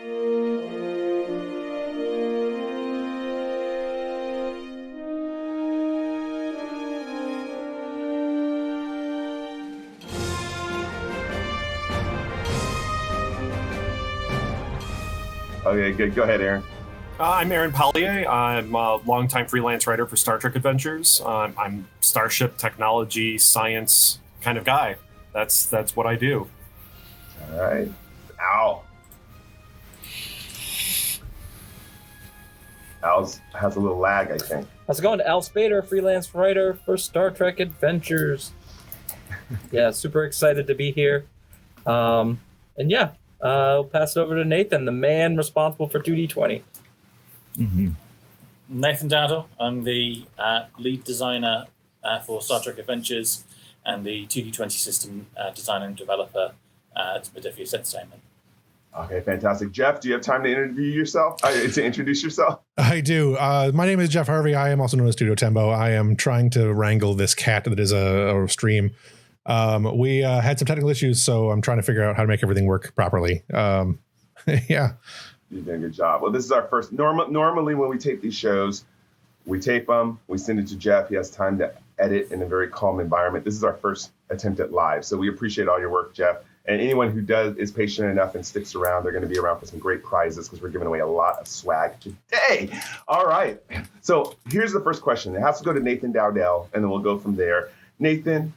Okay, good. Go ahead, Aaron. I'm Aaron Pollier. I'm a longtime freelance writer for Star Trek Adventures. I'm starship technology, science kind of guy. That's what I do. All right. Al. Al has a little lag, I think. How's it going? Al Spader, freelance writer for Star Trek Adventures. Yeah, super excited to be here. And yeah, I'll pass it over to Nathan, the man responsible for 2D20. Mm-hmm. Nathan Dowdle. I'm the lead designer for Star Trek Adventures and the 2D20 system designer and developer at Modiphius Entertainment. Okay, fantastic. Jeff, do you have time to introduce yourself? I do. My name is Jeff Harvey. I am also known as Studio Tembo. I am trying to wrangle this cat that is a stream. We had some technical issues, so I'm trying to figure out how to make everything work properly. Yeah. You did a good job. Well, this is our first. Normally, when we tape these shows, we tape them, we send it to Jeff. He has time to edit in a very calm environment. This is our first attempt at live, so we appreciate all your work, Jeff. And anyone who is patient enough and sticks around, they're going to be around for some great prizes because we're giving away a lot of swag today. All right. So here's the first question. It has to go to Nathan Dowdell, and then we'll go from there. Nathan,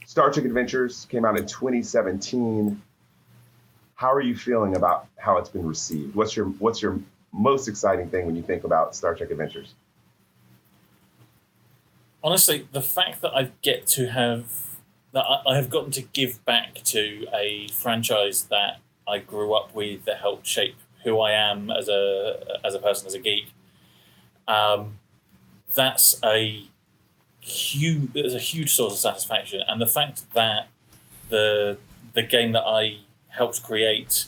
Star Trek Adventures came out in 2017. How are you feeling about how it's been received? What's your most exciting thing when you think about Star Trek Adventures? Honestly, the fact that I have gotten to give back to a franchise that I grew up with, that helped shape who I am as a person, as a geek. That's a huge source of satisfaction, and the fact that the game that I helped create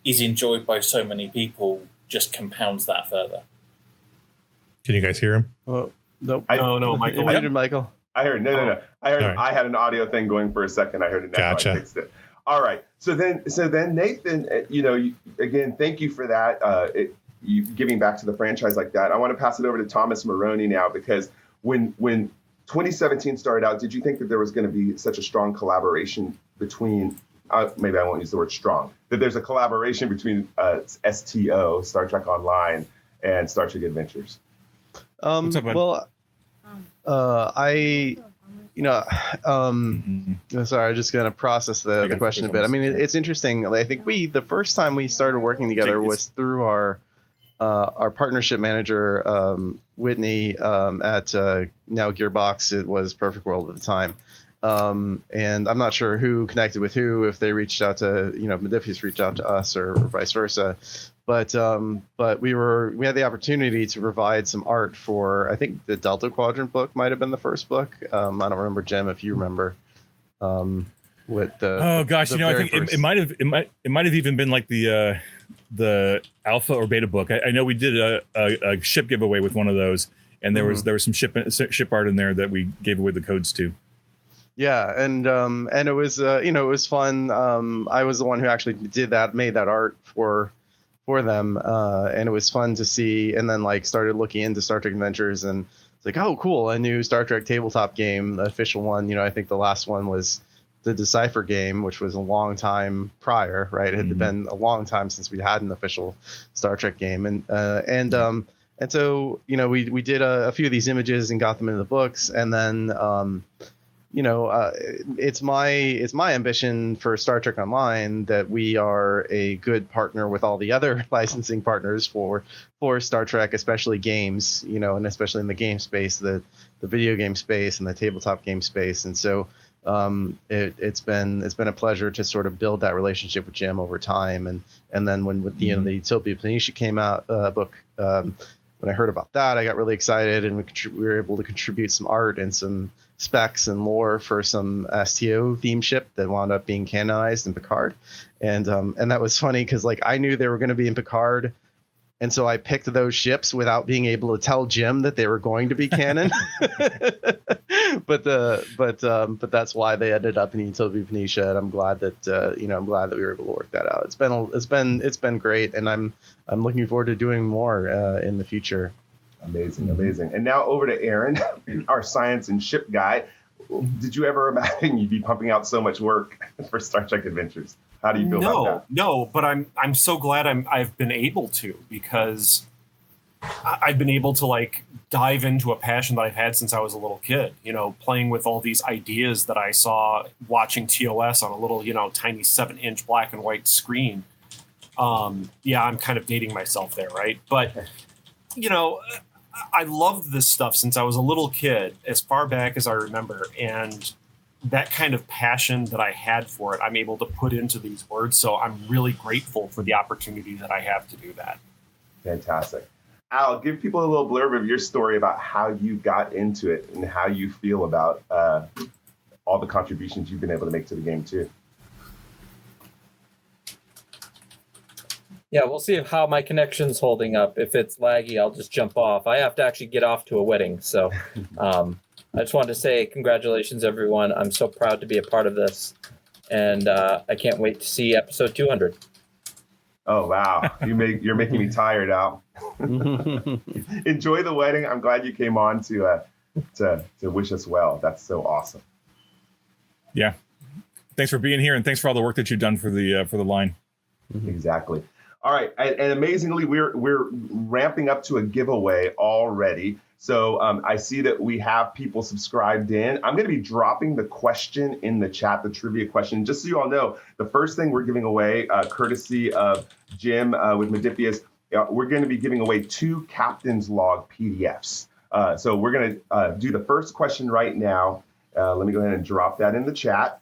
is enjoyed by so many people just compounds that further. Can you guys hear him? Oh, nope. No, Michael. You muted Michael. I heard no. I heard. Right. I had an audio thing going for a second. I heard it now. Gotcha. I fixed it. All right. So then Nathan, again, thank you for that. You giving back to the franchise like that. I want to pass it over to Thomas Maroney now, because when 2017 started out, did you think that there was going to be such a strong collaboration between? Maybe I won't use the word strong. That there's a collaboration between STO, Star Trek Online, and Star Trek Adventures. Sorry, I'm just going to process the question a bit. I mean, it's interesting. I think the first time we started working together was through our partnership manager, Whitney, at now Gearbox. It was Perfect World at the time. And I'm not sure who connected with who, if they reached out to, Modiphius reached out to us or vice versa. But we had the opportunity to provide some art for, I think the Delta Quadrant book might have been the first book. I don't remember, Jim, if you remember. With the I think it might have even been like the alpha or beta book. I know we did a ship giveaway with one of those, and there was some ship art in there that we gave away the codes to. Yeah, and it was it was fun. I was the one who actually made that art for them, and it was fun to see. And then started looking into Star Trek Adventures, and it's like, oh, cool, a new Star Trek tabletop game, the official one. I think the last one was the Decipher game, which was a long time prior, right? It had been a long time since we had an official Star Trek game, and so we did a few of these images and got them into the books, and then. It's my ambition for Star Trek Online that we are a good partner with all the other licensing partners for Star Trek, especially games, and especially in the game space, the video game space and the tabletop game space. And so it's been a pleasure to sort of build that relationship with Jim over time. And then when the Utopia Planitia came out book, when I heard about that, I got really excited, and we were able to contribute some art and some specs and lore for some STO theme ship that wound up being canonized in Picard. And that was funny because I knew they were going to be in Picard And so I picked those ships without being able to tell Jim that they were going to be canon. but that's why they ended up in Utopia Phoenicia, and I'm glad that I'm glad that we were able to work that out. It's been great, and I'm looking forward to doing more in the future. Amazing. And now over to Aaron, our science and ship guy. Did you ever imagine you'd be pumping out so much work for Star Trek Adventures? How do you feel about that? No, but I'm so glad I've been able to, because I've been able to like dive into a passion that I've had since I was a little kid, playing with all these ideas that I saw watching TOS on a little, tiny 7-inch black and white screen. Yeah, I'm kind of dating myself there, right? But, I loved this stuff since I was a little kid, as far back as I remember. And that kind of passion that I had for it, I'm able to put into these words. So I'm really grateful for the opportunity that I have to do that. Fantastic. Al, give people a little blurb of your story about how you got into it and how you feel about all the contributions you've been able to make to the game too. Yeah, we'll see how my connection's holding up. If it's laggy, I'll just jump off. I have to actually get off to a wedding. So I just wanted to say congratulations, everyone. I'm so proud to be a part of this. And I can't wait to see episode 200. Oh, wow. You're making me tired, Al. Enjoy the wedding. I'm glad you came on to wish us well. That's so awesome. Yeah. Thanks for being here, and thanks for all the work that you've done for the line. Exactly. All right, and amazingly, we're ramping up to a giveaway already. So I see that we have people subscribed in. I'm going to be dropping the question in the chat, the trivia question. Just so you all know, the first thing we're giving away, courtesy of Jim with Medipius, we're going to be giving away 2 Captain's Log PDFs. So we're going to do the first question right now. Let me go ahead and drop that in the chat.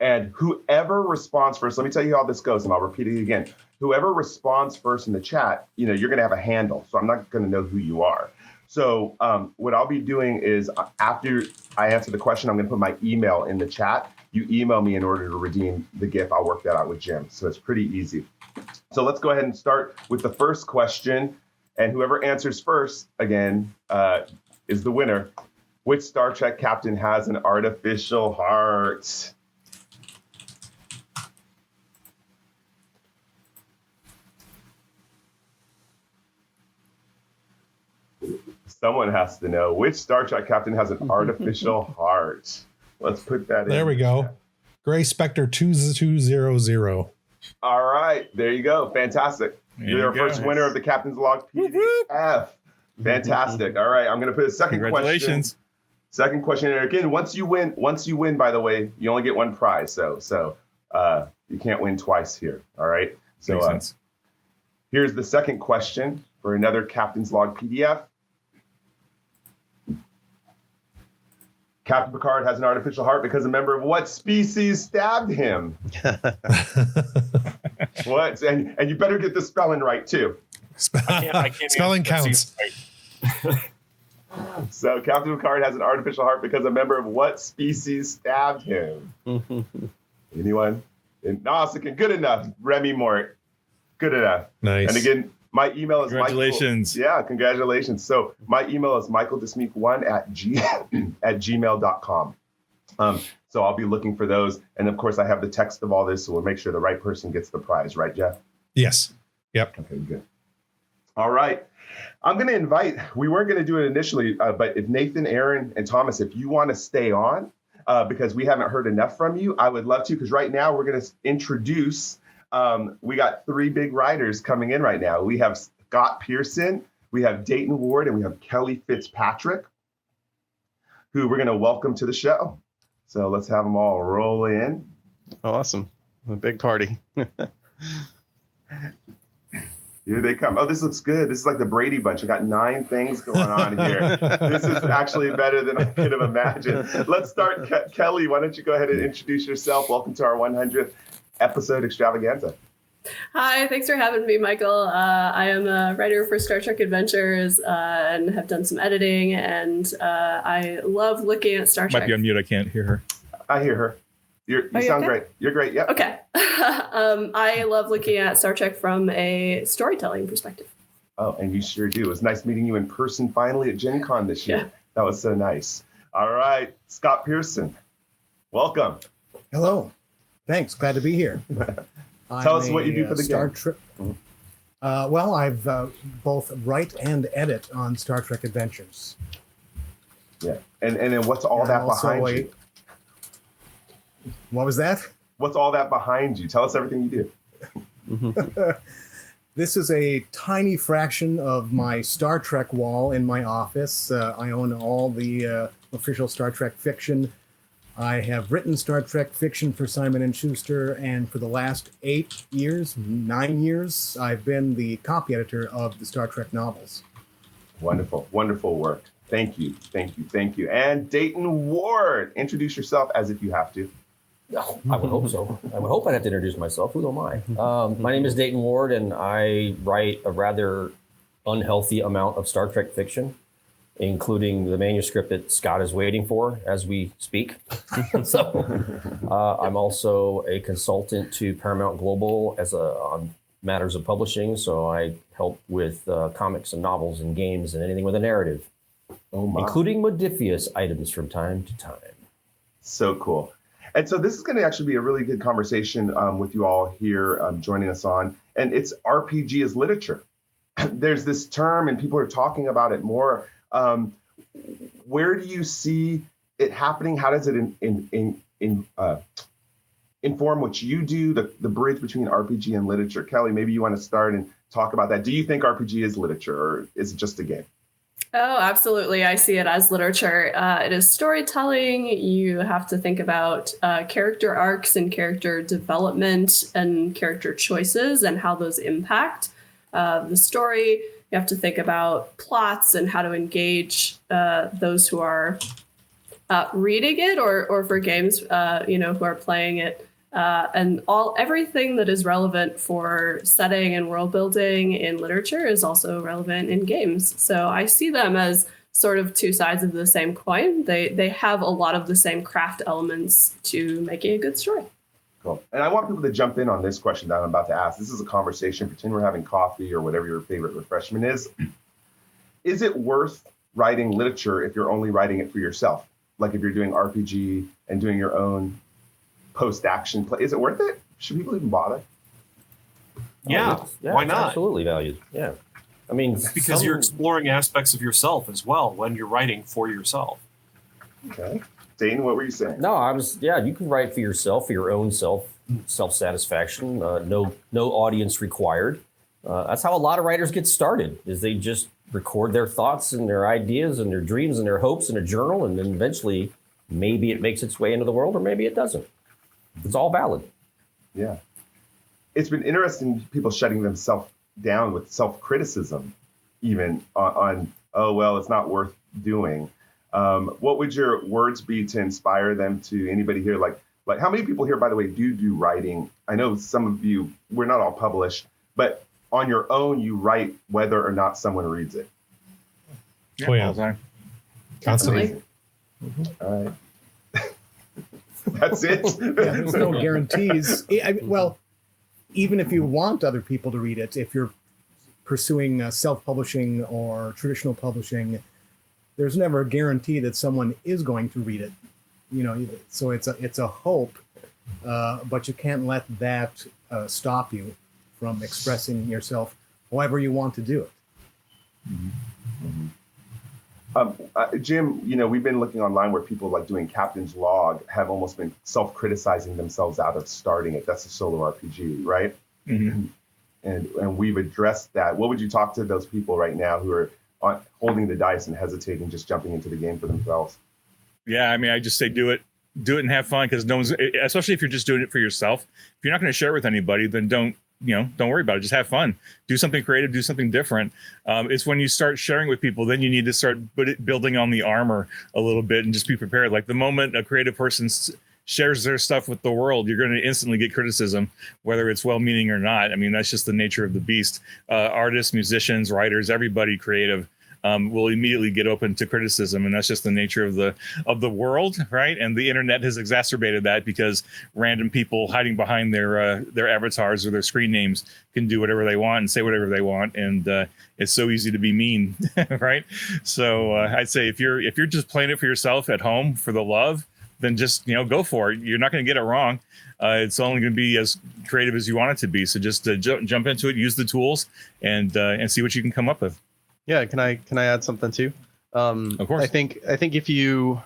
And whoever responds first, let me tell you how this goes, and I'll repeat it again. Whoever responds first in the chat, you're going to have a handle, so I'm not going to know who you are. So what I'll be doing is after I answer the question, I'm going to put my email in the chat. You email me in order to redeem the gift. I'll work that out with Jim. So it's pretty easy. So let's go ahead and start with the first question. And whoever answers first, again, is the winner. Which Star Trek captain has an artificial heart? Someone has to know which Star Trek captain has an artificial heart. Let's put that in. There we go. Gray Spectre 2200. All right. There you go. Fantastic. You're our first winner of the Captain's Log PDF. Fantastic. All right. I'm going to put a second question. Second question. And again, once you win, by the way, you only get one prize. So you can't win twice here. All right. So here's the second question for another Captain's Log PDF. Captain Picard has an artificial heart because a member of what species stabbed him? What? And you better get the spelling right, too. I can't Spelling counts. So Captain Picard has an artificial heart because a member of what species stabbed him? Anyone? Nausicaa, good enough. Remy Mort, good enough. Nice. And again, my email is congratulations. Yeah, congratulations. So my email is michaeldesmeek1@gmail.com. So I'll be looking for those. And of course, I have the text of all this, so we'll make sure the right person gets the prize, right, Jeff? Yes. Yep. Okay, good. All right. I'm going to invite, we weren't going to do it initially, but if Nathan, Aaron, and Thomas, if you want to stay on, because we haven't heard enough from you, I would love to, because right now we're going to introduce, we got 3 big writers coming in right now. We have Scott Pearson, we have Dayton Ward, and we have Kelly Fitzpatrick, who we're going to welcome to the show. So let's have them all roll in. Awesome. A big party. Here they come. Oh, this looks good. This is like the Brady Bunch. I got 9 things going on here. This is actually better than I could have imagined. Let's start. Kelly, why don't you go ahead and introduce yourself? Welcome to our 100th episode extravaganza. Hi, thanks for having me, Michael. I am a writer for Star Trek Adventures and have done some editing, and I love looking at Star Trek. Might be on mute. I can't hear her. I hear her. You Are you sound okay? great. You're great. Yep. Okay. I love looking at Star Trek from a storytelling perspective. Oh, and you sure do. It was nice meeting you in person finally at Gen Con this year. Yeah. That was so nice. All right, Scott Pearson, welcome. Hello. Thanks. Glad to be here. Tell us what you do for the Star game. Trek. Well, I've both write and edit on Star Trek Adventures. Yeah, and then what's all And that also behind you? What was that? What's all that behind you? Tell us everything you do. This is a tiny fraction of my Star Trek wall in my office. I own all the official Star Trek fiction. I have written Star Trek fiction for Simon & Schuster, and for the last 9 years, I've been the copy editor of the Star Trek novels. Wonderful, wonderful work. Thank you, thank you, thank you. And Dayton Ward, introduce yourself as if you have to. Oh, I would hope so. I would hope I'd have to introduce myself. Who am I? My name is Dayton Ward, and I write a rather unhealthy amount of Star Trek fiction, including the manuscript that Scott is waiting for as we speak. So I'm also a consultant to Paramount Global on matters of publishing. So I help with comics and novels and games and anything with a narrative, including modifius items from time to time. So cool. And so this is going to actually be a really good conversation with you all here joining us on. And it's RPG as literature. There's this term and people are talking about it more. Where do you see it happening? How does it inform what you do, the bridge between RPG and literature? Kelly, maybe you want to start and talk about that. Do you think RPG is literature or is it just a game? Oh, absolutely. I see it as literature. It is storytelling. You have to think about character arcs and character development and character choices and how those impact the story. You have to think about plots and how to engage those who are reading it or for games, who are playing it. And everything that is relevant for setting and world building in literature is also relevant in games. So I see them as sort of two sides of the same coin. They have a lot of the same craft elements to making a good story. Cool. And I want people to jump in on this question that I'm about to ask. This is a conversation. Pretend we're having coffee or whatever your favorite refreshment is. Is it worth writing literature if you're only writing it for yourself? Like if you're doing RPG and doing your own post-action play, is it worth it? Should people even bother? Yeah, Yeah, why it's not? Absolutely valued. Yeah. I mean, Because you're exploring aspects of yourself as well when you're writing for yourself. Okay. Dane, what were you saying? No, you can write for yourself, for your own self-satisfaction, no audience required. That's how a lot of writers get started, is they just record their thoughts and their ideas and their dreams and their hopes in a journal, and then eventually maybe it makes its way into the world or maybe it doesn't. It's all valid. Yeah. It's been interesting, people shutting themselves down with self-criticism, even on oh, well, it's not worth doing. What would your words be to inspire them to anybody here? Like how many people here, by the way, do writing? I know some of you, we're not all published, but on your own, you write whether or not someone reads it. Oh, yeah. all the time. Constantly. All right. That's it. Yeah, there's no guarantees. Well, even if you want other people to read it, if you're pursuing self-publishing or traditional publishing, there's never a guarantee that someone is going to read it. So it's a hope, but you can't let that stop you from expressing yourself however you want to do it. Mm-hmm. Jim, we've been looking online where people like doing Captain's Log have almost been self-criticizing themselves out of starting it. That's a solo RPG, right? Mm-hmm. And we've addressed that. What would you talk to those people right now who are holding the dice and hesitating, just jumping into the game for themselves? Yeah, I mean, I just say do it and have fun, because no one's, especially if you're just doing it for yourself. If you're not going to share it with anybody, then don't worry about it. Just have fun. Do something creative. Do something different. It's when you start sharing with people, then you need to start building on the armor a little bit and just be prepared. Like the moment a creative person shares their stuff with the world, you're going to instantly get criticism, whether it's well-meaning or not. I mean, that's just the nature of the beast. Artists, musicians, writers, everybody creative will immediately get open to criticism, and that's just the nature of the world, right? And the internet has exacerbated that because random people hiding behind their avatars or their screen names can do whatever they want and say whatever they want, and it's so easy to be mean, right? So I'd say if you're just playing it for yourself at home for the love, then just go for it. You're not going to get it wrong. It's only going to be as creative as you want it to be. So just jump into it, use the tools, and see what you can come up with. Yeah, can I add something too? Of course. I think if you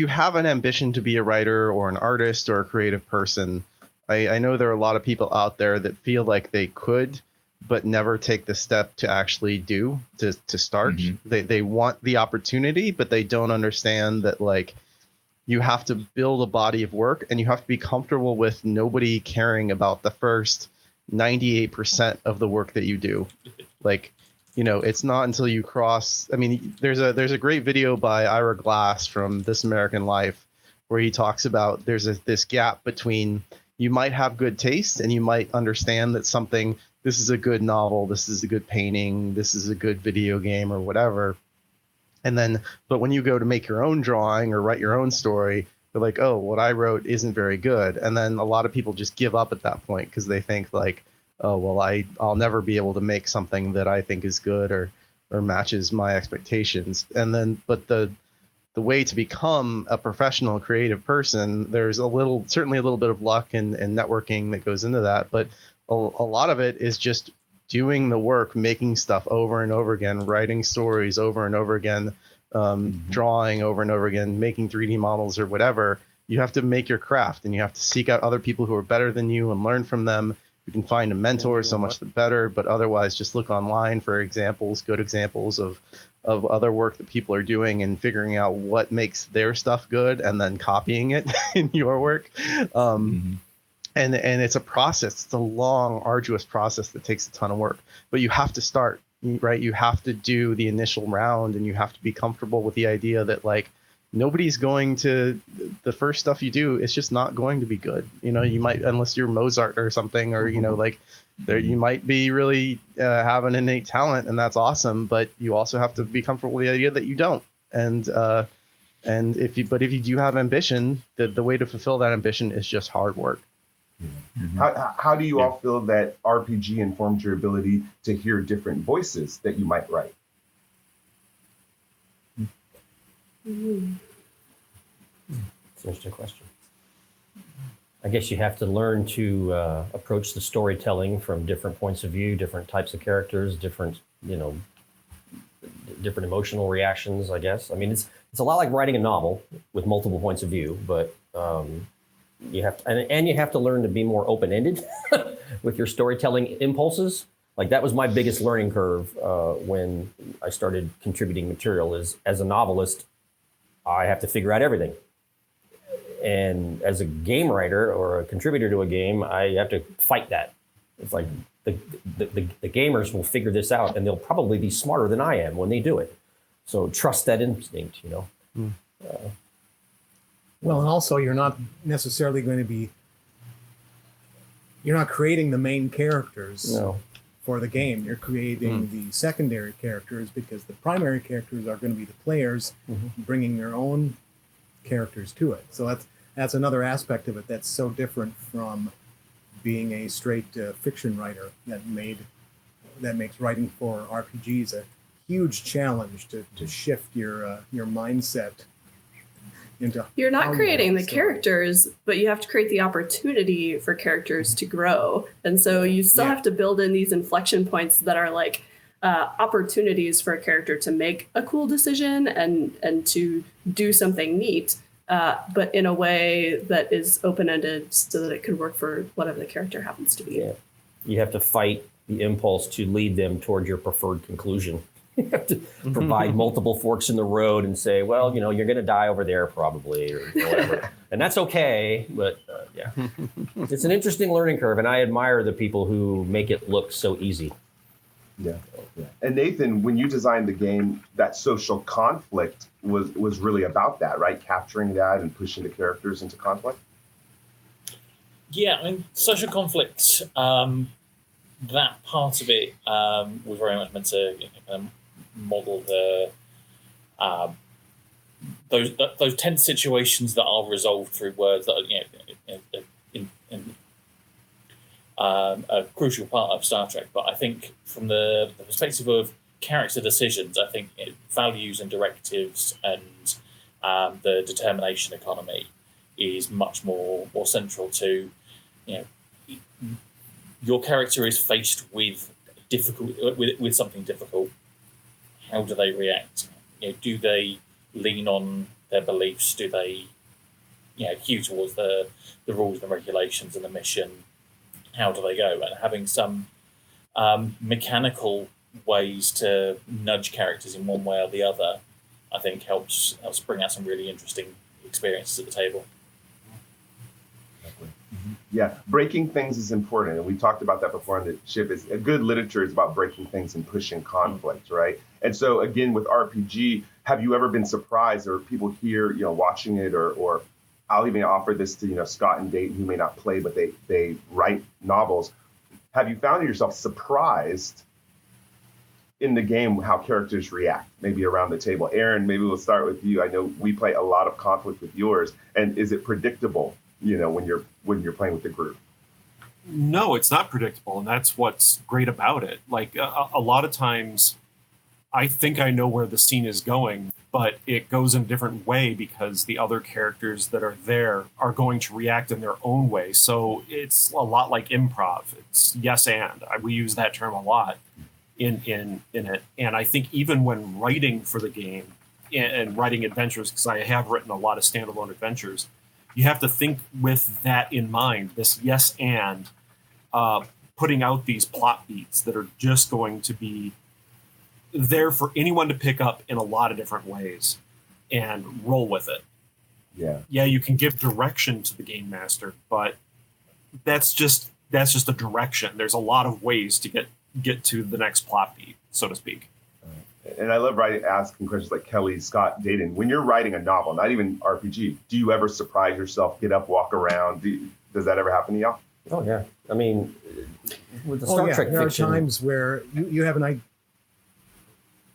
have an ambition to be a writer or an artist or a creative person, I know there are a lot of people out there that feel like they could, but never take the step to actually to start. They want the opportunity, but they don't understand that you have to build a body of work, and you have to be comfortable with nobody caring about the first 98% of the work that you do. It's not until you cross. I mean, there's a great video by Ira Glass from This American Life where he talks about this gap between you might have good taste and you might understand that this is a good novel, this is a good painting, this is a good video game or whatever. But when you go to make your own drawing or write your own story, they're like, oh, what I wrote isn't very good. And then a lot of people just give up at that point because they think oh, well, I'll never be able to make something that I think is good or matches my expectations. But the way to become a professional creative person, there's certainly a little bit of luck and networking that goes into that. But a lot of it is just doing the work, making stuff over and over again, writing stories over and over again, drawing over and over again, making 3D models or whatever. You have to make your craft, and you have to seek out other people who are better than you and learn from them. You can find a mentor, so much the better, but otherwise just look online for good examples of other work that people are doing and figuring out what makes their stuff good and then copying it in your work. And it's a process. It's a long, arduous process that takes a ton of work. But you have to start, right? You have to do the initial round, and you have to be comfortable with the idea that nobody's going to, the first stuff you do, it's just not going to be good. You might, unless you're Mozart or something, or you might be really have an innate talent, and that's awesome. But you also have to be comfortable with the idea that you don't. And if you do have ambition, the way to fulfill that ambition is just hard work. How do you all feel that RPG informed your ability to hear different voices that you might write? It's an interesting question. I guess you have to learn to approach the storytelling from different points of view, different types of characters, different emotional reactions, I guess. I mean, it's a lot like writing a novel with multiple points of view, but you have to learn to be more open-ended with your storytelling impulses. That was my biggest learning curve when I started contributing material. Is as a novelist, I have to figure out everything, and as a game writer or a contributor to a game, I have to fight that. It's like the gamers will figure this out, and they'll probably be smarter than I am when they do it. So trust that instinct, Well, and also you're not necessarily going to be, you're not creating the main characters for the game. You're creating the secondary characters, because the primary characters are going to be the players bringing their own characters to it. So that's another aspect of it that's so different from being a straight fiction writer that makes writing for RPGs a huge challenge to shift your mindset. You're not creating the characters, but you have to create the opportunity for characters to grow. And so you still have to build in these inflection points that are opportunities for a character to make a cool decision and to do something neat, but in a way that is open-ended so that it could work for whatever the character happens to be. Yeah. You have to fight the impulse to lead them toward your preferred conclusion. You have to provide multiple forks in the road and say, well, you're going to die over there probably, or whatever. And that's okay. But it's an interesting learning curve. And I admire the people who make it look so easy. Yeah. And Nathan, when you designed the game, that social conflict was really about that, right? Capturing that and pushing the characters into conflict. Yeah, I mean, social conflict, that part of it, was very much meant to model those tense situations that are resolved through words that are a crucial part of Star Trek. But I think from the perspective of character decisions, I think values and directives and the determination economy is much more central to, your character is faced with with something difficult. How do they react? Do they lean on their beliefs? Do they, hew towards the rules and regulations and the mission? How do they go? And having some mechanical ways to nudge characters in one way or the other, I think helps bring out some really interesting experiences at the table. Yeah, breaking things is important, and we talked about that before on the ship. Is a good literature is about breaking things and pushing conflict, right? And so again, with RPG, have you ever been surprised, or people here, watching it, or I'll even offer this to Scott and Dayton, who may not play, but they write novels. Have you found yourself surprised in the game how characters react, maybe around the table? Aaron, maybe we'll start with you. I know we play a lot of conflict with yours, and is it predictable? When you're playing with the group? No, it's not predictable, and that's what's great about it. Like a lot of times, I think I know where the scene is going, but it goes in a different way because the other characters that are there are going to react in their own way. So it's a lot like improv. It's yes and. We use that term a lot in it, and I think even when writing for the game and writing adventures, because I have written a lot of standalone adventures. You have to think with that in mind, this yes and putting out these plot beats that are just going to be there for anyone to pick up in a lot of different ways and roll with it. Yeah, you can give direction to the game master, but that's just a direction. There's a lot of ways to get to the next plot beat, so to speak. And I love asking questions like Kelly, Scott, Dayton. When you're writing a novel, not even RPG, do you ever surprise yourself, get up, walk around? Does that ever happen to y'all? Oh, yeah. I mean, with the Star Trek there fiction... are times where you have an idea.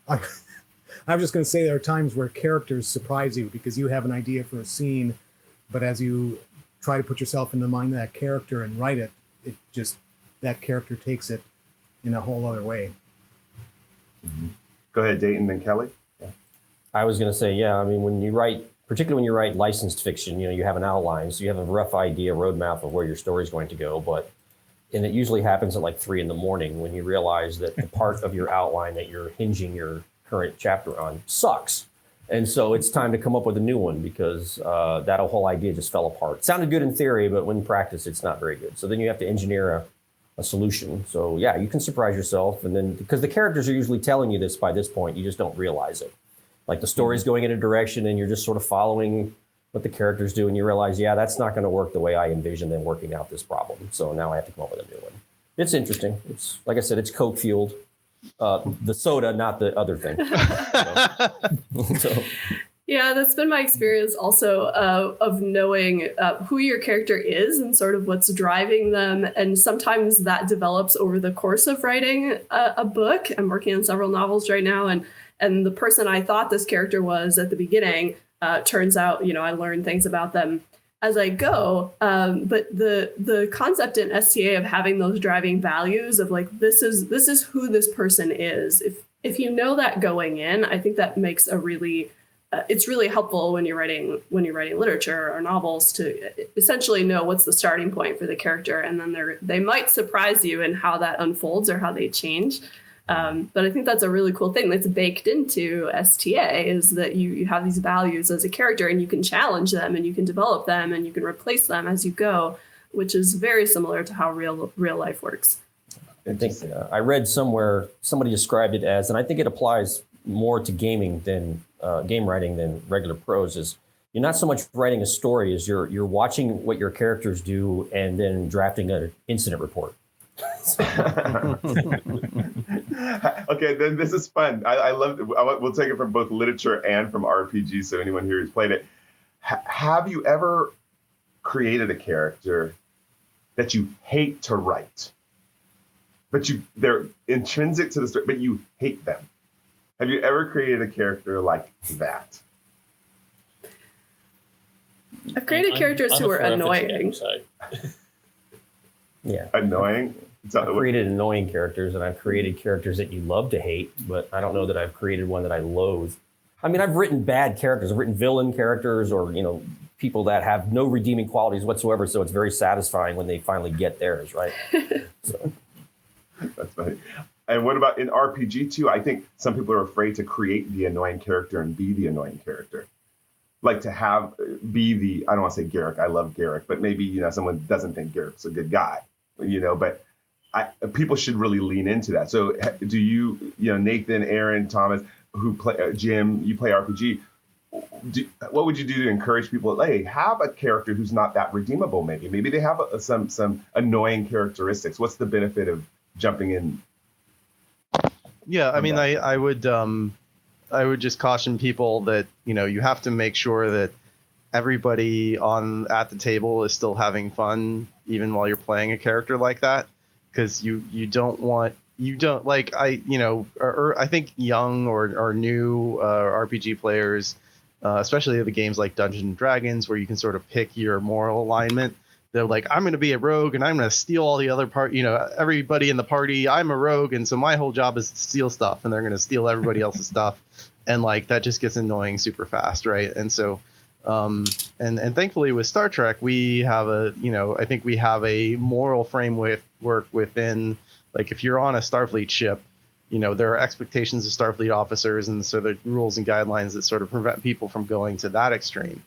I was just going to say there are times where characters surprise you because you have an idea for a scene, but as you try to put yourself in the mind of that character and write it, that character takes it in a whole other way. Mm-hmm. Go ahead, Dayton, then Kelly. Yeah. I was going to say, yeah, I mean, particularly when you write licensed fiction, you have an outline, so you have a rough idea, roadmap of where your story is going to go, and it usually happens at like 3 a.m. when you realize that the part of your outline that you're hinging your current chapter on sucks. And so it's time to come up with a new one because that whole idea just fell apart. It sounded good in theory, but when in practice, it's not very good. So then you have to engineer a solution. So yeah, you can surprise yourself. And then because the characters are usually telling you this by this point, you just don't realize it. Like the story's going in a direction and you're just sort of following what the characters do. And you realize, yeah, that's not going to work the way I envision them working out this problem. So now I have to come up with a new one. It's interesting. It's like I said, it's Coke fueled. The soda, not the other thing. So. Yeah, that's been my experience also of knowing who your character is and sort of what's driving them. And sometimes that develops over the course of writing a book. I'm working on several novels right now. And the person I thought this character was at the beginning turns out, I learn things about them as I go. But the concept in STA of having those driving values of like, this is who this person is. If you know that going in, I think that makes it's really helpful when you're writing literature or novels to essentially know what's the starting point for the character, and then they might surprise you in how that unfolds or how they change. But I think that's a really cool thing that's baked into STA is that you have these values as a character and you can challenge them and you can develop them and you can replace them as you go, which is very similar to how real life works. I think I read somewhere somebody described it as, and I think it applies more to gaming than game writing than regular prose, is you're not so much writing a story as you're watching what your characters do and then drafting an incident report. Okay, then this is fun. I love it. We'll take it from both literature and from RPG, so anyone here who's played it. Have you ever created a character that you hate to write, but they're intrinsic to the story, but you hate them? Have you ever created a character like that? I've created characters who are annoying. Yeah. Annoying? I've created annoying characters, and I've created characters that you love to hate, but I don't know that I've created one that I loathe. I mean, I've written bad characters. I've written villain characters, or people that have no redeeming qualities whatsoever. So it's very satisfying when they finally get theirs, right? So. That's funny. And what about in RPG too? I think some people are afraid to create the annoying character and be the annoying character. Like to be the, I don't want to say Garrick, I love Garrick, but maybe, someone doesn't think Garrick's a good guy, but people should really lean into that. So do you, Nathan, Aaron, Thomas, who play, Jim, you play RPG, what would you do to encourage people, hey, have a character who's not that redeemable maybe? Maybe they have some annoying characteristics. What's the benefit of jumping in? Yeah, I mean, I would just caution people that, you have to make sure that everybody at the table is still having fun, even while you're playing a character like that. Because I think young or new RPG players, especially the games like Dungeons and Dragons, where you can sort of pick your moral alignment. They're like, I'm going to be a rogue and I'm going to steal all the other everybody in the party. I'm a rogue. And so my whole job is to steal stuff, and they're going to steal everybody else's stuff. And that just gets annoying super fast. Right. And so, and thankfully with Star Trek, we have I think we have a moral framework within, if you're on a Starfleet ship, there are expectations of Starfleet officers. And so the rules and guidelines that sort of prevent people from going to that extreme.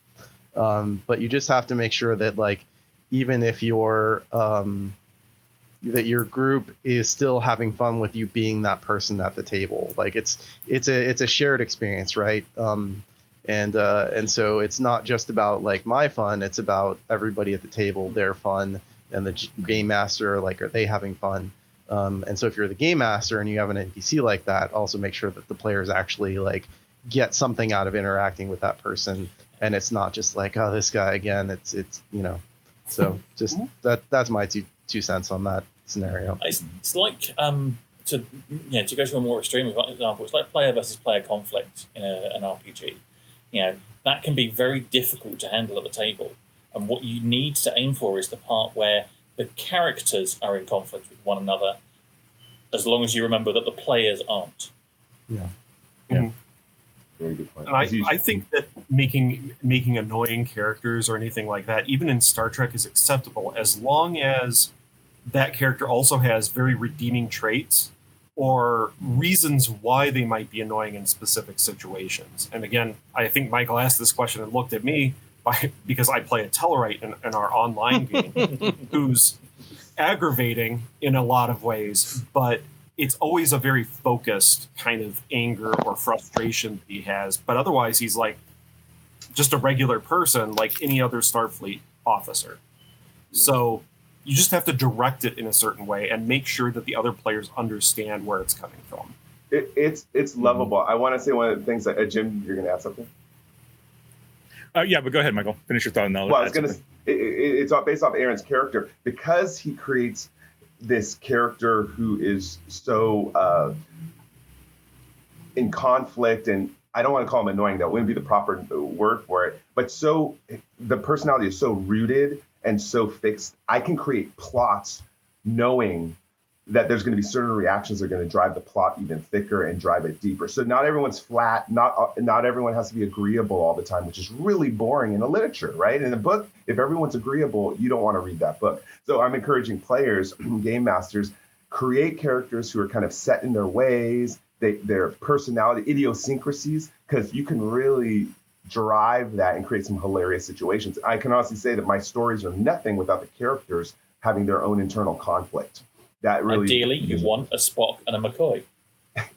But you just have to make sure that even if that your group is still having fun with you being that person at the table, it's a shared experience, right? And so it's not just about my fun; it's about everybody at the table, their fun, and the game master. Are they having fun? And so if you're the game master and you have an NPC like that, also make sure that the players actually get something out of interacting with that person, and it's not just oh, this guy again. It's So just that's my two cents on that scenario. It's like to go to a more extreme example, it's like player versus player conflict in an RPG. That can be very difficult to handle at the table. And what you need to aim for is the part where the characters are in conflict with one another, as long as you remember that the players aren't. Yeah. Mm-hmm. Very good point. And I think that making annoying characters or anything like that, even in Star Trek, is acceptable as long as that character also has very redeeming traits or reasons why they might be annoying in specific situations. And again, I think Michael asked this question and looked at me because I play a Tellarite in our online game who's aggravating in a lot of ways, but it's always a very focused kind of anger or frustration that he has. But otherwise, he's just a regular person like any other Starfleet officer. So you just have to direct it in a certain way and make sure that the other players understand where it's coming from. It's lovable. I want to say one of the things that, Jim, you're going to add something? Yeah, but go ahead, Michael. Finish your thought. And well, I was going to it's based off Aaron's character. Because he creates this character who is so in conflict, and I don't want to call him annoying, that wouldn't be the proper word for it, but so the personality is so rooted and so fixed. I can create plots knowing that there's going to be certain reactions that are going to drive the plot even thicker and drive it deeper. So not everyone's flat. Not everyone has to be agreeable all the time, which is really boring in a literature, right? In a book, if everyone's agreeable, you don't want to read that book. So I'm encouraging players, game masters, create characters who are kind of set in their ways, their personality, idiosyncrasies, because you can really drive that and create some hilarious situations. I can honestly say that my stories are nothing without the characters having their own internal conflict. That really, ideally, you want a Spock and a McCoy.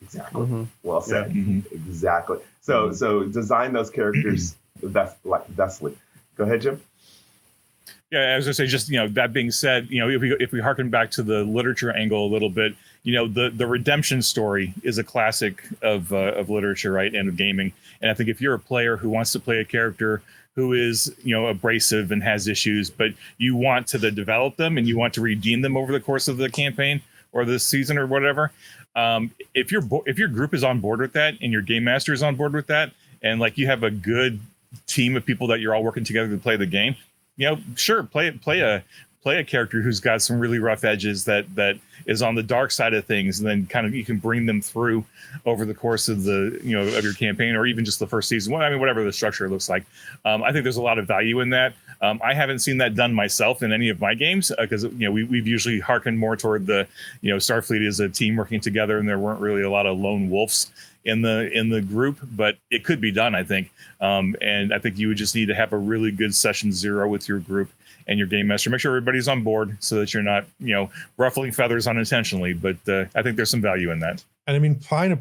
Exactly. Mm-hmm. Well said. Yeah. Mm-hmm. Exactly. So design those characters thusly. Go ahead, Jim. Yeah, I was going to say, just that being said, if we harken back to the literature angle a little bit, the redemption story is a classic of literature, right, and of gaming. And I think if you're a player who wants to play a character who is abrasive and has issues, but you want to develop them and you want to redeem them over the course of the campaign, or this season or whatever. If your group is on board with that and your game master is on board with that, and like you have a good team of people that you're all working together to play the game, sure, play a character who's got some really rough edges that is on the dark side of things, and then kind of you can bring them through over the course of the of your campaign, or even just the first season. Well, I mean, whatever the structure looks like. I think there's a lot of value in that. I haven't seen that done myself in any of my games because we've usually hearkened more toward the Starfleet as a team working together, and there weren't really a lot of lone wolves in the group, but it could be done, I think. And I think you would just need to have a really good session 0 with your group and your game master. Make sure everybody's on board so that you're not, ruffling feathers unintentionally. But I think there's some value in that. And I mean, find a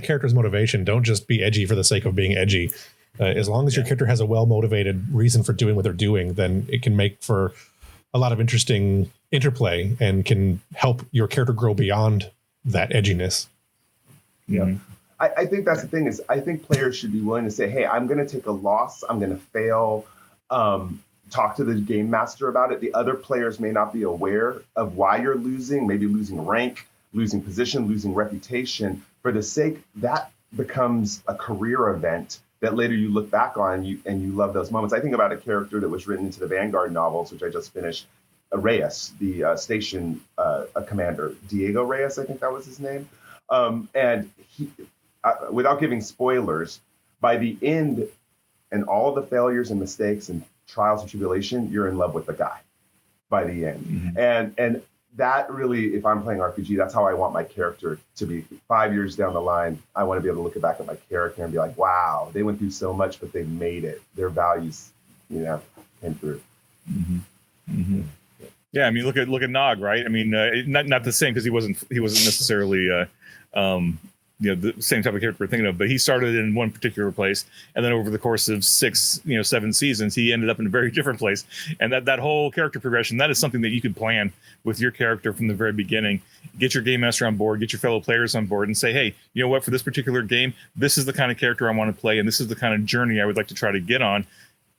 character's motivation. Don't just be edgy for the sake of being edgy. As long as your character has a well-motivated reason for doing what they're doing, then it can make for a lot of interesting interplay and can help your character grow beyond that edginess. Yeah. Mm-hmm. I think that's the thing is I think players should be willing to say, hey, I'm going to take a loss. I'm going to fail. Talk to the game master about it. The other players may not be aware of why you're losing, maybe losing rank, losing position, losing reputation. For the sake, that becomes a career event that later you look back on and you love those moments. I think about a character that was written into the Vanguard novels, which I just finished, Reyes, the station commander, Diego Reyes, I think that was his name. And he, without giving spoilers, by the end and all the failures and mistakes and trials and tribulation, you're in love with the guy by the end. Mm-hmm. And that really, if I'm playing RPG, that's how I want my character to be. 5 years down the line, I want to be able to look back at my character and be like, wow, they went through so much, but they made it. Their values, came through. Mm-hmm. Mm-hmm. Yeah, I mean, look at Nog, right? I mean, not the same because he wasn't necessarily the same type of character we're thinking of, but he started in one particular place, and then over the course of 7 seasons, he ended up in a very different place. And that whole character progression, that is something that you could plan with your character from the very beginning. Get your game master on board, get your fellow players on board, and say, hey, you know what? For this particular game, this is the kind of character I want to play, and this is the kind of journey I would like to try to get on.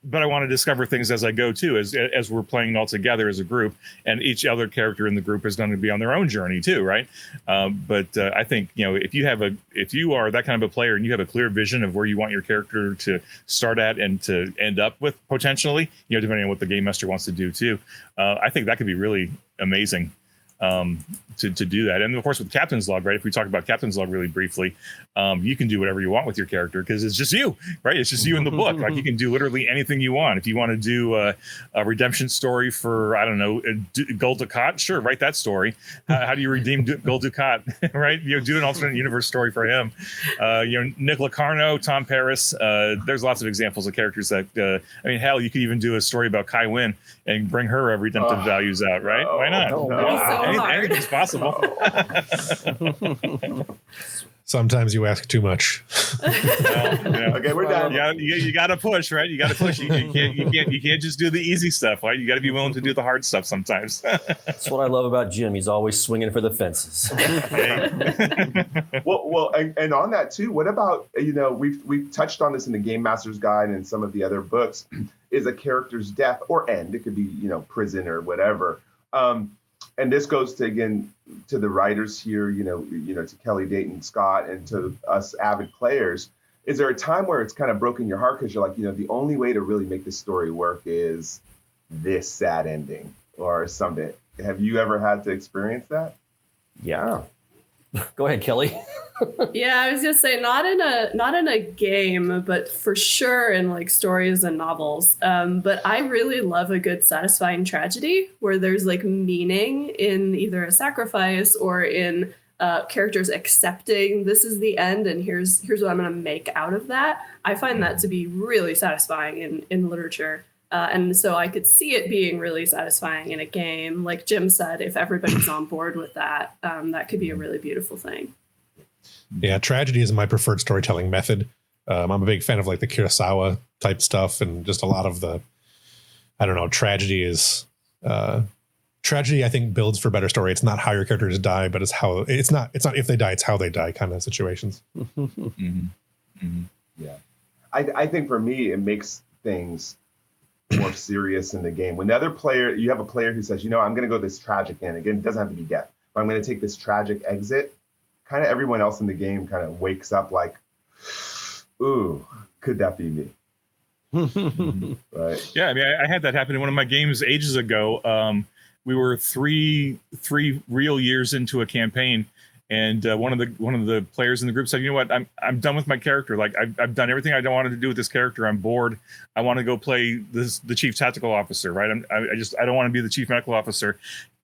But I want to discover things as I go too, as we're playing all together as a group, and each other character in the group is going to be on their own journey too, right? But I think if you are that kind of a player and you have a clear vision of where you want your character to start at and to end up with potentially, depending on what the game master wants to do too, I think that could be really amazing. To do that. And of course with Captain's Log, right? If we talk about Captain's Log really briefly, you can do whatever you want with your character because it's just you, right? It's just you in the book. Like you can do literally anything you want. If you want to do a redemption story for, I don't know, Gul Dukat, sure, write that story. How do you redeem Gul Dukat, right? Do an alternate universe story for him. Nick Locarno, Tom Paris, there's lots of examples of characters that, hell, you could even do a story about Kai Wynn and bring her redemptive values out, right? Why not? Anything's possible. Sometimes you ask too much. Okay, we're done. You got to push, right? You got to push. You can't just do the easy stuff, right? You got to be willing to do the hard stuff sometimes. That's what I love about Jim. He's always swinging for the fences. Well, and on that too. What about we've touched on this in the Game Master's Guide and some of the other books. Is a character's death or end? It could be prison or whatever. And this goes to the writers here, to Kelly, Dayton, Scott, and to us avid players. Is there a time where it's kind of broken your heart because you're like, the only way to really make this story work is this sad ending or something? Have you ever had to experience that? Yeah. Go ahead, Kelly. Yeah, I was gonna say not in a game, but for sure in like stories and novels. But I really love a good satisfying tragedy where there's like meaning in either a sacrifice or in characters accepting this is the end and here's what I'm gonna make out of that. I find that to be really satisfying in literature. And so I could see it being really satisfying in a game. Like Jim said, if everybody's on board with that, that could be a really beautiful thing. Yeah, tragedy is my preferred storytelling method. I'm a big fan of like the Kurosawa type stuff and just a lot of the, tragedy is, tragedy I think builds for better story. It's not how your characters die, but it's not if they die, it's how they die kind of situations. Mm-hmm. Mm-hmm. Yeah. I think for me, it makes things more serious in the game. When the other player, you have a player who says, I'm going to go this tragic end. Again, it doesn't have to be death, I'm going to take this tragic exit, kind of everyone else in the game kind of wakes up like, ooh, could that be me? Right. Yeah, I mean, I had that happen in one of my games ages ago. We were three real years into a campaign, and one of the players in the group said, "You know what? I'm done with my character. Like I've done everything I wanted to do with this character. I'm bored. I want to go play the chief tactical officer. Right? I don't want to be the chief medical officer."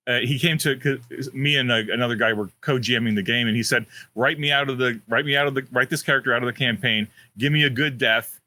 He came to me and another guy were co-GMing the game, and he said, write this character out of the campaign. Give me a good death,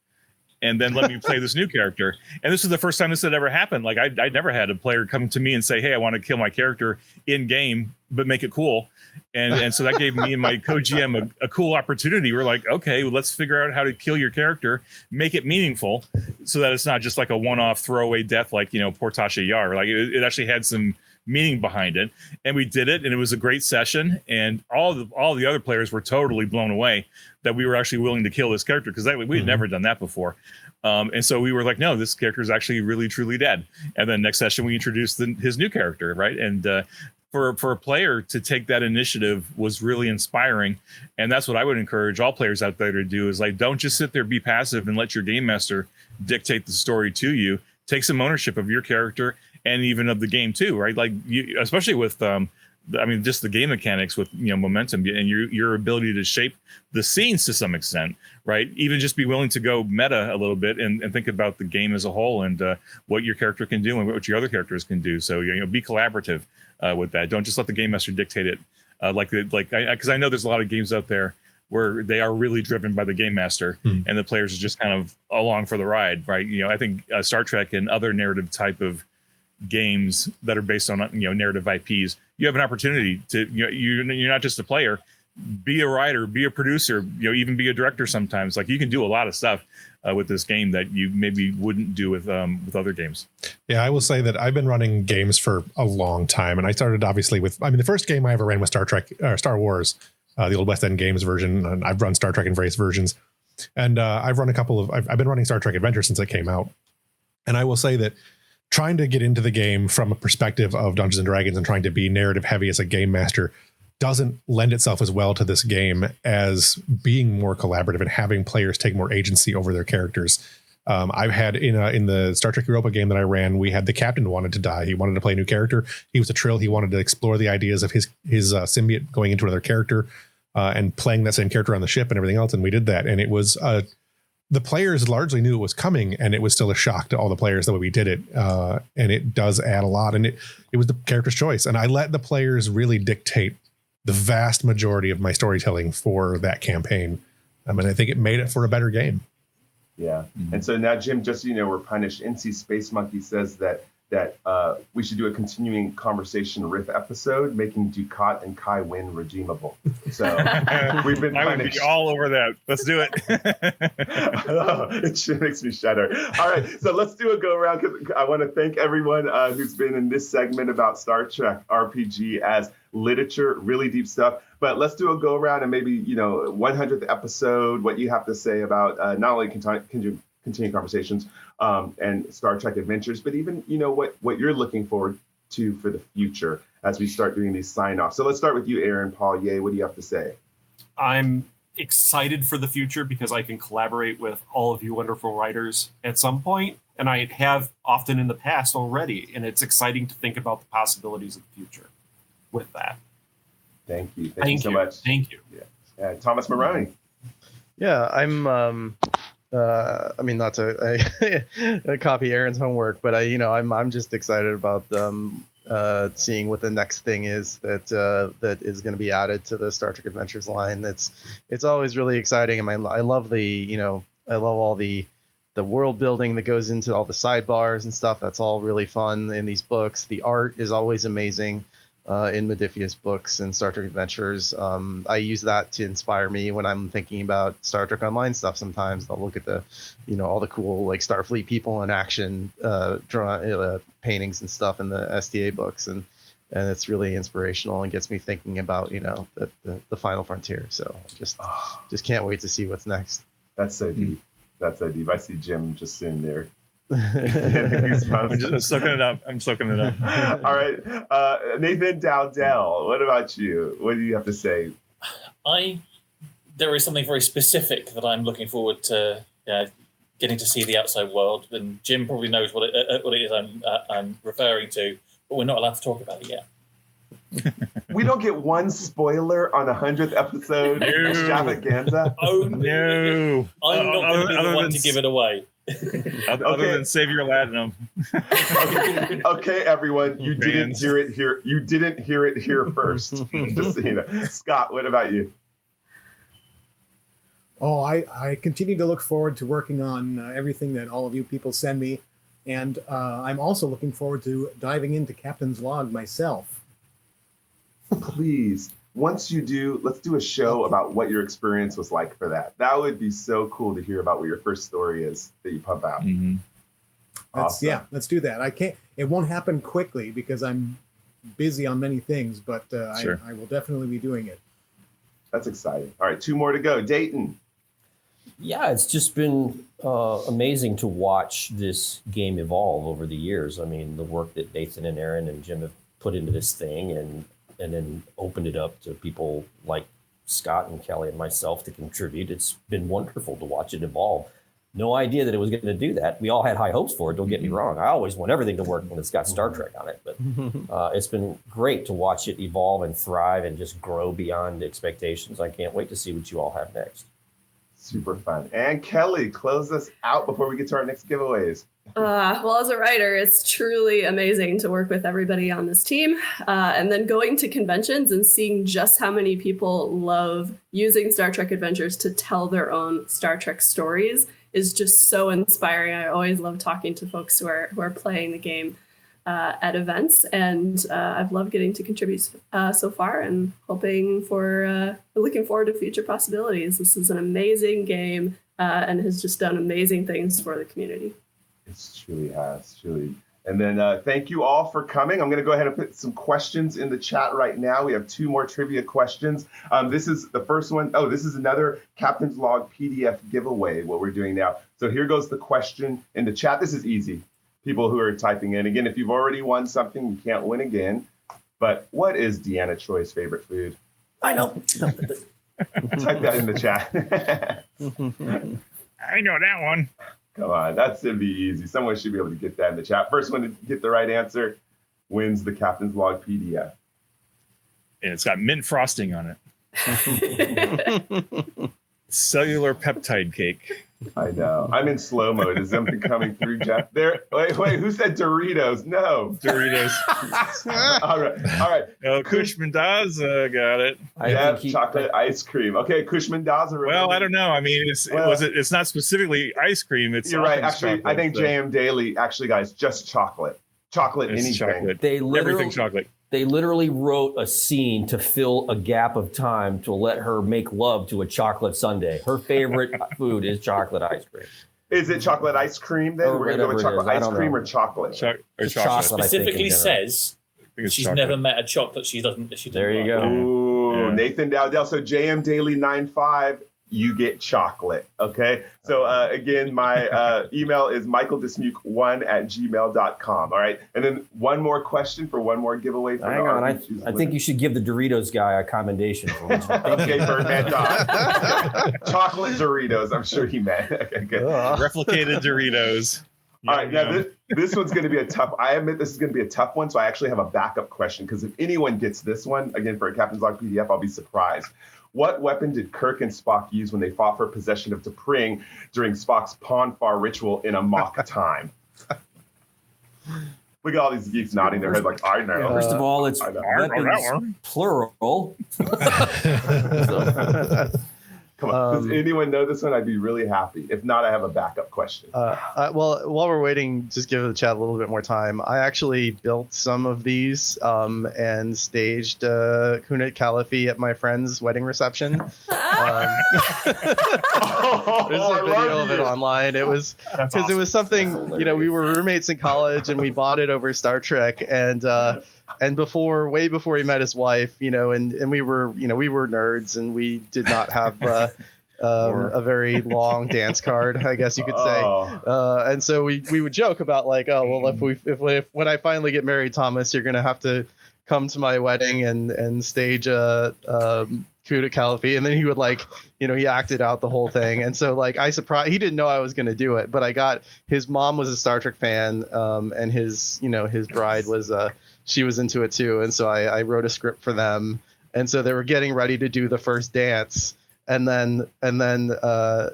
and then let me play this new character. And this is the first time this had ever happened. Like I'd never had a player come to me and say, "Hey, I want to kill my character in game, but make it cool." And so that gave me and my co-GM a cool opportunity. We're like, okay, well, let's figure out how to kill your character, make it meaningful, so that it's not just like a one-off throwaway death, like Portasha Yar. Like it actually had some meaning behind it, and we did it, and it was a great session, and all the other players were totally blown away that we were actually willing to kill this character, because we had never done that before. And so we were like, no, this character is actually really truly dead. And then next session we introduced his new character, right? And for a player to take that initiative was really inspiring, and that's what I would encourage all players out there to do, is like, don't just sit there, be passive, and let your game master dictate the story to you. Take some ownership of your character and even of the game too, right? Like especially with just the game mechanics with momentum and your ability to shape the scenes to some extent, right? Even just be willing to go meta a little bit and think about the game as a whole, and what your character can do and what your other characters can do. So be collaborative with that. Don't just let the game master dictate it. Because I know there's a lot of games out there where they are really driven by the game master, and the players are just kind of along for the ride, right? I think Star Trek and other narrative type of games that are based on narrative IPs, you have an opportunity to you're not just a player, be a writer, be a producer, even be a director sometimes. Like you can do a lot of stuff with this game that you maybe wouldn't do with other games. Yeah, I will say that I've been running games for a long time, and I started obviously with the first game I ever ran was Star Wars, the old West End Games version, and I've run Star Trek in various versions, and I've run I've been running Star Trek Adventure since it came out, and I will say that trying to get into the game from a perspective of Dungeons and Dragons and trying to be narrative heavy as a game master doesn't lend itself as well to this game as being more collaborative and having players take more agency over their characters. I've had in the Star Trek Europa game that I ran, we had the captain wanted to die. He wanted to play a new character. He was a Trill. He wanted to explore the ideas of his symbiote going into another character and playing that same character on the ship and everything else. And we did that. And it was the players largely knew it was coming, and it was still a shock to all the players the way we did it. And it does add a lot. And it was the character's choice. And I let the players really dictate the vast majority of my storytelling for that campaign. And I think it made it for a better game. Yeah. And so now, Jim, just so you know, we're punished. NC Space Monkey says that we should do a continuing conversation riff episode, making Ducat and Kai Wynn redeemable. So we've been punished. I would be all over that. Let's do it. It makes me shudder. All right, so let's do a go around, because I want to thank everyone who's been in this segment about Star Trek RPG as literature, really deep stuff. But let's do a go around and maybe 100th episode, what you have to say about not only continuing conversations and Star Trek Adventures, but even what you're looking forward to for the future as we start doing these sign-offs. So let's start with you, Aaron. Paul, Ye, what do you have to say? I'm excited for the future because I can collaborate with all of you wonderful writers at some point, and I have often in the past already, and it's exciting to think about the possibilities of the future with that. Thank you. Thank you so much. Thank you. Yeah. Thomas Maroney. Yeah, I'm not to copy Aaron's homework, but I'm just excited about seeing what the next thing is that is going to be added to the Star Trek Adventures line. It's always really exciting. I mean, I love all the world building that goes into all the sidebars and stuff. That's all really fun in these books. The art is always amazing in Modiphius books and Star Trek Adventures. I use that to inspire me when I'm thinking about Star Trek Online stuff. Sometimes I'll look at the, all the cool like Starfleet people in action paintings and stuff in the STA books, and it's really inspirational and gets me thinking about the final frontier. So just can't wait to see what's next. That's so deep. That's so deep. I see Jim just sitting there Goosebumps. I'm soaking it up. I'm soaking it up. All right, Nathan Dowdell, what about you? What do you have to say? There is something very specific that I'm looking forward to getting to see the outside world, and Jim probably knows what it is I'm referring to, but we're not allowed to talk about it yet. We don't get one spoiler on the 100th episode extravaganza. Oh No, I'm not going to be the one to give it away. Other than Savior Latinum. Okay, everyone, you didn't hear it here. You didn't hear it here first. Just so you know. Scott, what about you? Oh, I continue to look forward to working on everything that all of you people send me. And I'm also looking forward to diving into Captain's Log myself. Please, once you do, let's do a show about what your experience was like for that. That would be so cool to hear about what your first story is that you pump out. Mm-hmm. Awesome. Yeah, let's do that. It won't happen quickly because I'm busy on many things, but Sure. I will definitely be doing it. That's exciting. All right, 2 more to go. Dayton. Yeah, it's just been amazing to watch this game evolve over the years. I mean, the work that Nathan and Aaron and Jim have put into this thing and then opened it up to people like Scott and Kelly and myself to contribute. It's been wonderful to watch it evolve. No idea that it was going to do that. We all had high hopes for it. Don't get me wrong. I always want everything to work when it's got Star Trek on it. But it's been great to watch it evolve and thrive and just grow beyond expectations. I can't wait to see what you all have next. Super fun. And Kelly, close us out before we get to our next giveaways. Well, as a writer, it's truly amazing to work with everybody on this team. And then going to conventions and seeing just how many people love using Star Trek Adventures to tell their own Star Trek stories is just so inspiring. I always love talking to folks who are playing the game at events, and I've loved getting to contribute so far, and looking forward to future possibilities. This is an amazing game and has just done amazing things for the community. It truly has, truly. And then thank you all for coming. I'm going to go ahead and put some questions in the chat right now. We have 2 more trivia questions. This is the first one. Oh, this is another Captain's Log PDF giveaway, what we're doing now. So here goes the question in the chat. This is easy. People who are typing in. Again, if you've already won something, you can't win again. But what is Deanna Troy's favorite food? I know. Type that in the chat. I know that one. Come on, that's going to be easy. Someone should be able to get that in the chat. First one to get the right answer wins the Captain's Log PDF. And it's got mint frosting on it. Cellular peptide cake. I know. I'm in slow mode. Is something coming through, Jeff? There. Wait. Who said Doritos? No. Doritos. All right. Oh, Kushmandaza got it. Yeah, chocolate ice cream. Okay, Kushmandaza. Well, I don't know. I mean, it's not specifically ice cream. It's you're right. Actually, I think JM Daily. Actually, guys, just chocolate. Chocolate. It's anything. Chocolate. Everything chocolate. They literally wrote a scene to fill a gap of time to let her make love to a chocolate sundae. Her favorite food is chocolate ice cream. Is it chocolate ice cream then? Or We're going to go with chocolate ice cream or chocolate? Chocolate. Specifically says she's chocolate. never met a chocolate she doesn't. There you go. Ooh, Yeah. Nathan Dowdell. So JM Daily 95. You get chocolate. Okay. So again, my email is michaeldismuke1@gmail.com. All right. And then one more question for one more giveaway. For Hang on. I think you should give the Doritos guy a commendation. For which okay, Birdman Dog. Chocolate Doritos. I'm sure he meant. Okay, good. Replicated Doritos. All right. Now this one's going to be a tough. I admit this is going to be a tough one. So I actually have a backup question because if anyone gets this one again for a Captain's Log PDF, I'll be surprised. What weapon did Kirk and Spock use when they fought for possession of T'Pring during Spock's Pon farr ritual in a mock time? Look at all these geeks nodding their head like, I know. First of all, it's weapons plural. Come on. Does anyone know this one? I'd be really happy. If not, I have a backup question. Well, while we're waiting, just give the chat a little bit more time. I actually built some of these and staged Kunit Caliphie at my friend's wedding reception. There's a video of it online. It was because it was something, we were roommates in college and we bought it over Star Trek and way before he met his wife, and we were nerds and we did not have a very long dance card, I guess you could say. Oh. And so we would joke about like, oh well, if when I finally get married, Thomas, you're gonna have to come to my wedding and stage a coup de Caliphate. And then he would like, he acted out the whole thing. And so like he didn't know I was gonna do it, but his mom was a Star Trek fan, and his bride was she was into it too. And so I wrote a script for them. And so they were getting ready to do the first dance. And then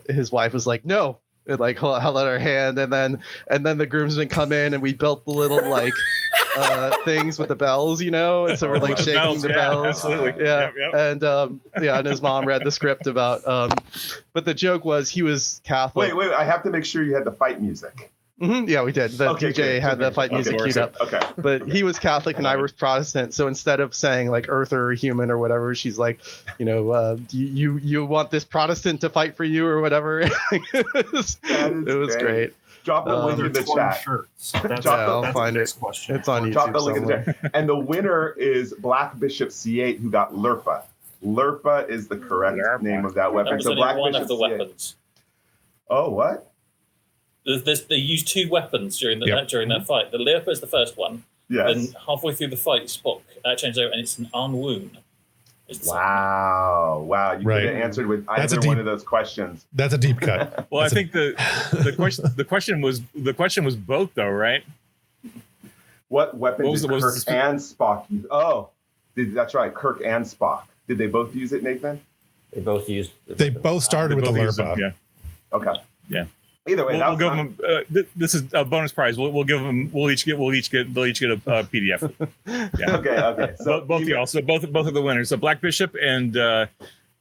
his wife was like, no, and like held out her hand. And then the groomsmen come in and we built the little like things with the bells, and so we're like shaking the bells. Absolutely. Yeah. Yep. And and his mom read the script about but the joke was he was Catholic. Wait, I have to make sure you had the fight music. Mm-hmm. Yeah, we did. The Okay, DJ good. had the fight music queued up. Okay. But he was Catholic and I was Protestant. So instead of saying like earther or human or whatever, she's like, you want this Protestant to fight for you or whatever. It was great. Drop the link in the chat. I'll find it. Question. It's on YouTube Drop the link in somewhere. the chat. And the winner is Black Bishop C8, who got Lurpa. Lurpa is the correct name of that weapon. That was So only Black one Bishop of the C8. weapons. Oh, what? They used two weapons during Yep. that fight. The Lirpa is the first one. Yes. Then halfway through the fight, Spock changed over, and it's an unwound. Wow. You Right. could have answered with That's a either one deep- of those questions. That's a deep cut. Well, I That's think the question was both though, right? What weapon What was did the- what was Kirk the- and Spock use? Oh, that's right. Kirk and Spock. Did they both use it, Nathan? They both used. They both started with the Both used Lurpa. them, Yeah. Okay. Yeah. Either way, We'll give them. This is a bonus prize. We'll give them. They'll each get a PDF. Yeah. Okay. So both of y'all. So both of the winners. So Black Bishop and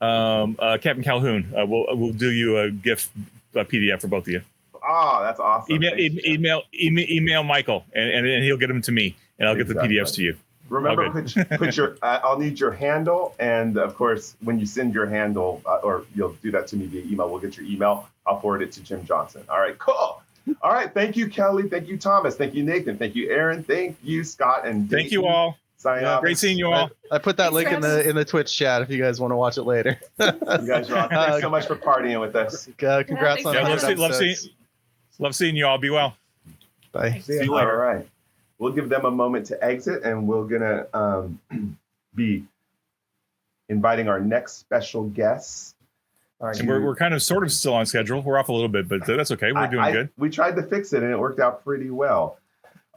Captain Calhoun. We'll do you a gift PDF for both of you. Oh, that's awesome. Thanks, Jeff. Email Michael, and he'll get them to me, and I'll get the PDFs to you. Remember, Okay. put your. I'll need your handle, and of course, when you send your handle, or you'll do that to me via email. We'll get your email. I'll forward it to Jim Johnson. All right, cool. All right, thank you, Kelly. Thank you, Thomas. Thank you, Nathan. Thank you, Aaron. Thank you, Scott, and Thank you Dayton. all. Sign off. Great seeing you all. I put that link in the Twitch chat if you guys want to watch it later. You guys rock. Thanks so much for partying with us. Congrats on Yeah, Love seeing you all. Be well. Bye. See ya. All right. We'll give them a moment to exit, and we're gonna be inviting our next special guests. All right. And we're kind of sort of still on schedule. We're off a little bit, but that's okay. We're doing good. We tried to fix it, and it worked out pretty well.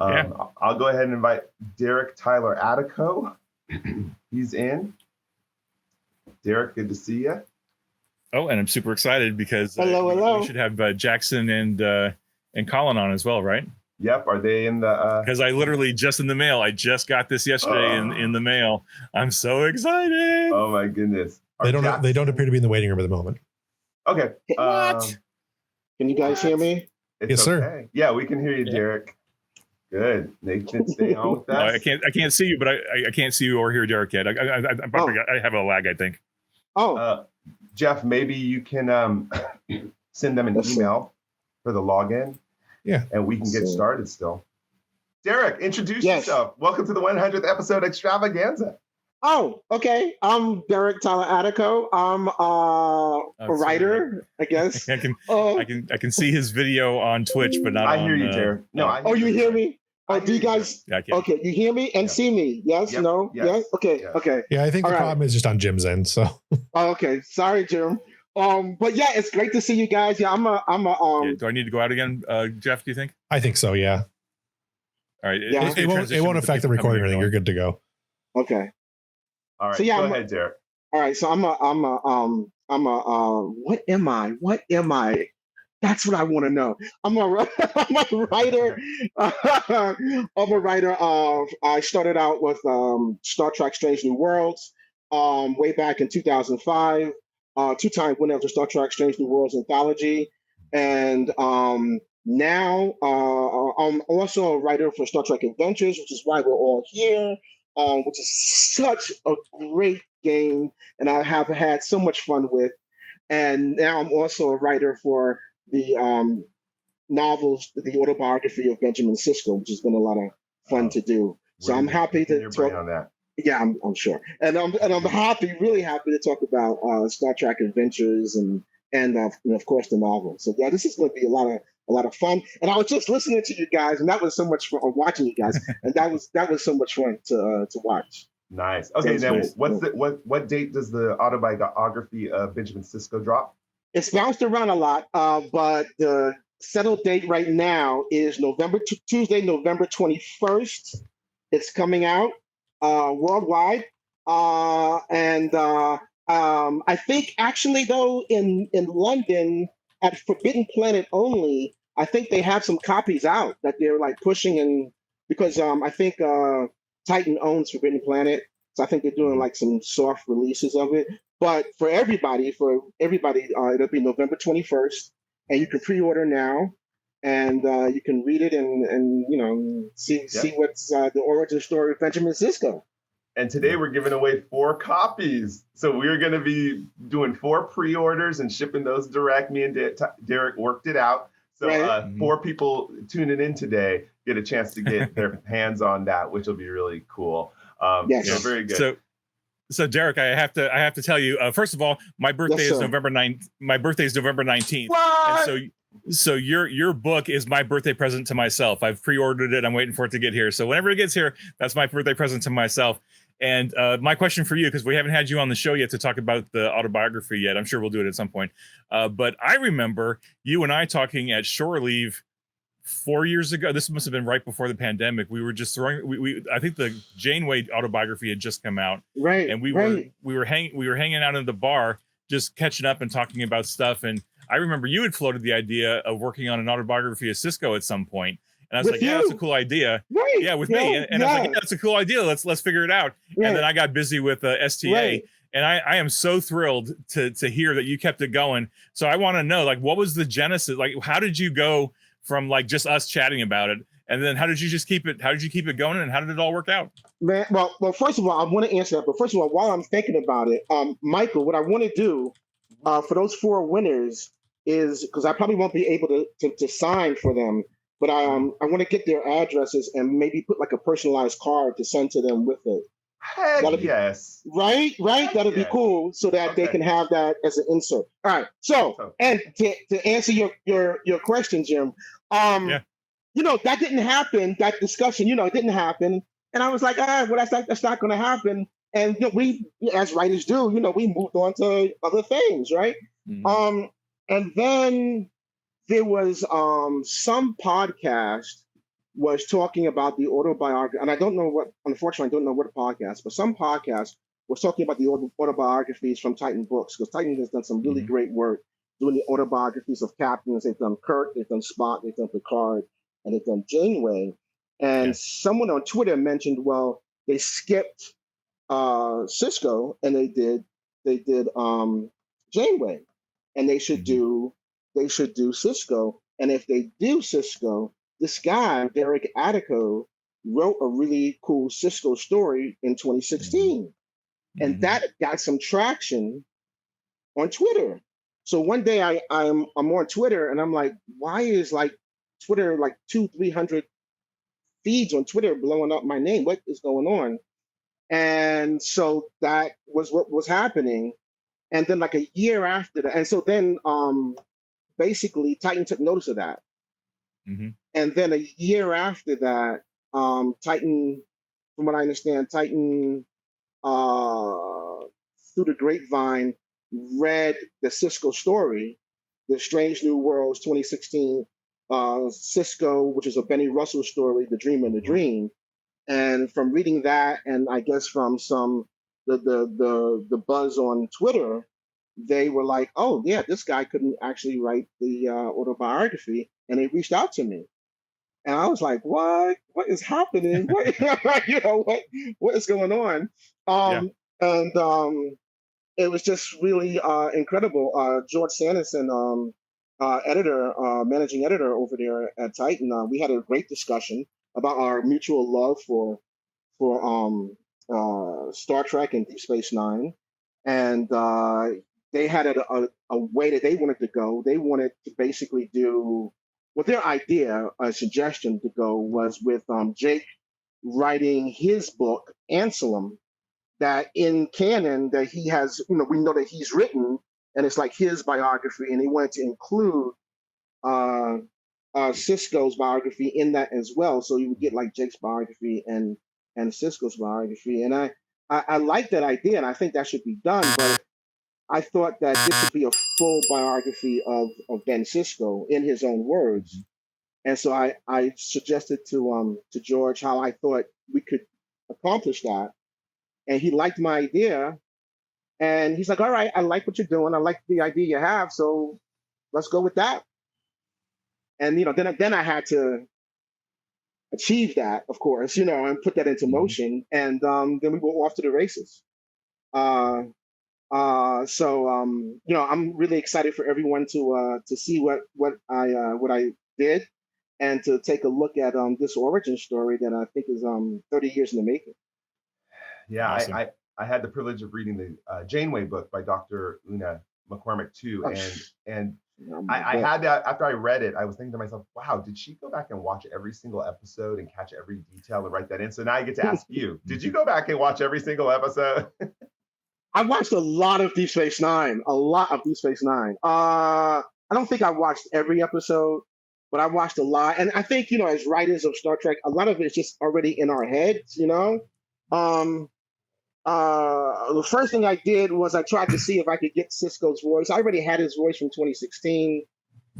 Yeah. I'll go ahead and invite Derek Tyler Attico. He's in. Derek, good to see you. Oh, and I'm super excited because hello. we should have Jackson and Colin on as well, right? Yep. Are they in the? Because I literally just in the mail. I just got this yesterday in the mail. I'm so excited. Oh my goodness. They don't appear to be in the waiting room at the moment. Okay. What? Can you guys hear me? It's Yes, sir. okay. Yeah, we can hear you, Derek. Good. Nathan, stay on with us. I can't see you, but I can't see you or hear Derek yet. I have a lag, I think. Oh, Jeff, maybe you can send them an email for the login. Yeah. And we can get started still. Derek, introduce Yes. yourself. Welcome to the 100th episode extravaganza. oh, okay. I'm Derek Tyler Attico. I'm a writer, I guess. I can Oh, I can see his video on Twitch, but not. I on, hear you, Derek. No, I oh, you hear me? I Oh, do you hear you. guys? Yeah, I can. Okay, you hear me and Yeah. see me? Yes? Yep. No? Yes. Yes? Okay. Yes. Okay. Yeah, I think the All right. problem is just on Jim's end. So Oh, okay. Sorry, Jim. But yeah, it's great to see you guys. Yeah, I'm a Yeah, do I need to go out again, Jeff? Do you think? I think so. Yeah, All right. Yeah. it won't affect the recording or anything. You're good to go. okay. All right, So, yeah, go I'm- ahead, Derek. All right, so I'm a what am I? That's what I want to know. I'm a writer. I'm a writer of. I started out with Star Trek: Strange New Worlds, way back in 2005. Two-time winner of the Star Trek: Strange New Worlds anthology, and now I'm also a writer for Star Trek Adventures, which is why we're all here. Which is such a great game, and I have had so much fun with. And now I'm also a writer for the novels, the autobiography of Benjamin Sisko, which has been a lot of fun to do. So I'm happy to your brain talk. on that. Yeah, I'm sure, and I'm happy, really happy to talk about Star Trek Adventures and and of course the novel. So yeah, this is going to be a lot of fun. And I was just listening to you guys, and that was so much fun. Or watching you guys, and that was so much fun to watch. Nice. Okay, now great. what date does the autobiography of Benjamin Sisko drop? It's bounced around a lot, but the settled date right now is Tuesday, November 21st. It's coming out worldwide, and I think actually though in London at Forbidden Planet only, I think they have some copies out that they're like pushing, and because I think Titan owns Forbidden Planet, so I think they're doing like some soft releases of it. But for everybody, it'll be November 21st, and you can pre-order now, and you can read it and see what's the origin story of Benjamin Sisko. And today we're giving away 4 copies. So we're going to be doing 4 pre-orders and shipping those direct. Me and Derek worked it out. So Right. 4 people tuning in today get a chance to get their hands on that, which will be really cool. Yes. So very good. So Derek, I have to tell you. First of all, my birthday Yes, is sir. November 9th. My birthday is November 19th. What? And so your book is my birthday present to myself. I've pre-ordered it. I'm waiting for it to get here. So whenever it gets here, that's my birthday present to myself. And my question for you, because we haven't had you on the show yet to talk about the autobiography yet. I'm sure we'll do it at some point. But I remember you and I talking at Shore Leave 4 years ago. This must have been right before the pandemic. We were just throwing. I think the Janeway autobiography had just come out, Right. and we right. were hanging out in the bar, just catching up and talking about stuff. And I remember you had floated the idea of working on an autobiography of Sisko at some point. And I was With like, yeah, that's a you. cool idea. Right. Yeah, with me. And I was like, yeah, that's a cool idea. Let's figure it out. Right. And then I got busy with STA. Right. And I am so thrilled to hear that you kept it going. So I want to know, like, what was the genesis? Like, how did you go from like just us chatting about it? And then how did you keep it going? And how did it all work out? Man, well, first of all, I want to answer that. But first of all, while I'm thinking about it, Michael, what I want to do for those 4 winners is, because I probably won't be able to sign for them, but I want to get their addresses and maybe put like a personalized card to send to them with it. Heck yes. Right? That'll be yes. cool, so that they Okay. can have that as an insert. All right. So, and to answer your question, Jim, that didn't happen. That discussion, it didn't happen. And I was like, well, that's not going to happen. And we, as writers do, we moved on to other things, right? Mm-hmm. And then there was some podcast was talking about the autobiography, and unfortunately, I don't know what podcast, but some podcast was talking about the autobiographies from Titan Books, because Titan has done some really great work doing the autobiographies of captains. They've done Kirk, they've done Spock, they've done Picard, and they've done Janeway. And someone on Twitter mentioned, well, they skipped Sisko and they did Janeway, and they should do Sisko. And if they do Sisko, this guy, Derek Attico, wrote a really cool Sisko story in 2016. And that got some traction on Twitter. So one day I'm on Twitter and I'm like, why is like Twitter like 200-300 feeds on Twitter blowing up my name? What is going on? And so that was what was happening. And then like a year after that, and so then basically Titan took notice of that. And then a year after that, Titan, from what I understand, Titan through the grapevine read the Sisko story, The Strange New Worlds 2016 Sisko, which is a Benny Russell story, The Dream and the Dream. And from reading that, and I guess from some the buzz on Twitter, they were like, "Oh yeah, this guy couldn't actually write the autobiography," and they reached out to me, and I was like, "What? What is happening? What what is going on?" And it was just really incredible. George Sanderson, managing editor over there at Titan, we had a great discussion about our mutual love for Star Trek and Deep Space Nine, and they had a way that they wanted to go. They wanted to basically do their idea, a suggestion to go was with Jake writing his book Anselm, that in canon that he has, we know that he's written and it's like his biography, and he wanted to include uh, Cisco's biography in that as well. So you would get like Jake's biography and Cisco's biography, and I like that idea, and I think that should be done. But I thought that this should be a full biography of Ben Cisco in his own words. And so I suggested to George how I thought we could accomplish that. And he liked my idea. And he's like, all right, I like what you're doing. I like the idea you have. So let's go with that. And then I had to achieve that, of course, and put that into motion. And then we went off to the races. So I'm really excited for everyone to see what I did, and to take a look at this origin story that I think is 30 years in the making. Yeah, Awesome. I had the privilege of reading the Janeway book by Dr. Una McCormick too, and I had that after I read it. I was thinking to myself, wow, did she go back and watch every single episode and catch every detail and write that in? So now I get to ask you, did you go back and watch every single episode? I watched a lot of Deep Space Nine. A lot of Deep Space Nine. I don't think I watched every episode, but I watched a lot. And I think, as writers of Star Trek, a lot of it's just already in our heads, The first thing I did was I tried to see if I could get Cisco's voice. I already had his voice from 2016.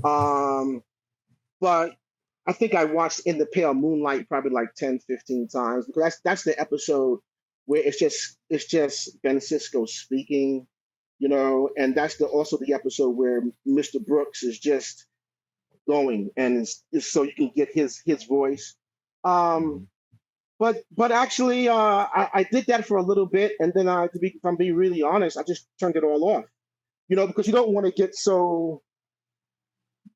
But I think I watched In the Pale Moonlight probably like 10, 15 times, because that's the episode where it's just Ben Cisco speaking, and that's also the episode where Mr. Brooks is just going, and it's so you can get his voice. But actually, I did that for a little bit, and then if I'm being really honest, I just turned it all off, because you don't want to get so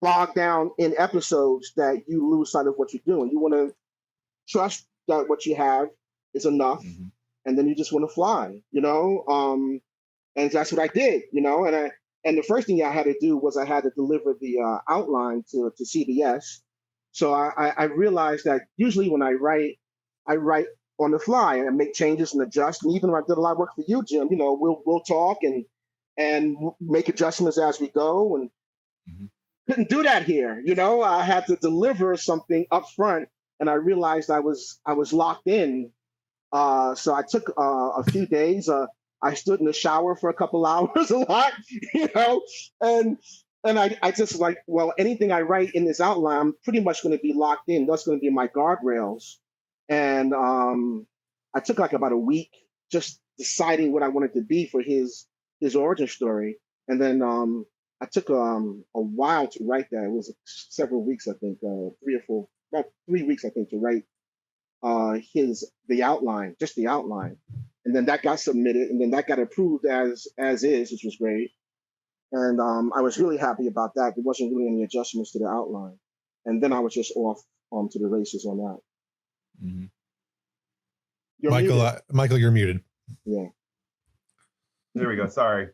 bogged down in episodes that you lose sight of what you're doing. You want to trust that what you have is enough, and then you just want to fly, and that's what I did, and the first thing I had to do was I had to deliver the outline to CBS. So I realized that usually when I write on the fly and make changes and adjust. And even when I did a lot of work for you, Jim, we'll talk and make adjustments as we go. And couldn't do that here. I had to deliver something up front, and I realized I was locked in. So I took a few days. I stood in the shower for a couple hours a lot, and I just like, well, anything I write in this outline, I'm pretty much going to be locked in. That's going to be my guardrails. And I took like about a week just deciding what I wanted to be for his origin story. And then I took a while to write that. It was several weeks, I think, about 3 weeks, I think, to write the outline, just the outline. And then that got submitted, and then that got approved as is, which was great. And I was really happy about that. There wasn't really any adjustments to the outline. And then I was just off to the races on that. Michael, you're muted. Yeah. There we go. Sorry.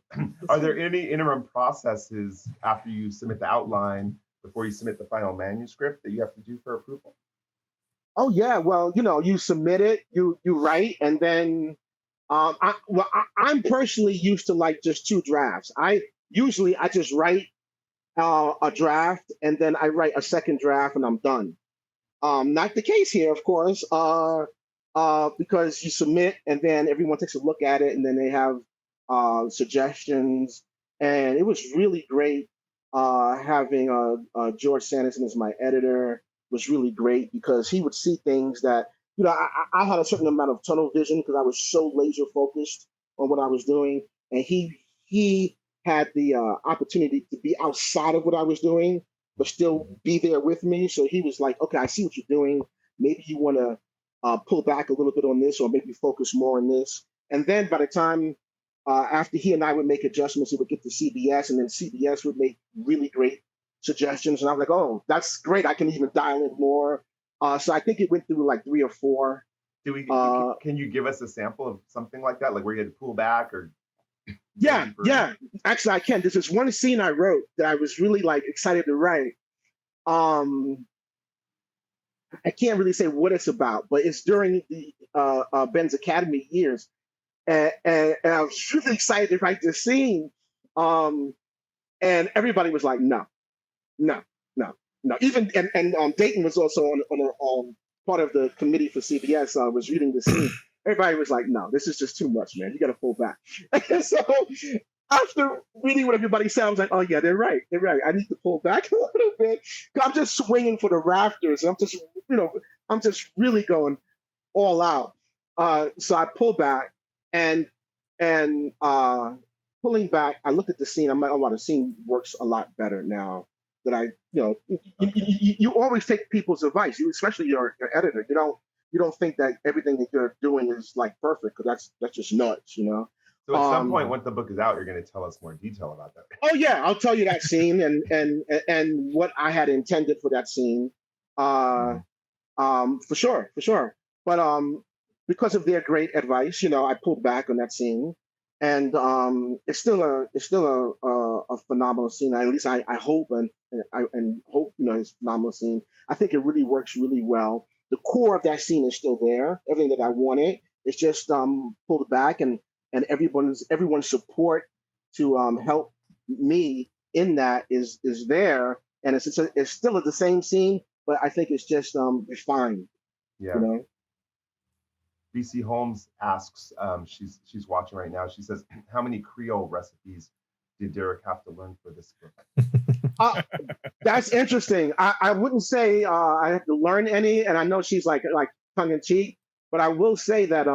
Are there any interim processes after you submit the outline before you submit the final manuscript that you have to do for approval? Oh yeah. Well, you submit it, you write, and then I'm personally used to like just 2 drafts. I just write a draft, and then I write a second draft, and I'm done. Not the case here, of course, because you submit, and then everyone takes a look at it, and then they have suggestions. And it was really great having George Sanderson as my editor. Was really great because he would see things that, I had a certain amount of tunnel vision because I was so laser focused on what I was doing. And he had the opportunity to be outside of what I was doing, but still be there with me. So he was like, okay, I see what you're doing. Maybe you want to pull back a little bit on this, or maybe focus more on this. And then by the time, after he and I would make adjustments, it would get to CBS, and then CBS would make really great suggestions. And I was like, oh, that's great. I can even dial in more. So I think it went through like 3 or 4. Can you give us a sample of something like that, like where you had to pull back or? Yeah. Actually, I can. This is one scene I wrote that I was really like excited to write. I can't really say what it's about, but it's during the Ben's Academy years, and I was really excited to write this scene. And everybody was like, no, no, no, no. Even and Dayton was also on part of the committee for CBS. Was reading the scene. Everybody was like, no, this is just too much, man. You got to pull back. And so after reading what everybody said, I was like, oh yeah, they're right. They're right. I need to pull back a little bit. I'm just swinging for the rafters. I'm just, I'm just really going all out. So I pull back and pulling back, I looked at the scene. I'm like, oh, wow, the scene works a lot better now that you always take people's advice, especially your editor. You don't think that everything that you're doing is like perfect, because that's just nuts, So at some point, once the book is out, you're going to tell us more detail about that. Oh yeah, I'll tell you that scene and what I had intended for that scene, for sure. But because of their great advice, I pulled back on that scene, and it's still a phenomenal scene. At least I hope and hope it's a phenomenal scene. I think it really works really well. The core of that scene is still there. Everything that I wanted. It's just pulled back, and everyone's support to help me in that is there, and it's still the same scene, but I think it's just refined. Yeah. BC Holmes asks, she's watching right now. She says, how many Creole recipes did Derek have to learn for this book? That's interesting. I wouldn't say I have to learn any, and I know she's like tongue in cheek, but I will say that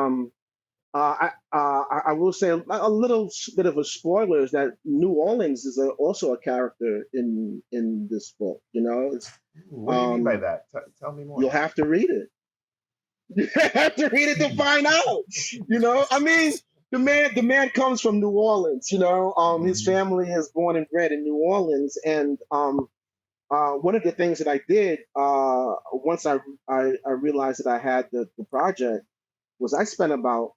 I will say a little bit of a spoiler is that New Orleans is also a character in this book. It's, what do you mean by that? Tell me more. You'll have to read it. You have to read it to find out. I mean, the man comes from New Orleans. His family is born and bred in New Orleans, and one of the things that I did once I realized that I had the project was I spent about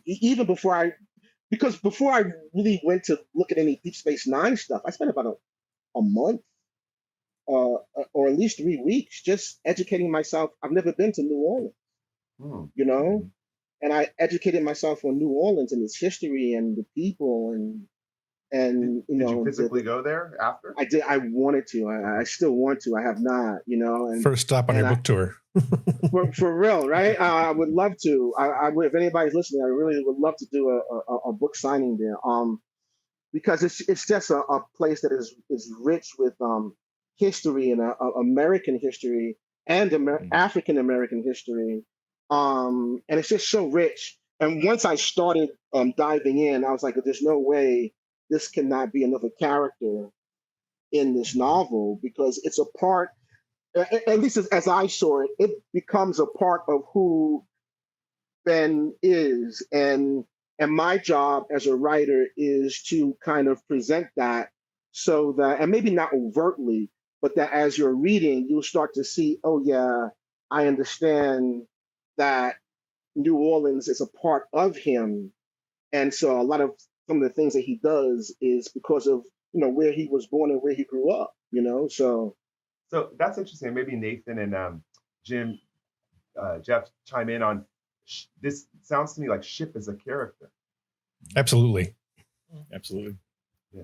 even before before I really went to look at any Deep Space Nine stuff, I spent about a month or at least 3 weeks just educating myself. I've never been to New Orleans, and I educated myself on New Orleans and its history and the people and did you physically go there after? I did. I wanted to. I still want to. I have not. And first stop on your book tour. for real, right? I would love to. I would, if anybody's listening, I really would love to do a book signing there. Because it's just a place that is rich with history and American history and African American history, and it's just so rich. And once I started diving in, I was like, there's no way this cannot be another character in this novel, because it's a part, at least as I saw it, it becomes a part of who Ben is. And my job as a writer is to kind of present that, so that, and maybe not overtly, but that as you're reading, you'll start to see, oh yeah, I understand that New Orleans is a part of him. And so a lot of some of the things that he does is because of where he was born and where he grew up. So that's interesting. Maybe Nathan and Jim, Jeff chime in on this. Sounds to me like Ship is a character. Absolutely.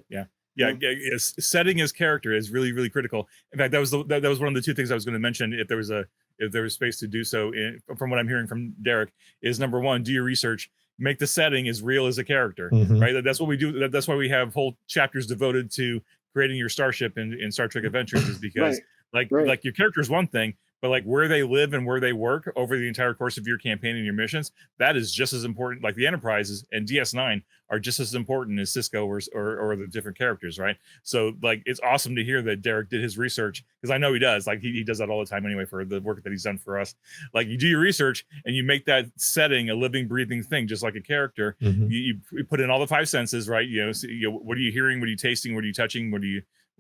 Yeah. Setting his character is really, really critical. In fact, that was one of the two things I was going to mention. If there was space to do so, from what I'm hearing from Derek, is number one, do your research. Make the setting as real as a character, right? That's what we do. That's why we have whole chapters devoted to creating your starship in Star Trek Adventures, is because like your character is one thing, but like where they live and where they work over the entire course of your campaign and your missions, that is just as important. Like the Enterprises and DS9 are just as important as Cisco or the different characters, right? So like it's awesome to hear that Derek did his research, because I know he does. Like he does that all the time anyway for the work that he's done for us. Like you do your research and you make that setting a living, breathing thing, just like a character. You put in all the five senses, right? What are you hearing? What are you tasting? What are you touching?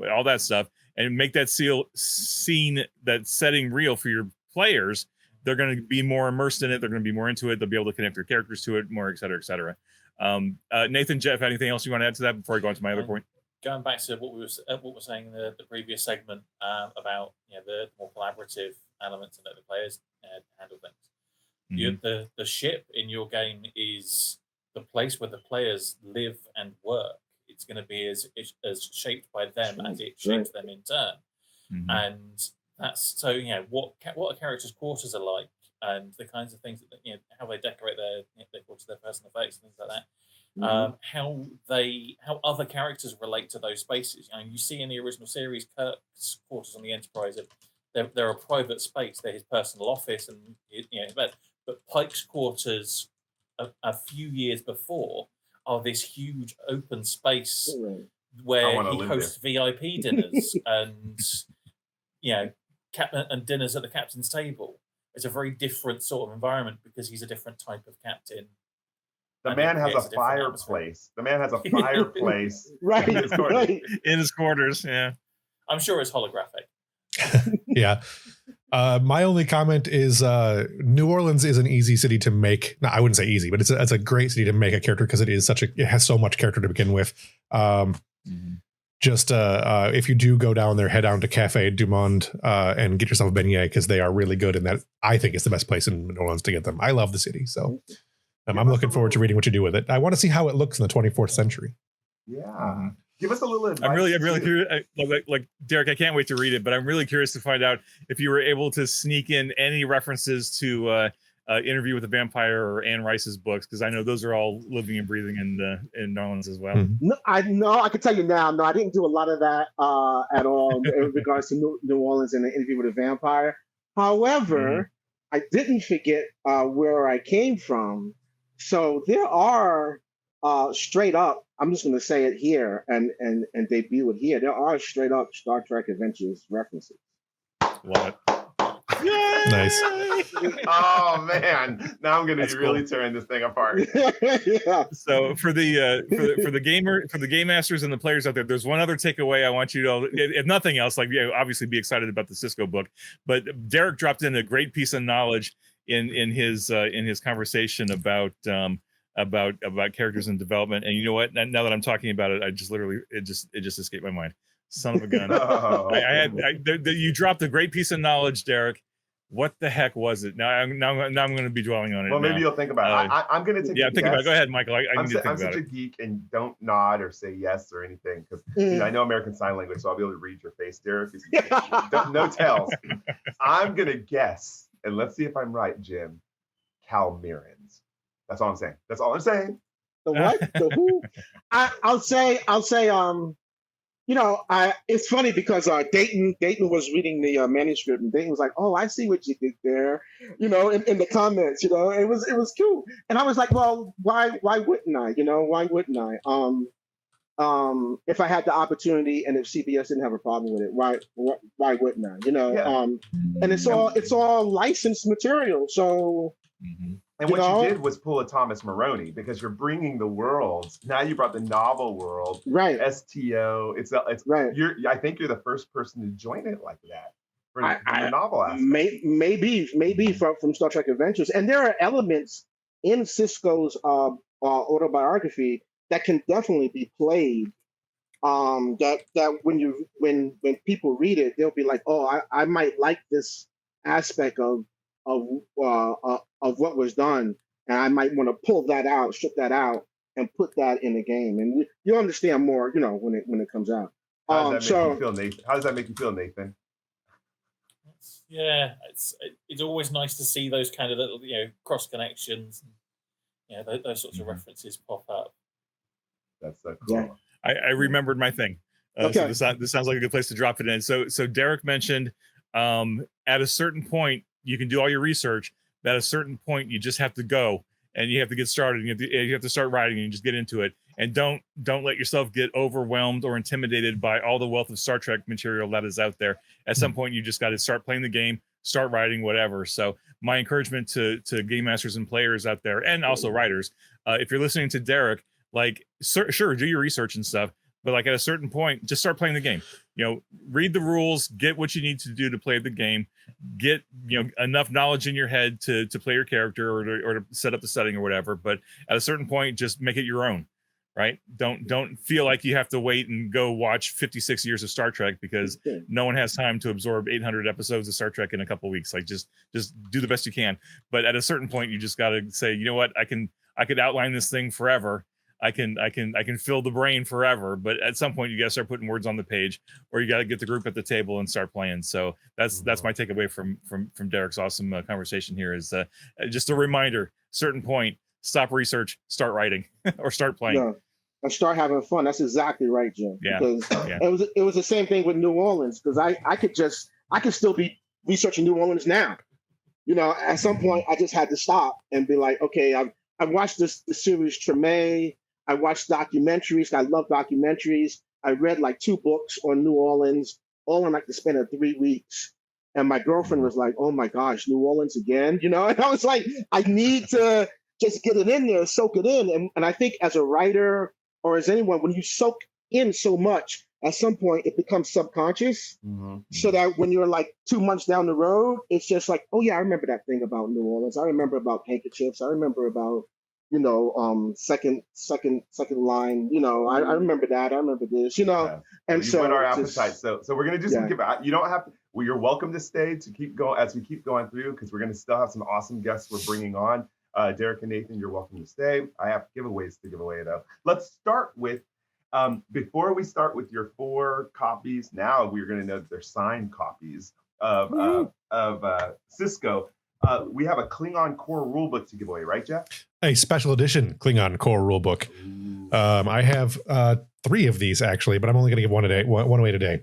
All that stuff, and make that scene, that setting real for your players. They're going to be more immersed in it. They're going to be more into it. They'll be able to connect their characters to it more, et cetera, et cetera. Nathan, Jeff, anything else you want to add to that before I go on to my other point? Going back to what we were saying in the previous segment about the more collaborative elements and that the players handle things. The ship in your game is the place where the players live and work. it's going to be as shaped by them as it shapes them in turn. Mhm. And that's so, you know, what a character's quarters are like, and the kinds of things that, you know, how they decorate their quarters, their personal face, things like that. How other characters relate to those spaces. You know, you see in the original series, Kirk's quarters on the Enterprise, they're a private space. They're his personal office, and you know, but Pike's quarters a few years before are this huge open space where he hosts VIP dinners and, you know, and dinners at the captain's table. It's a very different sort of environment because he's a different type of captain. The man has a fireplace. The man has a fireplace Right. In his quarters. Yeah. I'm sure it's holographic. Yeah. My only comment is New Orleans is an easy city to make. No, I wouldn't say easy, but it's a great city to make a character because it has so much character to begin with. Just if you do go down there, head down to Cafe Du Monde and get yourself a beignet because they are really good, and that I think is the best place in New Orleans to get them. I love the city, so I'm looking forward to reading what you do with it. I want to see how it looks in the 24th century. Yeah. Give us a little advice. I'm really curious. Like Derek, I can't wait to read it, but I'm really curious to find out if you were able to sneak in any references to Interview with the Vampire or Anne Rice's books, because I know those are all living and breathing in New Orleans as well. No, I can tell you now. No, I didn't do a lot of that at all in regards to New Orleans and the Interview with a Vampire. However, I didn't forget where I came from. So there are straight up, I'm just going to say it here and debut it here. There are straight up Star Trek Adventures references. What? Nice. Oh man! Now I'm going to really tearing this thing apart. Yeah. So for the game masters and the players out there, there's one other takeaway I want you to, if nothing else, like obviously be excited about the Cisco book. But Derek dropped in a great piece of knowledge in his conversation about characters and development. And you know what? Now that I'm talking about it, I just literally it just escaped my mind. Son of a gun! You dropped a great piece of knowledge, Derek. What the heck was it? Now I'm going to be dwelling on it. Well, maybe you'll think about it. I'm going to take. Yeah, think about it. Go ahead, Michael. I'm such a geek, and don't nod or say yes or anything because I know American Sign Language, so I'll be able to read your face, Derek. No tells. I'm going to guess, and let's see if I'm right, Jim. Calmirans. That's all I'm saying. That's all I'm saying. The what? The who? I'll say. It's funny because Dayton was reading the manuscript, and Dayton was like, "Oh, I see what you did there," in the comments. It was cool, and I was like, "Well, why wouldn't I? Why wouldn't I? If I had the opportunity, and if CBS didn't have a problem with it, why wouldn't I? Yeah. And it's all licensed material, so." And what you did was pull a Thomas Maroney because you're bringing the worlds. Now you brought the novel world, right? STO. It's right. I think you're the first person to join it like that for the novel aspect. Maybe from Star Trek Adventures, and there are elements in Cisco's autobiography that can definitely be played. That when people read it, they'll be like, "Oh, I might like this aspect of what was done, and I might want to pull that out, strip that out, and put that in the game." And you'll understand more, when it comes out. How does that make you feel, Nathan? How does that make you feel, Nathan? Yeah, it's always nice to see those kind of little, cross connections. Those sorts of references pop up. That's so cool. Yeah. I remembered my thing. Okay. So this sounds like a good place to drop it in. So Derek mentioned at a certain point you can do all your research. But at a certain point, you just have to go and you have to get started. You have to start writing and you just get into it. And don't let yourself get overwhelmed or intimidated by all the wealth of Star Trek material that is out there. At some point, you just got to start playing the game, start writing, whatever. So my encouragement to game masters and players out there, and also writers, if you're listening to Derek, sure, do your research and stuff. But at a certain point, just start playing the game. Read the rules, get what you need to do to play the game, get enough knowledge in your head to play your character or to set up the setting or whatever. But at a certain point, just make it your own, right? Don't feel like you have to wait and go watch 56 years of Star Trek because no one has time to absorb 800 episodes of Star Trek in a couple of weeks. Just do the best you can. But at a certain point, you just got to say, you know what, I could outline this thing forever. I can fill the brain forever, but at some point you gotta start putting words on the page, or you gotta get the group at the table and start playing. So that's my takeaway from Derek's awesome conversation here is just a reminder, certain point, stop research, start writing or start playing. Yeah. And start having fun. That's exactly right, Jim. Yeah. Because Yeah. it was the same thing with New Orleans, because I could still be researching New Orleans now. You know, at some point I just had to stop and be like, okay, I watched the series Treme. I watched documentaries. I love documentaries. I read like 2 books on New Orleans, all in like the span of 3 weeks. And my girlfriend was like, oh my gosh, New Orleans again, you know? And I was like, I need to just get it in there, soak it in. And I think as a writer or as anyone, when you soak in so much, at some point it becomes subconscious. So that when you're like 2 months down the road, it's just like, oh yeah, I remember that thing about New Orleans. I remember about handkerchiefs. I remember about, you know, second line. You know, I remember that. I remember this. You know, Yeah. and You so whet our just- appetite. So we're gonna do some Yeah. give out. You don't have to. Well, you're welcome to stay to keep going as we keep going through, because we're gonna still have some awesome guests we're bringing on. Derek and Nathan, you're welcome to stay. I have giveaways to give away though. Let's start with. Before we start with your 4 copies, now we're going to know that they're signed copies of Cisco. We have a Klingon core rulebook to give away, right, Jeff? A special edition Klingon core rulebook. I have 3 of these actually, but I'm only going to give one away today.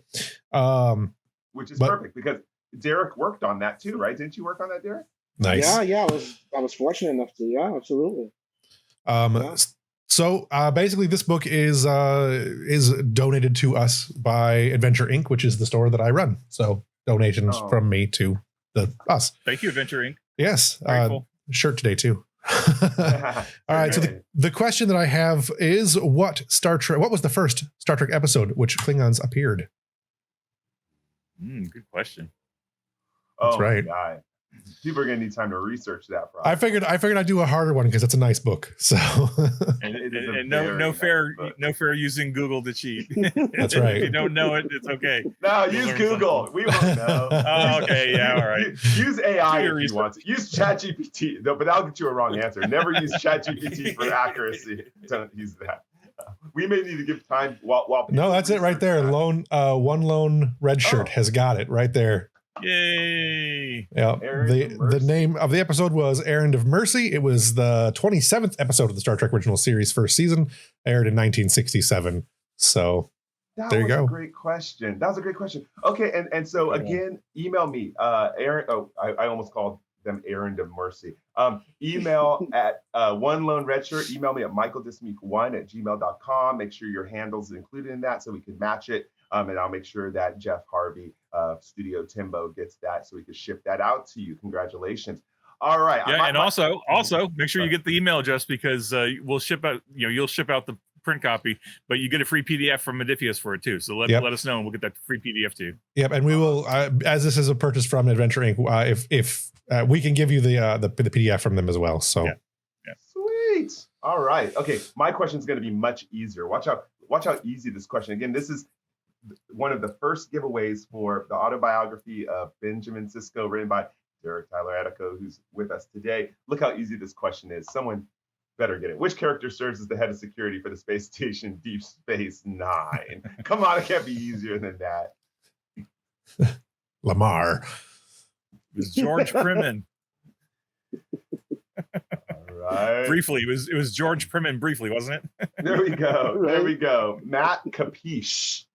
Which is perfect because Derek worked on that too, right? Didn't you work on that, Derek? Nice. Yeah. I was fortunate enough to. Yeah, absolutely. So basically, this book is donated to us by Adventure Inc., which is the store that I run. So donations from me to us. Thank you, Adventure Inc. Yes. Grateful. Shirt today too. All right. So the question that I have is, what was the first Star Trek episode which Klingons appeared? Good question. That's right. My God. People are gonna need time to research that. Probably. I figured I'd do a harder one because it's a nice book. So and no fair using Google to cheat. That's right. If you don't know it, it's okay. No, use Google. We won't know. Oh, okay, yeah, all right. Use AI if you want to. Use ChatGPT, though, but that'll get you a wrong answer. Never use ChatGPT for accuracy. Don't use that. We may need to give time while no, that's it right there. One lone red shirt has got it right there. Yay! Yeah, the name of the episode was Errand of Mercy. It was the 27th episode of the Star Trek original series first season, aired in 1967. So there you go. Great question. That was a great question. Okay, and so again, email me, Aaron. Oh, I almost called them Errand of Mercy. Email at One Lone Red Shirt. Email me at michaeldismuke1@gmail.com. Make sure your handle's included in that so we can match it. And I'll make sure that Jeff Harvey of Studio Timbo gets that so we can ship that out to you. Congratulations. All right. Yeah, and also make sure you get the email address because we'll ship out. You'll ship out the print copy, but you get a free PDF from Modifius for it too. So let us know, and we'll get that free PDF to you. Yep, and we will, as this is a purchase from Adventure Inc. If we can give you the PDF from them as well. So yeah. Sweet. All right. Okay, my question is going to be much easier. Watch how easy this question. Again, this is one of the first giveaways for the autobiography of Benjamin Sisko, written by Derek Tyler Attico, who's with us today. Look how easy this question is. Someone better get it. Which character serves as the head of security for the space station Deep Space Nine? Come on, it can't be easier than that. Lamar. It was George Priman. All right. Briefly, it was George Priman. Briefly, wasn't it? There we go. There we go. Matt Capiche.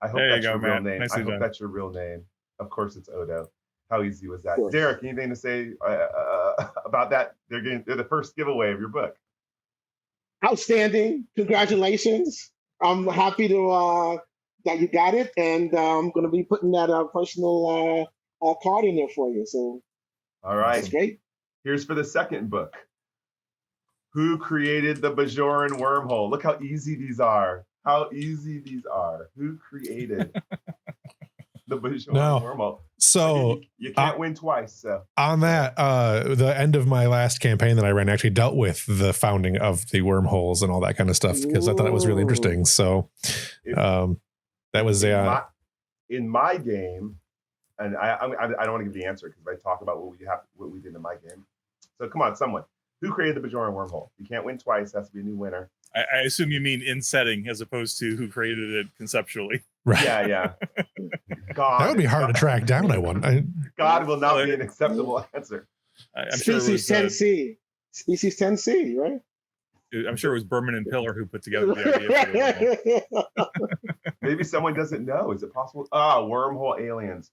I hope that's your real name. I hope that's your real name. Of course, it's Odo. How easy was that? Derek, anything to say about that? They're the first giveaway of your book. Outstanding! Congratulations! I'm happy to that you got it, and I'm going to be putting that personal card in there for you. So, all right, that's great. Here's for the second book. Who created the Bajoran wormhole? Look how easy these are. How easy these are. Who created the Bajoran wormhole? So you can't win twice. So on that, the end of my last campaign that I ran actually dealt with the founding of the wormholes and all that kind of stuff because I thought it was really interesting. So that was in my game, and I don't want to give the answer because I talk about what we did in my game. So come on, someone. Who created the Bajoran wormhole? You can't win twice. Has to be a new winner. I assume you mean in setting as opposed to who created it conceptually. Right. Yeah. God, That would be hard to track down. God will not be an acceptable answer. I'm sure it was. Species 10C. Species 10C, right? I'm sure it was Berman and Pillar who put together the idea for the Maybe someone doesn't know. Is it possible? Wormhole aliens.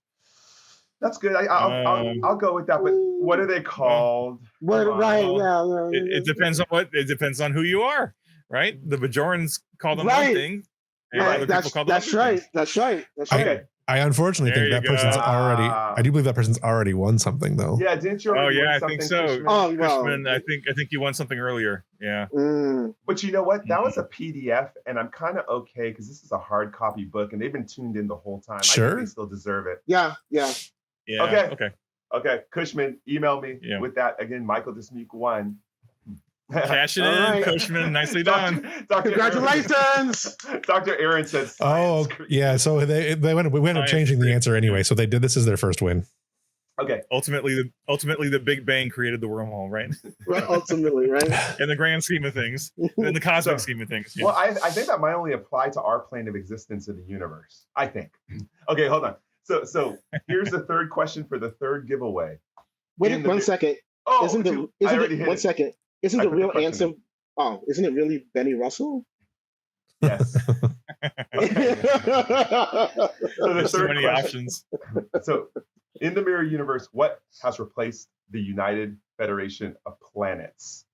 That's good. I'll go with that. But what are they called? It depends on it depends on who you are, right? The Bajorans call them one thing, and other people call them that's right. That's right. Okay. I unfortunately There think that you person's go. already. I do believe that person's already won something though. Yeah, didn't you? Oh already yeah, win I think something, so. Cushman? Cushman, I think you won something earlier. Yeah. But you know what? That was a PDF, and I'm kind of okay because this is a hard copy book, and they've been tuned in the whole time. I Sure. think they still deserve it. Yeah. Okay. Cushman, email me Yeah. with that again. Michael Dismuke 1. Cash it All in, right. Cushman. Nicely done. Dr. Congratulations. Dr. Aaron says. Oh yeah, so they went. We ended up changing the answer anyway. So they did. This is their first win. Okay. Ultimately, the Big Bang created the wormhole, right? Ultimately, right? In the grand scheme of things, in the cosmic scheme of things. Yeah. Well, I think that might only apply to our plane of existence in the universe. I think. Okay, hold on. So here's the third question for the third giveaway. Wait 1 second. Oh, Isn't the real answer? Oh, isn't it really Benny Russell? Yes. So the There's so third many question. options. So, in the mirror universe, what has replaced the United Federation of Planets?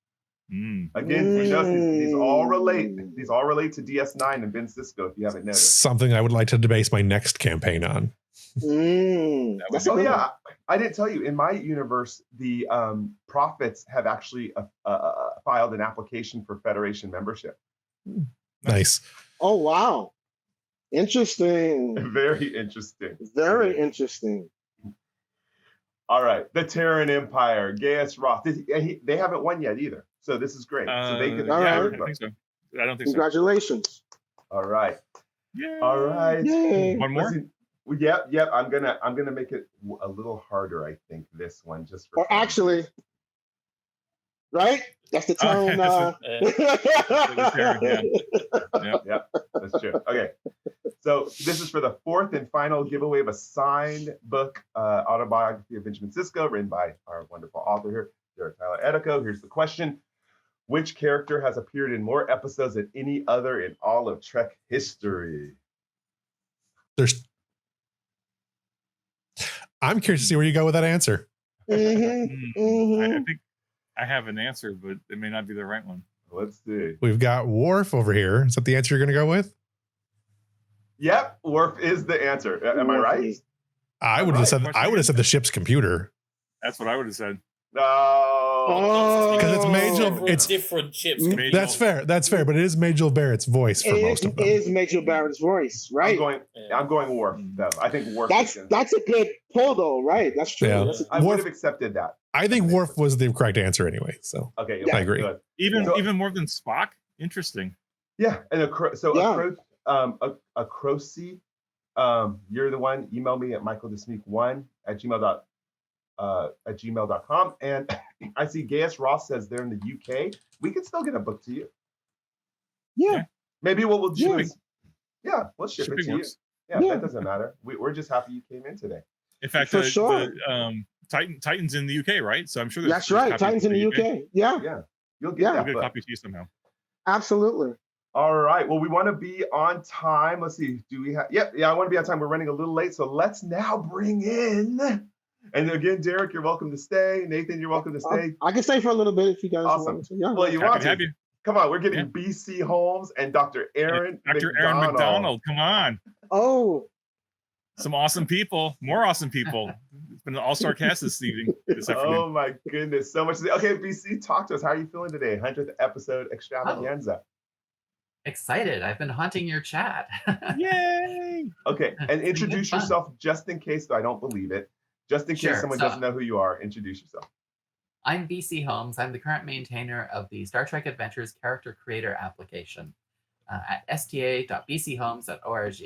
Again, we know these all relate. These all relate to DS9 and Ben Sisko. If you haven't noticed, Something I would like to base my next campaign on. I didn't tell you. In my universe, the prophets have actually filed an application for Federation membership. Nice. Oh wow, interesting. Very interesting. Very interesting. All right, the Terran Empire, Gaius Roth. They haven't won yet either, so this is great. So they get all right. I think so. I don't think Congratulations. All right. Yay. All right. Yay. One more. Yep. I'm gonna make it a little harder. I think this one just for. Or actually, right? That's the Terran. Yep, that's true. Okay, so this is for the fourth and final giveaway of a signed book, autobiography of Benjamin Sisko, written by our wonderful author here, Jared Tyler Edico. Here's the question: which character has appeared in more episodes than any other in all of Trek history? I'm curious to see where you go with that answer. I think I have an answer, but it may not be the right one. Let's see. We've got Worf over here. Is that the answer you're going to go with? Yep, Worf is the answer. Am I right? I would have said. I would have said the ship's computer. That's what I would have said. No, because it's Majel. It's different ships. That's fair. That's fair. But it is Majel Barrett's voice for most of them. It is Majel Barrett's voice, right? I'm going Worf though. I think Worf. That's a good pull though, right? That's true. Yeah. I would have accepted that. I think Worf was the correct answer anyway. So okay, I agree. Good. Even more than Spock. Interesting. Yeah, and a Croci, you're the one. Email me at michaeldismeek1@gmail.com. And I see Gaius Ross says they're in the UK. We can still get a book to you. Yeah. Maybe what we'll do is, we'll ship it to you. Works. Yeah, that doesn't matter. We're just happy you came in today. In fact, Titan's in the UK, right? So I'm sure that's right. Titan's in the UK. Yeah. You'll get I'll get a copy to you somehow. Absolutely. All right. Well, we want to be on time. Let's see. Do we have? Yep. Yeah, I want to be on time. We're running a little late, so let's now bring in. And again, Derek, you're welcome to stay. Nathan, you're welcome to stay. I can stay for a little bit if you guys awesome. want to. Yeah. Well, you want to? Come on, we're getting BC Holmes and Dr. Aaron. Aaron McDonald. Come on. Oh. Some awesome people. More awesome people. It's been an all-star cast this afternoon. Oh my goodness, so much. Okay, BC, talk to us. How are you feeling today? 100th episode extravaganza. Excited. I've been haunting your chat. Yay! Okay, and introduce yourself just in case, though I don't believe it. Just in case someone doesn't know who you are, introduce yourself. I'm BC Holmes. I'm the current maintainer of the Star Trek Adventures character creator application at sta.bchomes.org.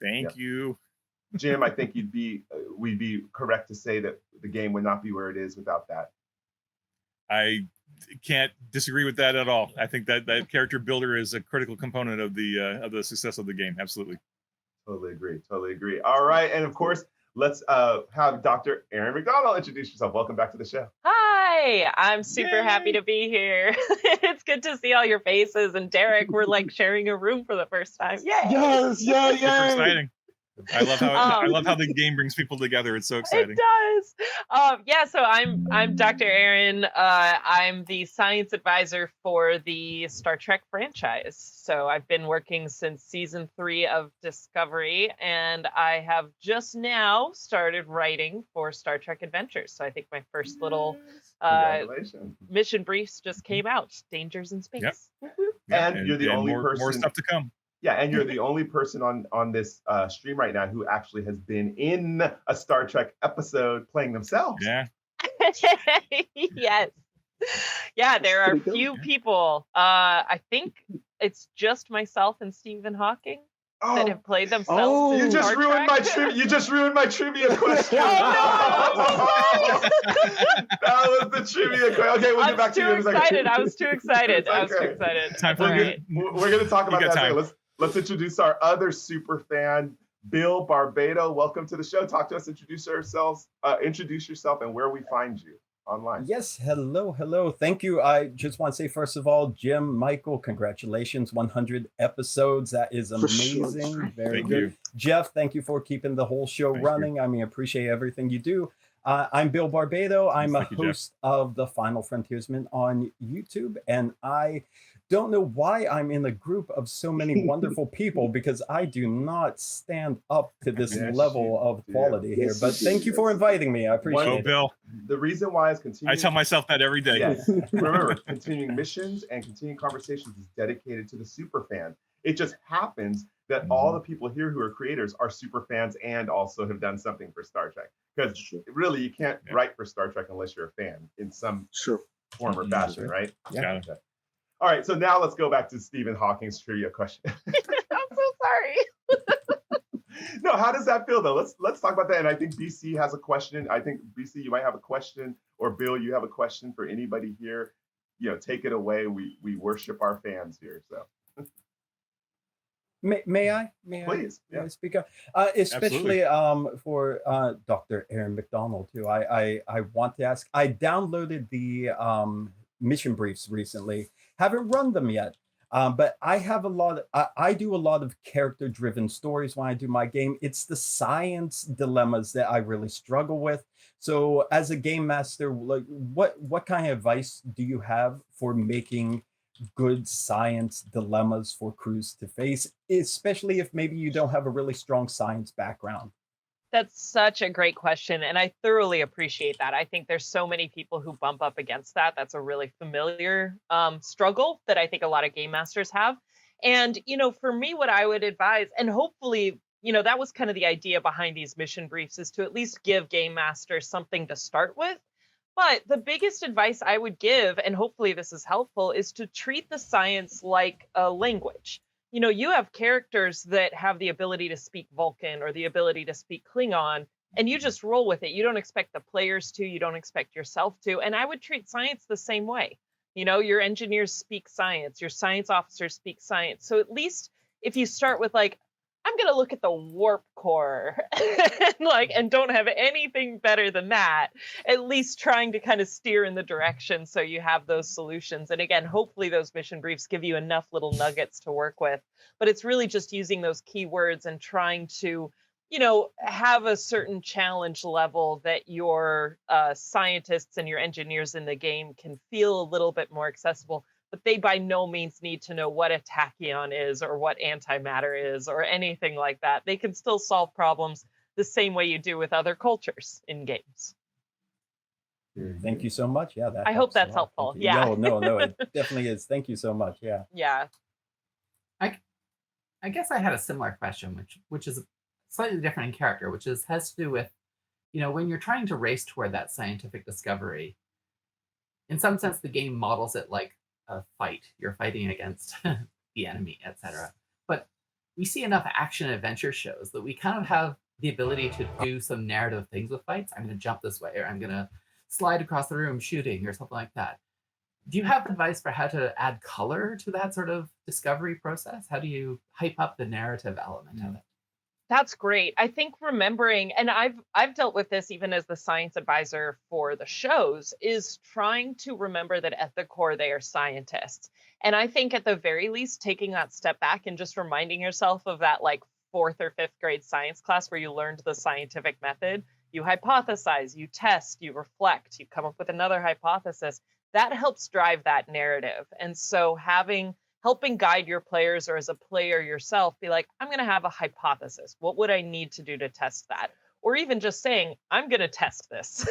Thank you. Jim, I think we'd be correct to say that the game would not be where it is without that. I can't disagree with that at all. I think that character builder is a critical component of the success of the game. Absolutely. Totally agree. Totally agree. All right, and of course, let's have Dr. Erin McDonald introduce yourself. Welcome back to the show. Hi, I'm super happy to be here. It's good to see all your faces. And Derek, we're like sharing a room for the first time. Yay! Yes, yeah, Super yeah. exciting. I love how the game brings people together. It's so exciting. It does. Yeah, so I'm Dr. Erin. I'm the science advisor for the Star Trek franchise. So I've been working since season 3 of Discovery, and I have just now started writing for Star Trek Adventures. So I think my first little Congratulations. mission briefs just came out. Dangers in Space. Yep. And you're the only person. More stuff to come. Yeah, and you're the only person on this stream right now who actually has been in a Star Trek episode playing themselves. Yeah. Yes. Yeah, there are few people. I think it's just myself and Stephen Hawking that have played themselves. You in just Star ruined Trek. my trivia. You just ruined my trivia question. Oh, That was the trivia question. Okay, we'll get back to you in a second. I was too excited. It's I was too okay. excited. Time for All a right. We're going to talk about You got that time. later. Let's introduce our other super fan, Bill Barbado. Welcome to the show. Talk to us. Introduce yourself, and where we find you online. Yes, hello. Thank you. I just want to say, first of all, Jim, Michael, congratulations, 100 episodes. That is amazing. Sure. Very Thank good. you. Jeff, thank you for keeping the whole show Thank running. I mean, appreciate everything you do. I'm Bill Barbado. I'm a Thank you, Jeff. host of the Final Frontiersman on YouTube, and I don't know why I'm in a group of so many wonderful people, because I do not stand up to this Yes, level you of do. quality here. Yes, But you thank do. you for inviting me. I appreciate Oh, it. Bill. The reason why is continuing. I tell myself that every day. Yes. Remember, continuing missions and continuing conversations is dedicated to the super fan. It just happens that all the people here who are creators are super fans and also have done something for Star Trek. Because really, you can't write for Star Trek unless you're a fan in some Sure. form or fashion, right? Got it. Okay. All right, so now let's go back to Stephen Hawking's trivia question. I'm so sorry. No, how does that feel though? Let's talk about that. And I think BC has a question. I think BC, you might have a question, or Bill, you have a question for anybody here. You know, take it away. We worship our fans here. So May I? please, May I speak up? Especially for Dr. Erin McDonald too. I want to ask. I downloaded the mission briefs recently. Haven't run them yet, but I have a lot. I do a lot of character-driven stories when I do my game. It's the science dilemmas that I really struggle with. So, as a game master, like what kind of advice do you have for making good science dilemmas for crews to face, especially if maybe you don't have a really strong science background? That's such a great question, and I thoroughly appreciate that. I think there's so many people who bump up against that. That's a really familiar struggle that I think a lot of game masters have. And, for me, what I would advise, and hopefully, that was kind of the idea behind these mission briefs, is to at least give game masters something to start with. But the biggest advice I would give, and hopefully this is helpful, is to treat the science like a language. You have characters that have the ability to speak Vulcan or the ability to speak Klingon, and you just roll with it. You don't expect the players to, you don't expect yourself to. And I would treat science the same way. Your engineers speak science, your science officers speak science. So at least if you start with I'm going to look at the warp core and don't have anything better than that, at least trying to kind of steer in the direction so you have those solutions. And again, hopefully those mission briefs give you enough little nuggets to work with, but it's really just using those keywords and trying to, have a certain challenge level that your scientists and your engineers in the game can feel a little bit more accessible. But they by no means need to know what a tachyon is or what antimatter is or anything like that. They can still solve problems the same way you do with other cultures in games. Thank you so much. Yeah, I hope that's helpful. Yeah. No, it definitely is. Thank you so much. Yeah. Yeah. I guess I had a similar question, which is slightly different in character, which has to do with, when you're trying to race toward that scientific discovery, in some sense, the game models it like a fight. You're fighting against the enemy, etc. But we see enough action adventure shows that we kind of have the ability to do some narrative things with fights. I'm going to jump this way, or I'm going to slide across the room shooting, or something like that. Do you have advice for how to add color to that sort of discovery process? How do you hype up the narrative element of it? That's great. I think remembering, and I've dealt with this even as the science advisor for the shows, is trying to remember that at the core they are scientists. And I think at the very least, taking that step back and just reminding yourself of that like fourth or fifth grade science class where you learned the scientific method. You hypothesize, you test, you reflect, you come up with another hypothesis. That helps drive that narrative. And so helping guide your players, or as a player yourself, be like, I'm going to have a hypothesis. What would I need to do to test that? Or even just saying, I'm going to test this.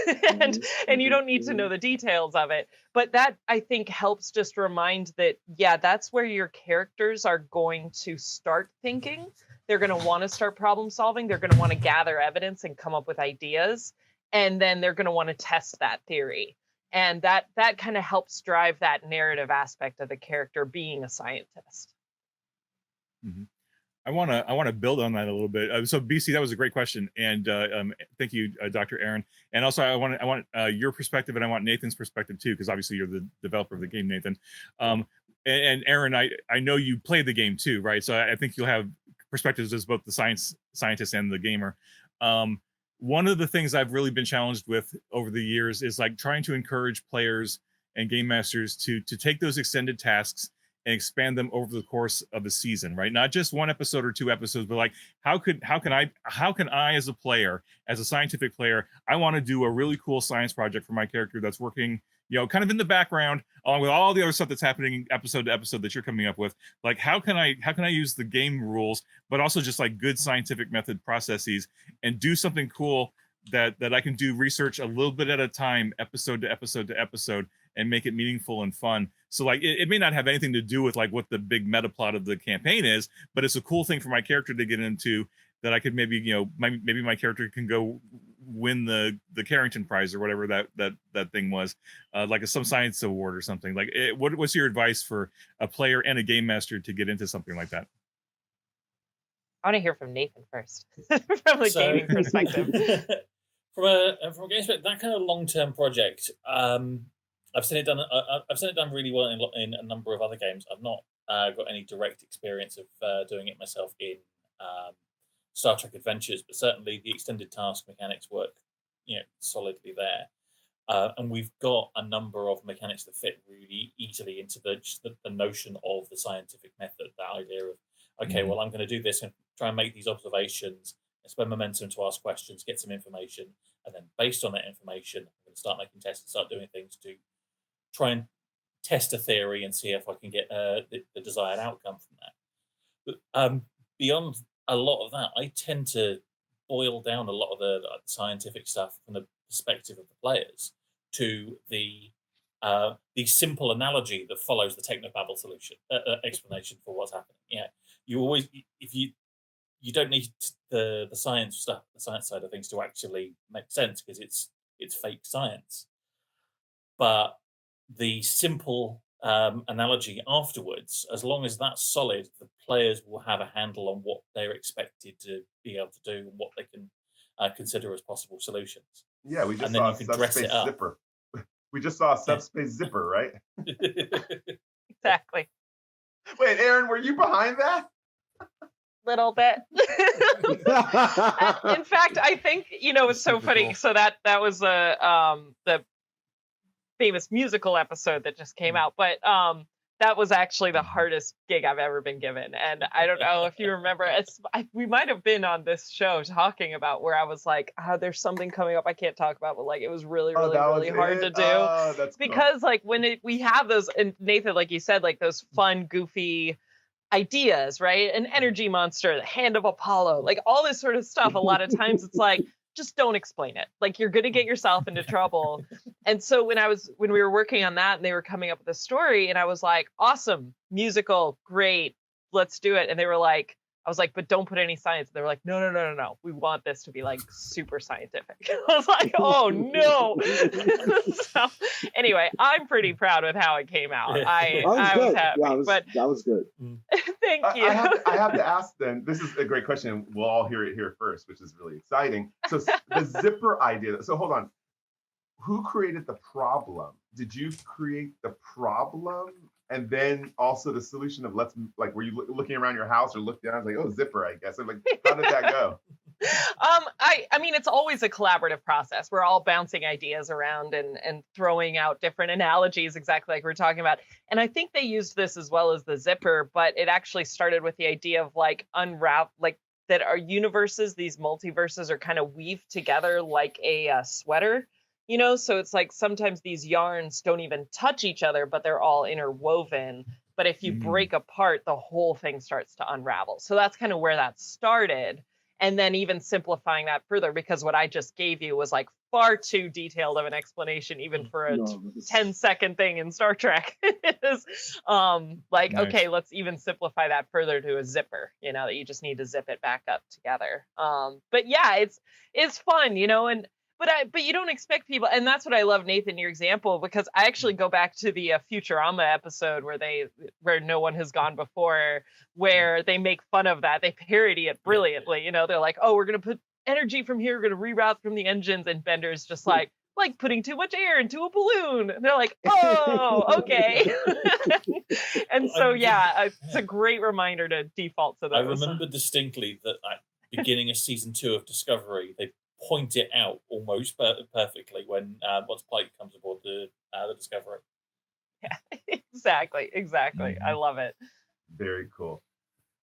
and you don't need to know the details of it. But that, I think, helps just remind that, yeah, that's where your characters are going to start thinking. They're going to want to start problem solving. They're going to want to gather evidence and come up with ideas. And then they're going to want to test that theory. And that kind of helps drive that narrative aspect of the character being a scientist. Mm-hmm. I want to build on that a little bit. So BC, that was a great question, and thank you, Dr. Aaron. And also, I want your perspective, and I want Nathan's perspective too, because obviously you're the developer of the game, Nathan. And Aaron, I know you played the game too, right? So I think you'll have perspectives as both the scientist and the gamer. One of the things I've really been challenged with over the years is like trying to encourage players and game masters to take those extended tasks and expand them over the course of the season, right? Not just one episode or two episodes, but like how can I as a player, as a scientific player, I want to do a really cool science project for my character that's working, kind of in the background, along with all the other stuff that's happening episode to episode that you're coming up with. Like how can I use the game rules, but also just like good scientific method processes and do something cool that I can do research a little bit at a time, episode to episode to episode, and make it meaningful and fun. So like it may not have anything to do with like what the big meta plot of the campaign is, but it's a cool thing for my character to get into that I could maybe, maybe my character can go win the Carrington Prize or whatever that thing was, like some science award or something. Like what's your advice for a player and a game master to get into something like that? I want to hear from Nathan first, from the gaming perspective. From a game perspective, that kind of long-term project, I've seen it done. I've seen it done really well in a number of other games. I've not got any direct experience of doing it myself in Star Trek Adventures, but certainly the extended task mechanics work, solidly there. And we've got a number of mechanics that fit really easily into the notion of the scientific method. That idea of, okay, well, I'm going to do this and try and make these observations, and spend momentum to ask questions, get some information, and then based on that information, I'm going to start making tests and start doing things to try and test a theory and see if I can get the desired outcome from that. But beyond a lot of that, I tend to boil down a lot of the scientific stuff from the perspective of the players to the simple analogy that follows the technobabble solution explanation for what's happening. Yeah, you always, if you don't need the science stuff, the science side of things to actually make sense because it's fake science. But the simple analogy afterwards, as long as that's solid, the players will have a handle on what they're expected to be able to do and what they can consider as possible solutions. Yeah, we just and then saw you a can dress it subspace up. zipper. We just saw a subspace zipper, right? Exactly. Wait, Aaron, were you behind that? Little bit. In fact, I think it's so funny. Cool. So that was the famous musical episode that just came out, but that was actually the hardest gig I've ever been given. And I don't know if you remember, we might have been on this show talking about where I was like, there's something coming up I can't talk about, but like it was really hard to do. That's because cool. like when we have those, and Nathan, like you said, like those fun, goofy ideas, right? An energy monster, the hand of Apollo, like all this sort of stuff. A lot of times it's like, just don't explain it. Like you're going to get yourself into trouble. And so when we were working on that and they were coming up with a story and I was like, awesome, musical, great, let's do it. And they were like, I was like, but don't put any science. They were like, no. We want this to be like super scientific. I was like, oh no. So anyway, I'm pretty proud with how it came out. I was happy. Yeah, that was good. Thank you. I have to ask then, this is a great question. We'll all hear it here first, which is really exciting. So the zipper idea. So hold on. who created the problem? Did you create the problem and then also the solution of were you looking around your house or looked down like, oh, zipper, I guess. I'm like, how did that go? I mean, it's always a collaborative process. We're all bouncing ideas around and throwing out different analogies, exactly like we're talking about. And I think they used this as well as the zipper, but it actually started with the idea of that our universes, these multiverses, are kind of weaved together like a sweater. So it's like sometimes these yarns don't even touch each other, but they're all interwoven. But if you break apart, the whole thing starts to unravel. So that's kind of where that started. And then even simplifying that further, because what I just gave you was like far too detailed of an explanation, even for a 10-second thing in Star Trek. Is nice. Okay, let's even simplify that further to a zipper, that you just need to zip it back up together. But yeah, it's fun, but you don't expect people, and that's what I love, Nathan, your example, because I actually go back to the Futurama episode where no one has gone before, where they make fun of that. They parody it brilliantly. They're like, oh, we're going to put energy from here, we're going to reroute from the engines, and Bender's just like putting too much air into a balloon. And they're like, oh, okay. And so, it's a great reminder to default to those. I remember distinctly that at the beginning of season 2 of Discovery, they point it out almost perfectly when once Pike comes aboard the Discovery. Yeah, exactly. I love it. Very cool.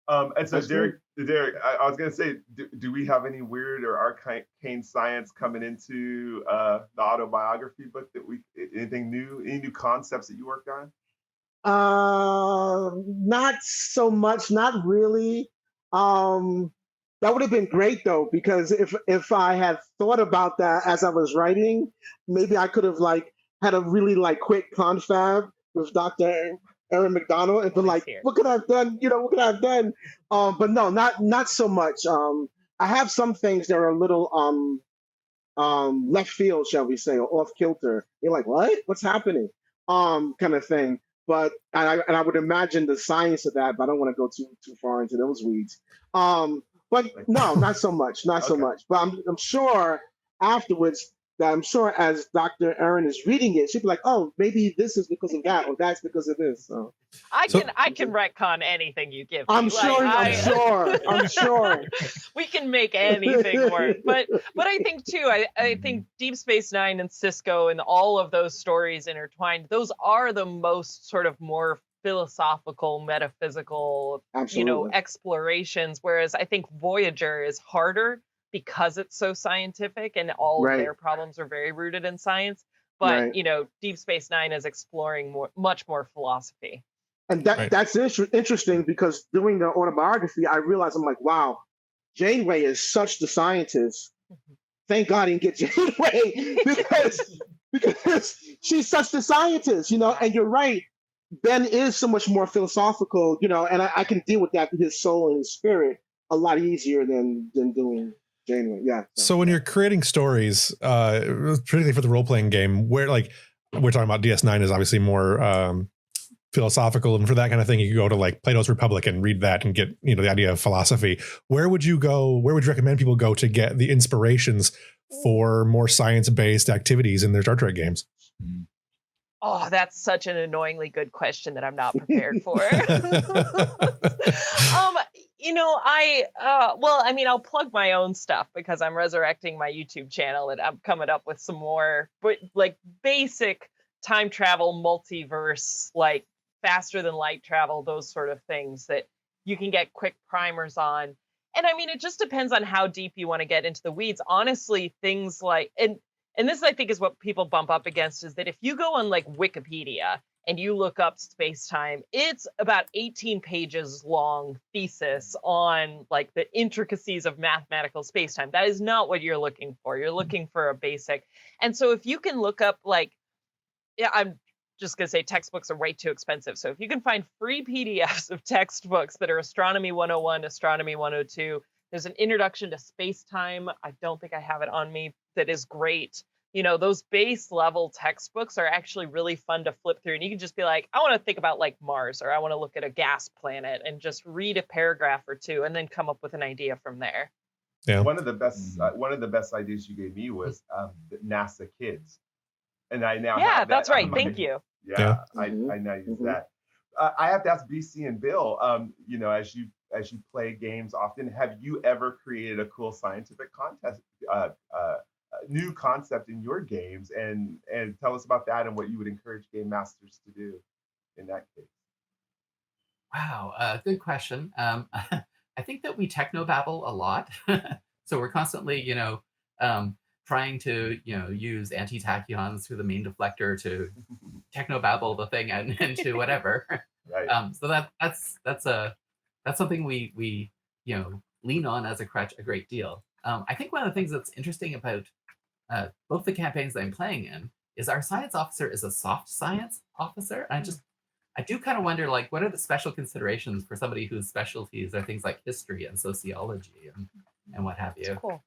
And so Derek, I was gonna say, do we have any weird or arcane science coming into the autobiography book anything new, any new concepts that you worked on? Not so much, not really. That would have been great though, because if I had thought about that as I was writing, maybe I could have had a really quick confab with Dr. Aaron McDonald and been like, what could I have done? What could I have done? But no, not so much. I have some things that are a little left field, shall we say, or off kilter. You're like, what? What's happening? Kind of thing. But I would imagine the science of that, but I don't want to go too far into those weeds. But no, not so much, so much. But I'm sure afterwards that as Dr. Aaron is reading it, she'll be like, oh, maybe this is because of that, or that's because of this. So I can retcon anything you give me. I'm sure. We can make anything work. But I think too, I think Deep Space Nine and Cisco and all of those stories intertwined, those are the most sort of more philosophical, metaphysical, explorations. Whereas I think Voyager is harder because it's so scientific and all of their problems are very rooted in science. But Deep Space Nine is exploring much more philosophy. And that's interesting, because doing the autobiography, I realized, I'm like, wow, Janeway is such the scientist. Thank God he didn't get Janeway because she's such the scientist, and you're right. Ben is so much more philosophical, and I can deal with that with his soul and his spirit a lot easier than doing Janeway. Yeah. So when you're creating stories, particularly for the role-playing game, where we're talking about DS9 is obviously more philosophical, and for that kind of thing, you could go to Plato's Republic and read that and get the idea of philosophy. Where would you go? Where would you recommend people go to get the inspirations for more science-based activities in their Star Trek games? Oh, that's such an annoyingly good question that I'm not prepared for. I'll plug my own stuff because I'm resurrecting my YouTube channel and I'm coming up with some more, basic time travel, multiverse, faster than light travel, those sort of things that you can get quick primers on. And I mean, it just depends on how deep you want to get into the weeds. Honestly, things and this, I think, is what people bump up against, is that if you go on Wikipedia and you look up space-time, it's about 18 pages long thesis on the intricacies of mathematical space-time. That is not what you're looking for. You're looking for a basic. And so if you can look up I'm just going to say textbooks are way too expensive. So if you can find free PDFs of textbooks that are Astronomy 101, Astronomy 102, there's an introduction to space-time. I don't think I have it on me. That is great. Those base level textbooks are actually really fun to flip through. And you can just be like, I want to think about Mars, or I want to look at a gas planet, and just read a paragraph or two and then come up with an idea from there. Yeah. One of the best ideas you gave me was NASA Kids. and I now Yeah, have that's that on right. my- Thank you. Yeah, I Mhm. now use Mhm. that. I have to ask BC and Bill. As you play games often, have you ever created a cool scientific contest, new concept in your games, and tell us about that and what you would encourage game masters to do in that case. Wow, good question. I think that we technobabble a lot, so we're constantly, trying to, use anti-tachyons through the main deflector to technobabble the thing and into whatever. Right. So that's something we lean on as a crutch a great deal. I think one of the things that's interesting about both the campaigns that I'm playing in is our science officer is a soft science officer. And I do kind of wonder, like, what are the special considerations for somebody whose specialties are things like history and sociology and what have you? Cool.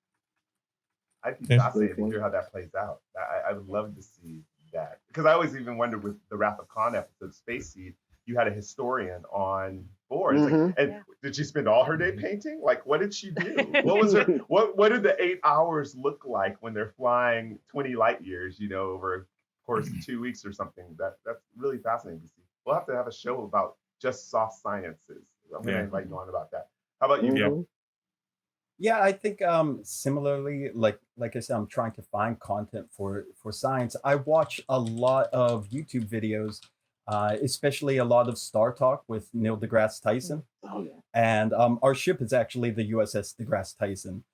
I'd be Yeah. fascinated to hear how that plays out. I would love to see that, because I always even wondered with the Wrath of Khan episode, Space Seed, you had a historian on board. It's like, Mhm. and did she spend all her day painting? Like, what did she do? What was her? What did the 8 hours look like when they're flying 20 light years? Over a course of 2 weeks or something. That's really fascinating to see. We'll have to have a show about just soft sciences. I'm going to invite you on about that. How about you? Mhm. Yeah, I think similarly, like I said, I'm trying to find content for science. I watch a lot of YouTube videos, especially a lot of Star Talk with Neil deGrasse Tyson. Oh yeah. And our ship is actually the USS deGrasse Tyson.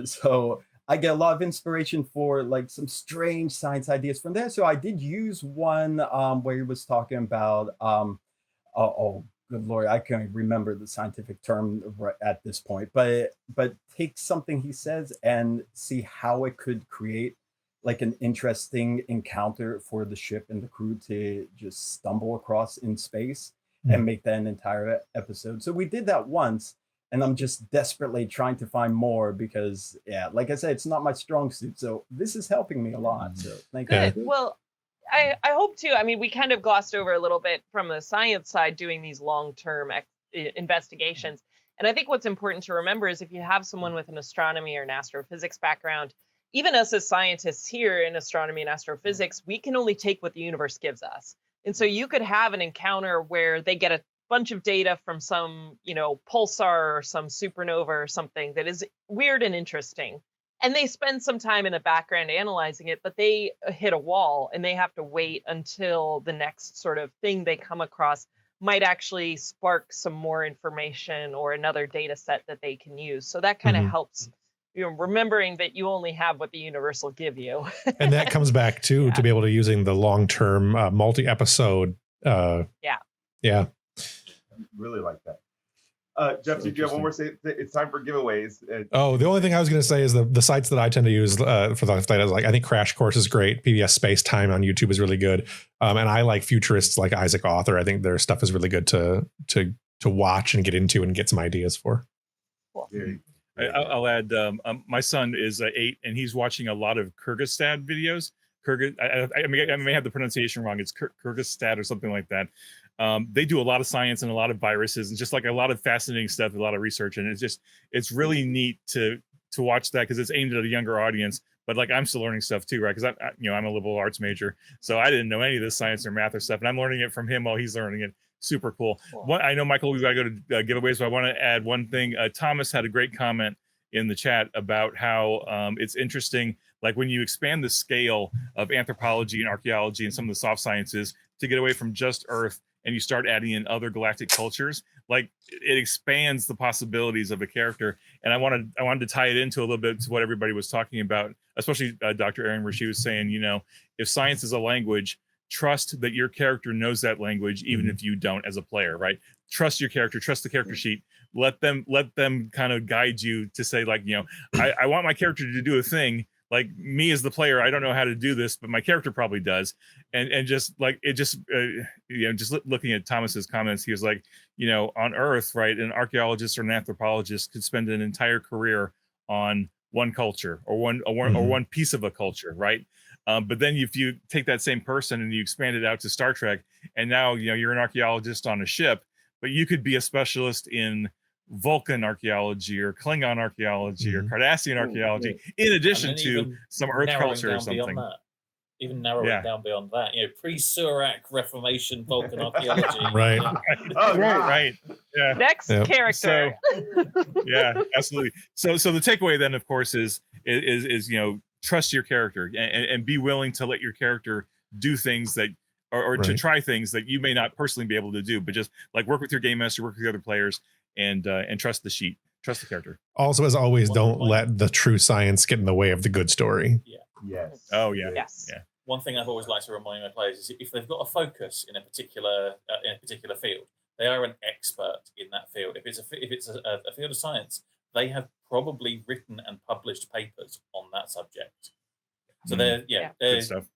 So I get a lot of inspiration for like some strange science ideas from there. So I did use one where he was talking about oh good lord, I can't remember the scientific term at this point, but take something he says and see how it could create like an interesting encounter for the ship and the crew to just stumble across in space and make that an entire episode. So we did that once, and I'm just desperately trying to find more because, yeah, like I said, it's not my strong suit. So this is helping me a lot. So thank Good. you. Well, I hope too. I mean, we kind of glossed over a little bit from the science side doing these long-term investigations. And I think what's important to remember is if you have someone with an astronomy or an astrophysics background, even us as scientists here in astronomy and astrophysics, we can only take what the universe gives us. And so you could have an encounter where they get a bunch of data from some, pulsar or some supernova or something that is weird and interesting. And they spend some time in the background analyzing it, but they hit a wall and they have to wait until the next sort of thing they come across might actually spark some more information or another data set that they can use. So that kind of helps, remembering that you only have what the universe will give you. And that comes back to be able to using the long-term multi-episode. Yeah. Really like that. Jeff, did you have one more say? It's time for giveaways. Oh, the only thing I was going to say is the sites that I tend to use for the data is like, I think Crash Course is great. PBS Space Time on YouTube is really good. And I like futurists like Isaac Author. I think their stuff is really good to watch and get into and get some ideas for. Cool. I'll add, my son is 8 and he's watching a lot of Kyrgyzstan videos. I may have the pronunciation wrong. It's Kyrgyzstan or something like that. They do a lot of science and a lot of viruses and just like a lot of fascinating stuff, a lot of research. And it's really neat to watch that because it's aimed at a younger audience. But like I'm still learning stuff too, right? Because I'm a liberal arts major, so I didn't know any of this science or math or stuff, and I'm learning it from him while he's learning it. Super cool. I know, Michael, we've got to go to giveaways, but I want to add one thing. Thomas had a great comment in the chat about how it's interesting, like when you expand the scale of anthropology and archaeology and some of the soft sciences to get away from just Earth, and you start adding in other galactic cultures, like it expands the possibilities of a character. And I wanted to tie it into a little bit to what everybody was talking about, especially Dr. Erin, where she was saying, if science is a language, trust that your character knows that language, even if you don't as a player, right? Trust your character, trust the character sheet. Let them kind of guide you to say, like, I want my character to do a thing. Like me as the player, I don't know how to do this, but my character probably does. And just like it just looking at Thomas's comments, he was like, on Earth, right, an archaeologist or an anthropologist could spend an entire career on one culture or one piece of a culture, right? But then if you take that same person and you expand it out to Star Trek, and now you're an archaeologist on a ship, but you could be a specialist in Vulcan archaeology or Klingon archaeology or Cardassian archaeology, in addition to some Earth culture or something. even narrow Yeah. it down beyond that. Pre-Surak Reformation Vulcan archaeology. Right. Oh, Right. Yeah. Next Yep. character. Yeah, absolutely. So the takeaway then, of course, is trust your character and be willing to let your character do things that or to Right. try things that you may not personally be able to do, but just like work with your game master, work with the other players, and trust the sheet, trust the character. Also, as always, One don't point. let the true science get in the way of the good story. Yes. Oh yeah. Yes. Yeah. One thing I've always liked to remind my players is if they've got a focus in a particular field, they are an expert in that field. If it's a field of science, they have probably written and published papers on that subject. So they're Good stuff.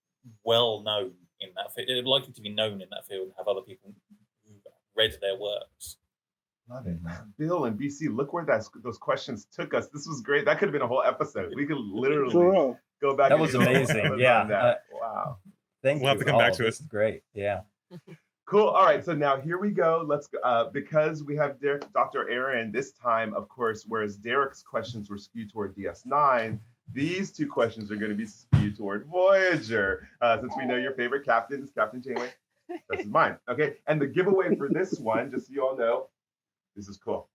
well known in that field. They're likely to be known in that field and have other people who read their works. Love it. Bill and BC, look where those questions took us. This was great. That could have been a whole episode. We could For literally real. go back. That and was do a whole amazing. episode Yeah. on that. Wow. Thank We'll you. have to come back to This is great. Yeah. Cool. All right. So now here we go. Let's go. Because we have Dr. Aaron this time, of course, whereas Derek's questions were skewed toward DS9, these two questions are going to be skewed toward Voyager. Since we know your favorite captain is Captain Janeway. This is mine. Okay. And the giveaway for this one, just so you all know, this is cool.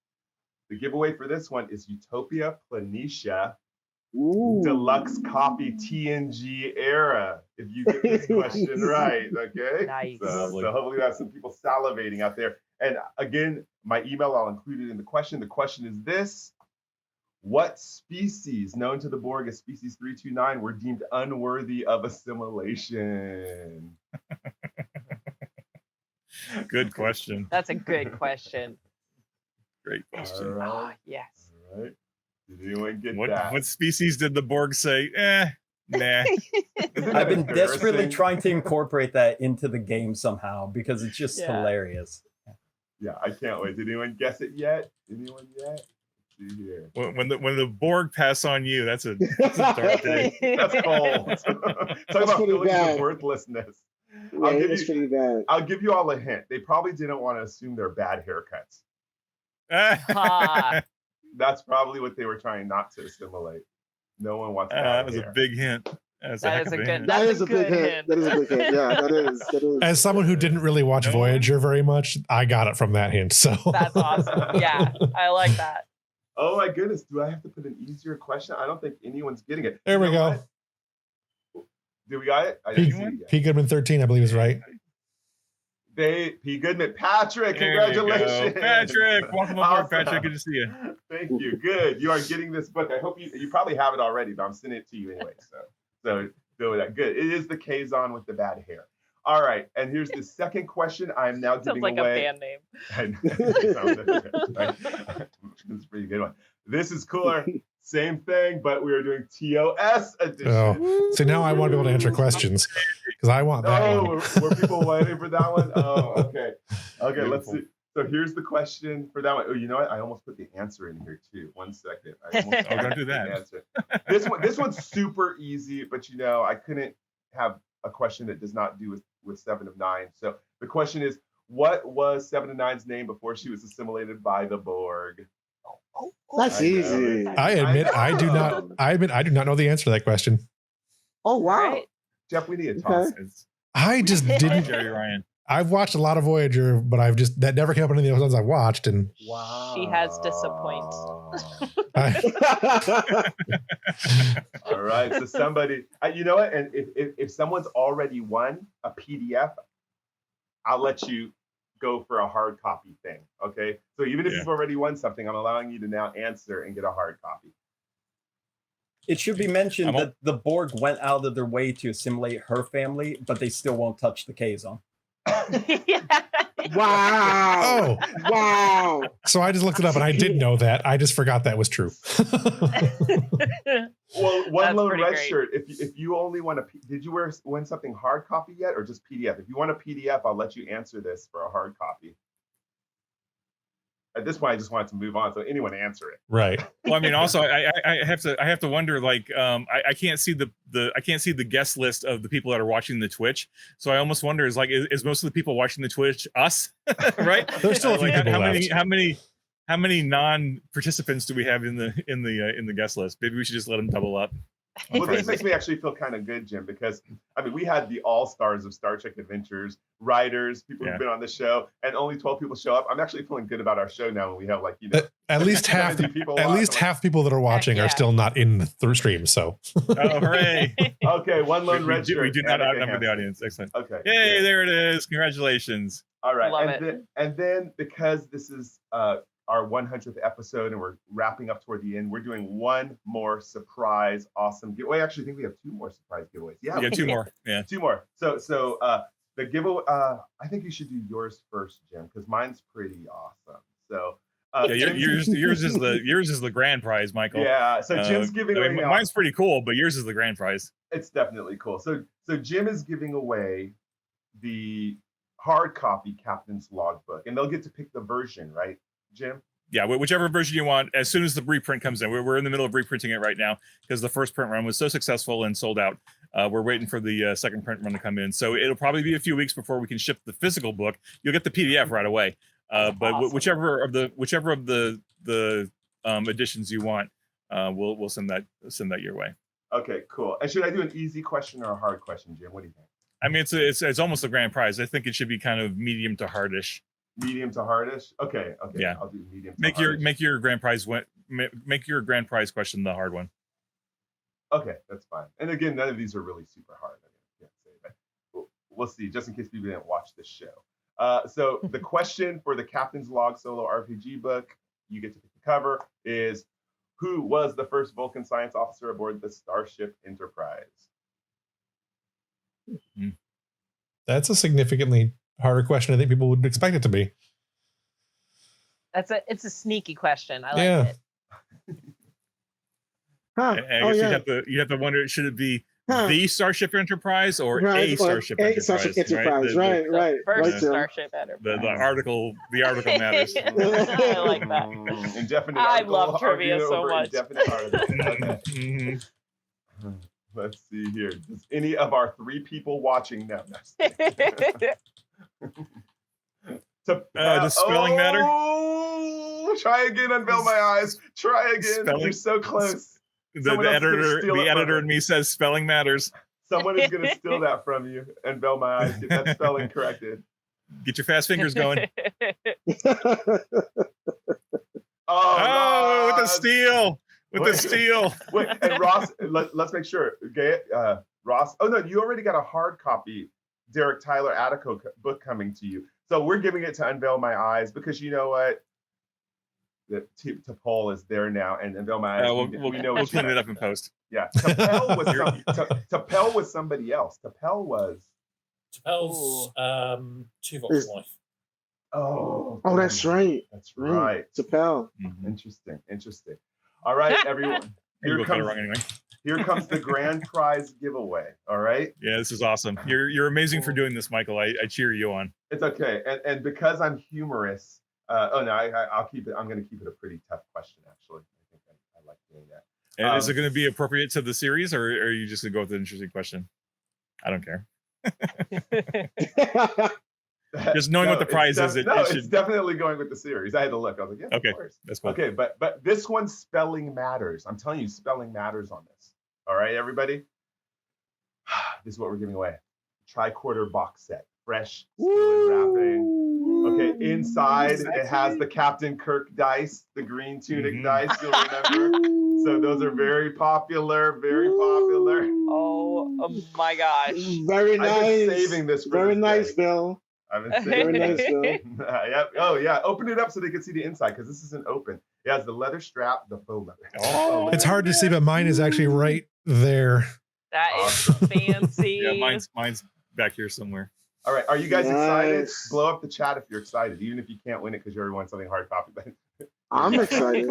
The giveaway for this one is Utopia Planitia Ooh. Deluxe Copy TNG Era. If you get this question right, okay? Nice. So hopefully we have some people salivating out there. And again, my email, I'll include it in the question. The question is this: what species known to the Borg as species 329 were deemed unworthy of assimilation? Good question. That's a good question. Great question. All right. Oh, yes. All right. Did anyone get What that? what species did the Borg say? Nah. Isn't I've that been desperately embarrassing? trying to incorporate that into the game somehow because it's just Yeah. hilarious. Yeah, I can't wait. Did anyone guess it yet? Anyone yet? Let's see here. When the Borg pass on you, that's a dark day. That's cold. Talk about pretty feelings bad. of worthlessness. Yeah, it's pretty bad. I'll give you all a hint. They probably didn't want to assume they're bad haircuts. Ah. That's probably what they were trying not to assimilate. No one wants That bad was hair. a big hint. That's That heck is of a a good- hint. That That's is a a big good hint. hint. That is a big hint. Yeah, that is. That is. As someone who didn't really watch Voyager very much, I got it from that hint. So That's awesome. Yeah, I like that. Oh my goodness. Do I have to put an easier question? I don't think anyone's getting it. There You we know go. what? Do we got it? I P, didn't see it yet. P Goodman 13, I believe is right. P. Goodman. Patrick, There you go. congratulations. Patrick. Welcome aboard, Awesome. Patrick. Good to see you. Thank you. Good. You are getting this book. I hope you probably have it already, but I'm sending it to you anyway. So do that. Good. It is the Kazon with the bad hair. All right. And here's the second question. I'm now Sounds giving like away. a band name. I know. Sounds like it, right? This is a pretty good one. This is cooler. Same thing, but we are doing TOS edition. Oh, so now I want to be able to answer questions because I want that Oh, one. were people waiting for that one? Oh, okay. Okay, let's Beautiful. see. So here's the question for that one. Oh, you know what? I almost put the answer in here too. 1 second. I almost Oh, don't do put the that. answer. This one's super easy, but I couldn't have a question that does not do with 7 of 9. So the question is, what was 7 of 9's name before she was assimilated by the Borg? That's I know. easy. I admit I do not. I admit I do not know the answer to that question. Oh wow. Right? Jeff, we need a toss. Okay. It's I just didn't. Jerry Ryan. I've watched a lot of Voyager, but that never came up in any of the episodes I've watched, and Wow. She has disappoint. All right. So somebody, you know what? And if someone's already won a PDF, I'll let you go for a hard copy thing. Okay. So even if Yeah. you've already won something, I'm allowing you to now answer and get a hard copy. It should be mentioned I'm al- that the Borg went out of their way to assimilate her family, but they still won't touch the Kazon. Wow. oh, Wow. so I just looked it up and I did know that. I just forgot that was true. Well, one That's lone pretty red great. shirt. If you only want did you win something hard copy yet, or just PDF? If you want a PDF, I'll let you answer this for a hard copy. At this point, I just wanted to move on, so anyone answer it. Right. Well, I mean, also, I have to wonder. Like, I can't see the guest list of the people that are watching the Twitch. So I almost wonder is most of the people watching the Twitch us, right? There's still a few people left. How many non-participants do we have in the guest list? Maybe we should just let them double up. Well, this Crazy. makes me actually feel kind of good, Jim, because I mean, we had the all-stars of Star Trek Adventures, writers, people Yeah. who've been on the show, and only 12 people show up. I'm actually feeling good about our show now when we have, like, you know, At least half 70 people at watch. least I'm like, half people that are watching yeah. are still not in the through stream. So Oh, hooray! okay, one lone red we shirt. do not Annika outnumber the Hansen. audience. Excellent. Okay. Yay! good. There it is. Congratulations. All right. Love And then because this is our 100th episode and we're wrapping up toward the end, we're doing one more surprise, awesome giveaway. Actually, I think we have two more surprise giveaways. Yeah, Yeah, two more. Yeah. two more. So the giveaway. I think you should do yours first, Jim, because mine's pretty awesome. So Yeah, yours is the grand prize, Michael. yeah. So Jim's giving I away. mean, now- mine's pretty cool, but yours is the grand prize. It's definitely cool. So Jim is giving away the hard copy Captain's Logbook, and they'll get to pick the version, right, Jim? Yeah, whichever version you want. As soon as the reprint comes in, we're in the middle of reprinting it right now because the first print run was so successful and sold out. We're waiting for the second print run to come in, so it'll probably be a few weeks before we can ship the physical book. You'll get the PDF right away. But awesome. whichever of the editions you want, we'll send that your way. Okay, cool. And should I do an easy question or a hard question, Jim? What do you think? I mean, it's almost a grand prize. I think it should be kind of medium to hardish. Medium to hardish? Okay. Yeah. I'll do medium to Make hardish. your grand prize make your grand prize question the hard one. Okay, that's fine. And again, none of these are really super hard. I can't say that. We'll see, just in case people didn't watch this show. So the question for the Captain's Log solo RPG book, you get to pick the cover, is who was the first Vulcan science officer aboard the Starship Enterprise? that's a significantly harder question. I think people would expect it to be. It's a sneaky question. I like Yeah. it. Huh. I Oh, guess yeah. you have to wonder, should it be Huh. the Starship Enterprise or Right, a or Starship a Enterprise? Starship Enterprise. The- Right. First Jim. Starship Enterprise. The article matters. I like that. Indefinite I article, love trivia argument so over much. indefinite article. Okay. Mhm. Let's see here. Does any of our three people watching know? Does spelling matter? Oh, try again, unveil my eyes. Try again. Spelling- You're so close. The Someone else is gonna editor steal it from editor me. in me says spelling matters. Someone is going to steal that from you. Unveil my eyes. Get that spelling corrected. Get your fast fingers going. Oh, with the Ross. steal. With the Wait. steal. Wait, and Ross, let's make sure. Okay, Ross. Oh no, you already got a hard copy Derek Tyler Attico book coming to you. So we're giving it to Unveil My Eyes because you know what? The T'Pol is there now, and Unveil My Eyes. We'll what clean you it know. up in post. Yeah, T'Pel was T'Pel was somebody else. T'Pel was. T'Pel's Tuvok's wife. Oh, that's right. That's right. T'Pel. Interesting. All right, everyone. You both got it wrong anyway. Here comes the grand prize giveaway. All right. Yeah, this is awesome. You're amazing for doing this, Michael. I cheer you on. It's okay, and because I'm humorous. I'll keep it. I'm going to keep it a pretty tough question. Actually, I think I like doing that. And is it going to be appropriate to the series, or are you just going to go with an interesting question? I don't care. Just knowing what the prize is, it's definitely going with the series. I had to look. I was like, yeah, okay, of course. that's cool. Okay, but this one, spelling matters. I'm telling you, spelling matters on this. All right, everybody. This is what we're giving away: tricorder box set, fresh, still in wrapping. Okay, inside it has the Captain Kirk dice, the green tunic dice. You'll remember. So those are very popular. Very popular. Oh my gosh! Very nice. I've been saving this for Very this nice, day. Bill. I've been Very saving nice, Bill. Yep. Oh yeah. Open it up so they can see the inside because this isn't open. It has the leather strap, the faux leather. Oh, It's hard to see, but mine is actually right there. That is fancy. Yeah, mine's back here somewhere. All right. Are you guys excited? Nice. Blow up the chat if you're excited, even if you can't win it because you already won something hard copy. But I'm excited.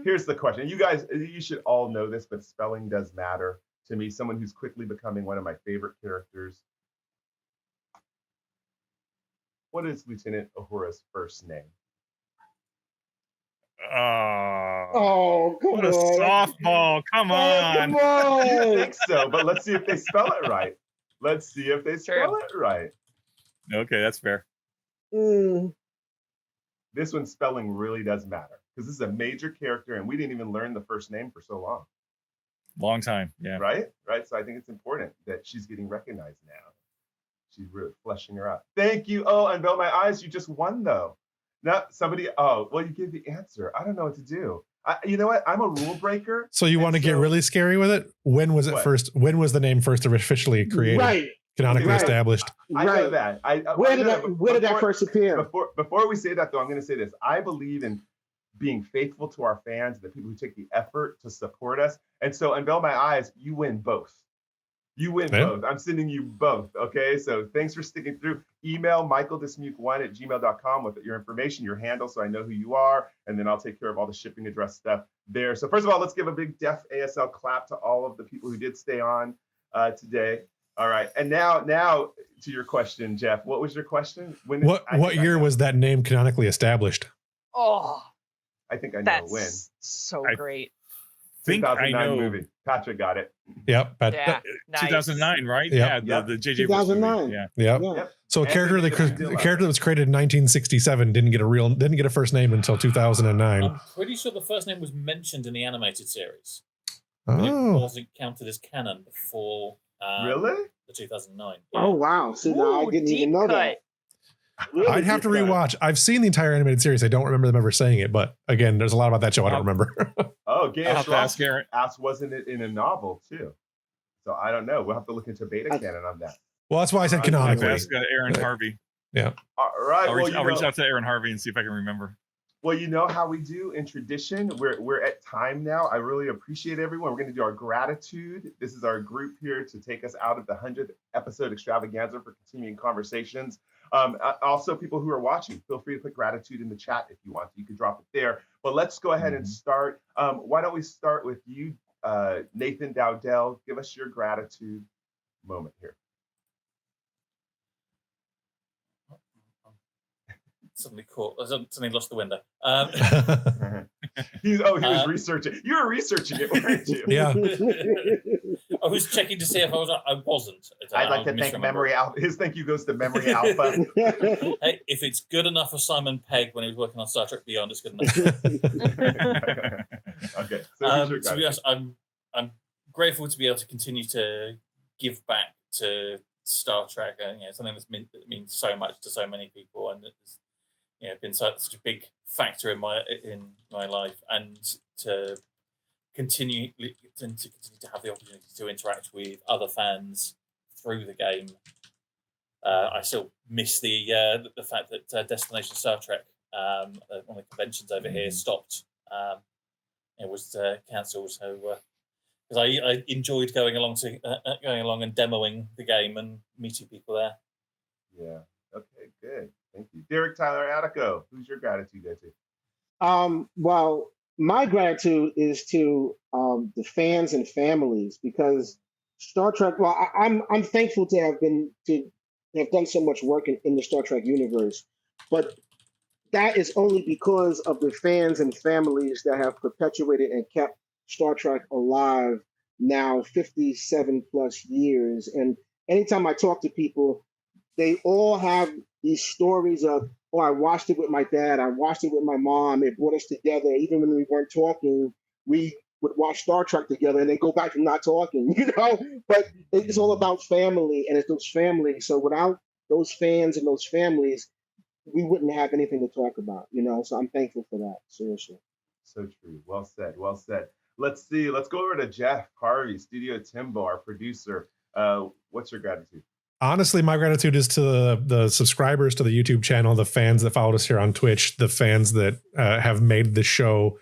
here's the question. You guys, you should all know this, but spelling does matter to me. Someone who's quickly becoming one of my favorite characters. What is Lieutenant Uhura's first name? Oh, come what on. a softball! Come on. I didn't think so, but let's see if they spell it right. Let's see if they spell it right. Okay, that's fair. This one's spelling really does matter because this is a major character, and we didn't even learn the first name for so long. Long time. Yeah. Right. So I think it's important that she's getting recognized now. She's really fleshing her out. Thank you. Oh, Unveil My Eyes. You just won though. Not somebody. Oh, well, you gave the answer. I don't know what to do. You know what? I'm a rule breaker. So you want to get really scary with it? When was it first? When was the name first officially created? Right. Canonically established. I know that. Where did that first appear? Before we say that, though, I'm going to say this. I believe in being faithful to our fans, the people who take the effort to support us. And so, Unveil My Eyes, you win both. You win both. I'm sending you both. Okay. So thanks for sticking through. Email michaeldismuke1@gmail.com with your information, your handle, so I know who you are. And then I'll take care of all the shipping address stuff there. So first of all, let's give a big Def ASL clap to all of the people who did stay on today. All right. And now to your question, Jeff. What was your question? What year was that name canonically established? Oh, I think I know that's when. So great. 2009 movie. Patrick got it. Yep. Yeah. 2009, right? Yep. Yeah. The JJ 2009. Yeah. Yep. So a character that was created in 1967 didn't get a first name until 2009. I'm pretty sure the first name was mentioned in the animated series. Oh. But it wasn't counted as canon before really? The 2009. Oh wow. See, now I didn't even know that. Really I'd have to rewatch. I've seen the entire animated series. I don't remember them ever saying it, but again, there's a lot about that show I don't remember. Oh, Gaius Ross Aaron. asked, wasn't it in a novel too? So I don't know. We'll have to look into beta canon on that. Well, that's why I said canonically. Ask Aaron Harvey. Yeah. All right. I'll reach out to Aaron Harvey and see if I can remember. Well, you know how we do in tradition. We're at time now. I really appreciate everyone. We're going to do our gratitude. This is our group here to take us out of the 100th episode extravaganza for continuing conversations. Also, people who are watching, feel free to put gratitude in the chat if you want. You can drop it there. But let's go ahead and start. Why don't we start with you, Nathan Dowdell? Give us your gratitude moment here. Suddenly lost the window. He was researching. You were researching it, weren't you? Yeah. I was checking to see if I wasn't. I'd like to thank Memory Alpha. His thank you goes to Memory Alpha. Hey, if it's good enough for Simon Pegg when he was working on Star Trek Beyond, it's good enough. Okay. To be honest, I'm grateful to be able to continue to give back to Star Trek. Something that means so much to so many people, and it's been such a big factor in my life, and to continue to have the opportunity to interact with other fans through the game. I still miss the fact that Destination Star Trek, one of the conventions over here, stopped. It was cancelled, so because I enjoyed going along and demoing the game and meeting people there. Yeah. Okay. Good. Thank you, Derek Tyler Attico. Who's your gratitude go to? Well, my gratitude is to the fans and families, because Star Trek. Well, I'm thankful to have done so much work in the Star Trek universe, but that is only because of the fans and families that have perpetuated and kept Star Trek alive now 57 plus years. And anytime I talk to people, they all have these stories of, oh, I watched it with my dad, I watched it with my mom, it brought us together. Even when we weren't talking, we would watch Star Trek together, and they go back to not talking, But it's all about family, and it's those families. So without those fans and those families, we wouldn't have anything to talk about, So I'm thankful for that, seriously. So true. Well said. Well said. Let's see. Let's go over to Jeff Harvey, Studio Timbo, our producer. What's your gratitude? Honestly, my gratitude is to the subscribers to the YouTube channel, the fans that followed us here on Twitch, the fans that have made the show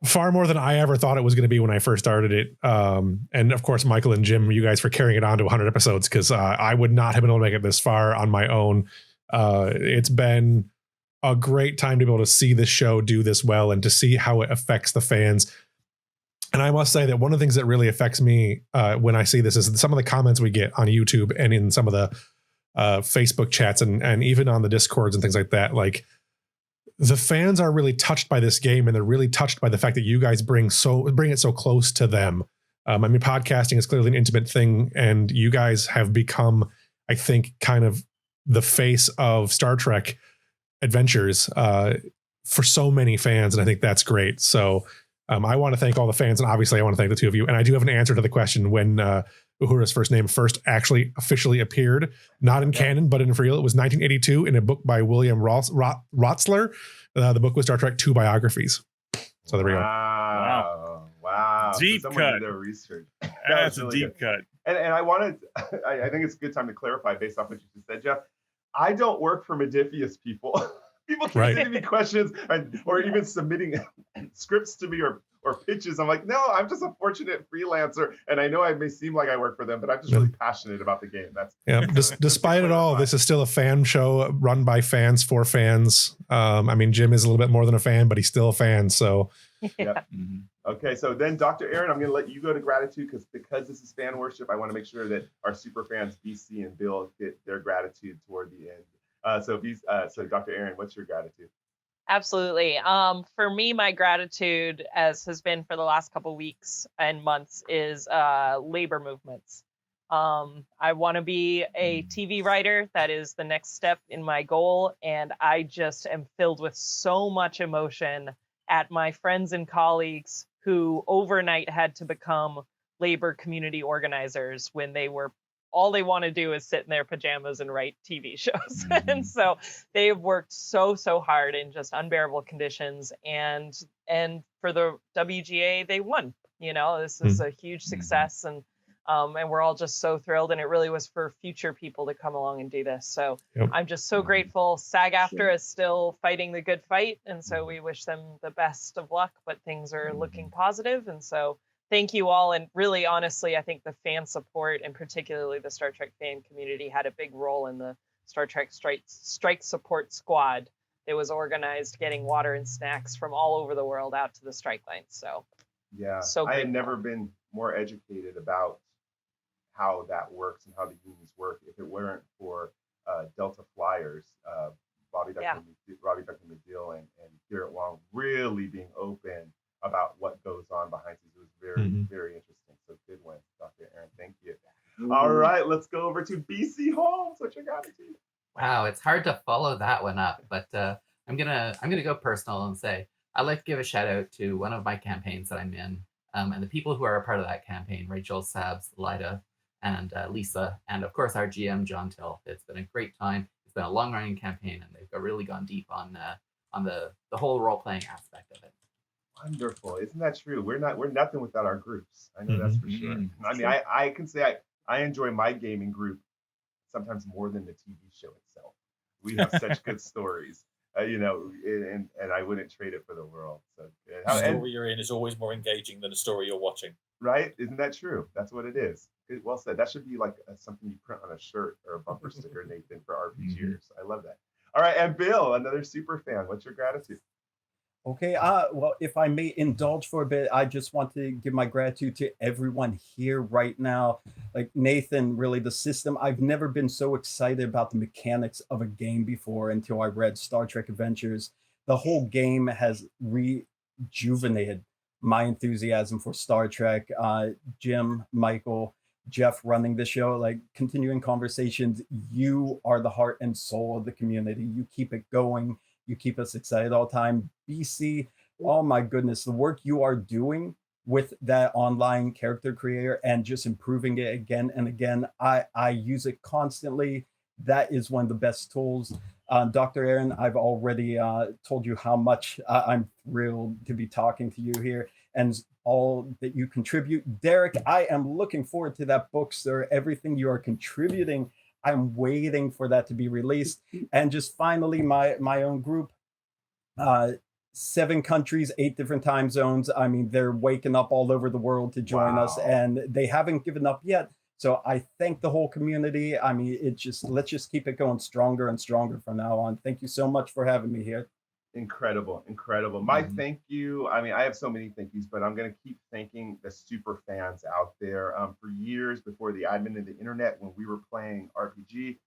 far more than I ever thought it was going to be when I first started it. And of course, Michael and Jim, you guys for carrying it on to 100 episodes, because I would not have been able to make it this far on my own. It's been a great time to be able to see this show do this well and to see how it affects the fans. And I must say that one of the things that really affects me when I see this is some of the comments we get on YouTube and in some of the Facebook chats and even on the Discords and things like that. Like, the fans are really touched by this game, and they're really touched by the fact that you guys bring it so close to them. Podcasting is clearly an intimate thing, and you guys have become, I think, kind of the face of Star Trek adventures for so many fans, and I think that's great. So I want to thank all the fans, and obviously I want to thank the two of you. And I do have an answer to the question when Uhura's first name first actually officially appeared, not in canon, but in real. It was 1982 in a book by William Rotzler. The book was Star Trek II Biographies. So there we go. Wow. Deep so someone cut. did their research. That's really a deep good. cut. And I wanted, I think it's a good time to clarify based off what you just said, Jeff. I don't work for Modifius people. People keep sending me questions or even submitting scripts to me or pitches. I'm like, no, I'm just a fortunate freelancer. And I know I may seem like I work for them, but I'm just really passionate about the game. Despite it all, this is still a fan show run by fans for fans. I mean, Jim is a little bit more than a fan, but he's still a fan. So, yep. Okay, so then Dr. Aaron, I'm going to let you go to gratitude because this is fan worship. I want to make sure that our super fans, BC and Bill, get their gratitude toward the end. So Dr. Aaron, what's your gratitude? Absolutely. For me, my gratitude, as has been for the last couple weeks and months, is labor movements. I want to be a TV writer. That is the next step in my goal. And I just am filled with so much emotion at my friends and colleagues who overnight had to become labor community organizers when all they want to do is sit in their pajamas and write TV shows. And so they've worked so hard in just unbearable conditions. And for the WGA, they won. This is a huge success. And we're all just so thrilled. And it really was for future people to come along and do this. So I'm just so grateful. SAG-AFTRA is still fighting the good fight. And so we wish them the best of luck, but things are looking positive. And so thank you all. And really, honestly, I think the fan support and particularly the Star Trek fan community had a big role in the Star Trek strike support squad that was organized, getting water and snacks from all over the world out to the strike lines. So I had never been more educated about how that works and how the unions work. If it weren't for Delta Flyers, Robbie Dr. McGill and Garrett Wong really being open about what goes on behind scenes. It was very interesting. So good one, Dr. Aaron. Thank you. All right, let's go over to BC Holmes. What's your gratitude? Wow, it's hard to follow that one up, but I'm gonna go personal and say I'd like to give a shout out to one of my campaigns that I'm in, and the people who are a part of that campaign: Rachel, Sabs, Lida, and Lisa, and of course our GM John Till. It's been a great time. It's been a long-running campaign, and they've really gone deep on the whole role-playing aspect of it. Wonderful. Isn't that true? We're nothing without our groups. I know that's for sure. I mean, I can say I enjoy my gaming group sometimes more than the TV show itself. We have such good stories, and I wouldn't trade it for the world. So the story you're in is always more engaging than the story you're watching. Right? Isn't that true? That's what it is. Good, well said. That should be like something you print on a shirt or a bumper sticker, Nathan, for RPGers. I love that. All right, and Bill, another super fan. What's your gratitude? Okay, well, if I may indulge for a bit, I just want to give my gratitude to everyone here right now. Like Nathan, really the system. I've never been so excited about the mechanics of a game before until I read Star Trek Adventures. The whole game has rejuvenated my enthusiasm for Star Trek. Jim, Michael, Jeff running the show, like continuing conversations. You are the heart and soul of the community. You keep it going. You keep us excited all the time. BC, oh my goodness, the work you are doing with that online character creator and just improving it again and again. I use it constantly. That is one of the best tools. Dr. Aaron, I've already told you how much I'm thrilled to be talking to you here and all that you contribute. Derek, I am looking forward to that book, sir. Everything you are contributing, I'm waiting for that to be released. And just finally, my own group, 7 countries, 8 different time zones. I mean, they're waking up all over the world to join us, and they haven't given up yet. So I thank the whole community. I mean, let's just keep it going stronger and stronger from now on. Thank you so much for having me here. Incredible. My thank you. I mean, I have so many thank yous, but I'm going to keep thanking the super fans out there. For years before the advent of the internet, when we were playing RPG,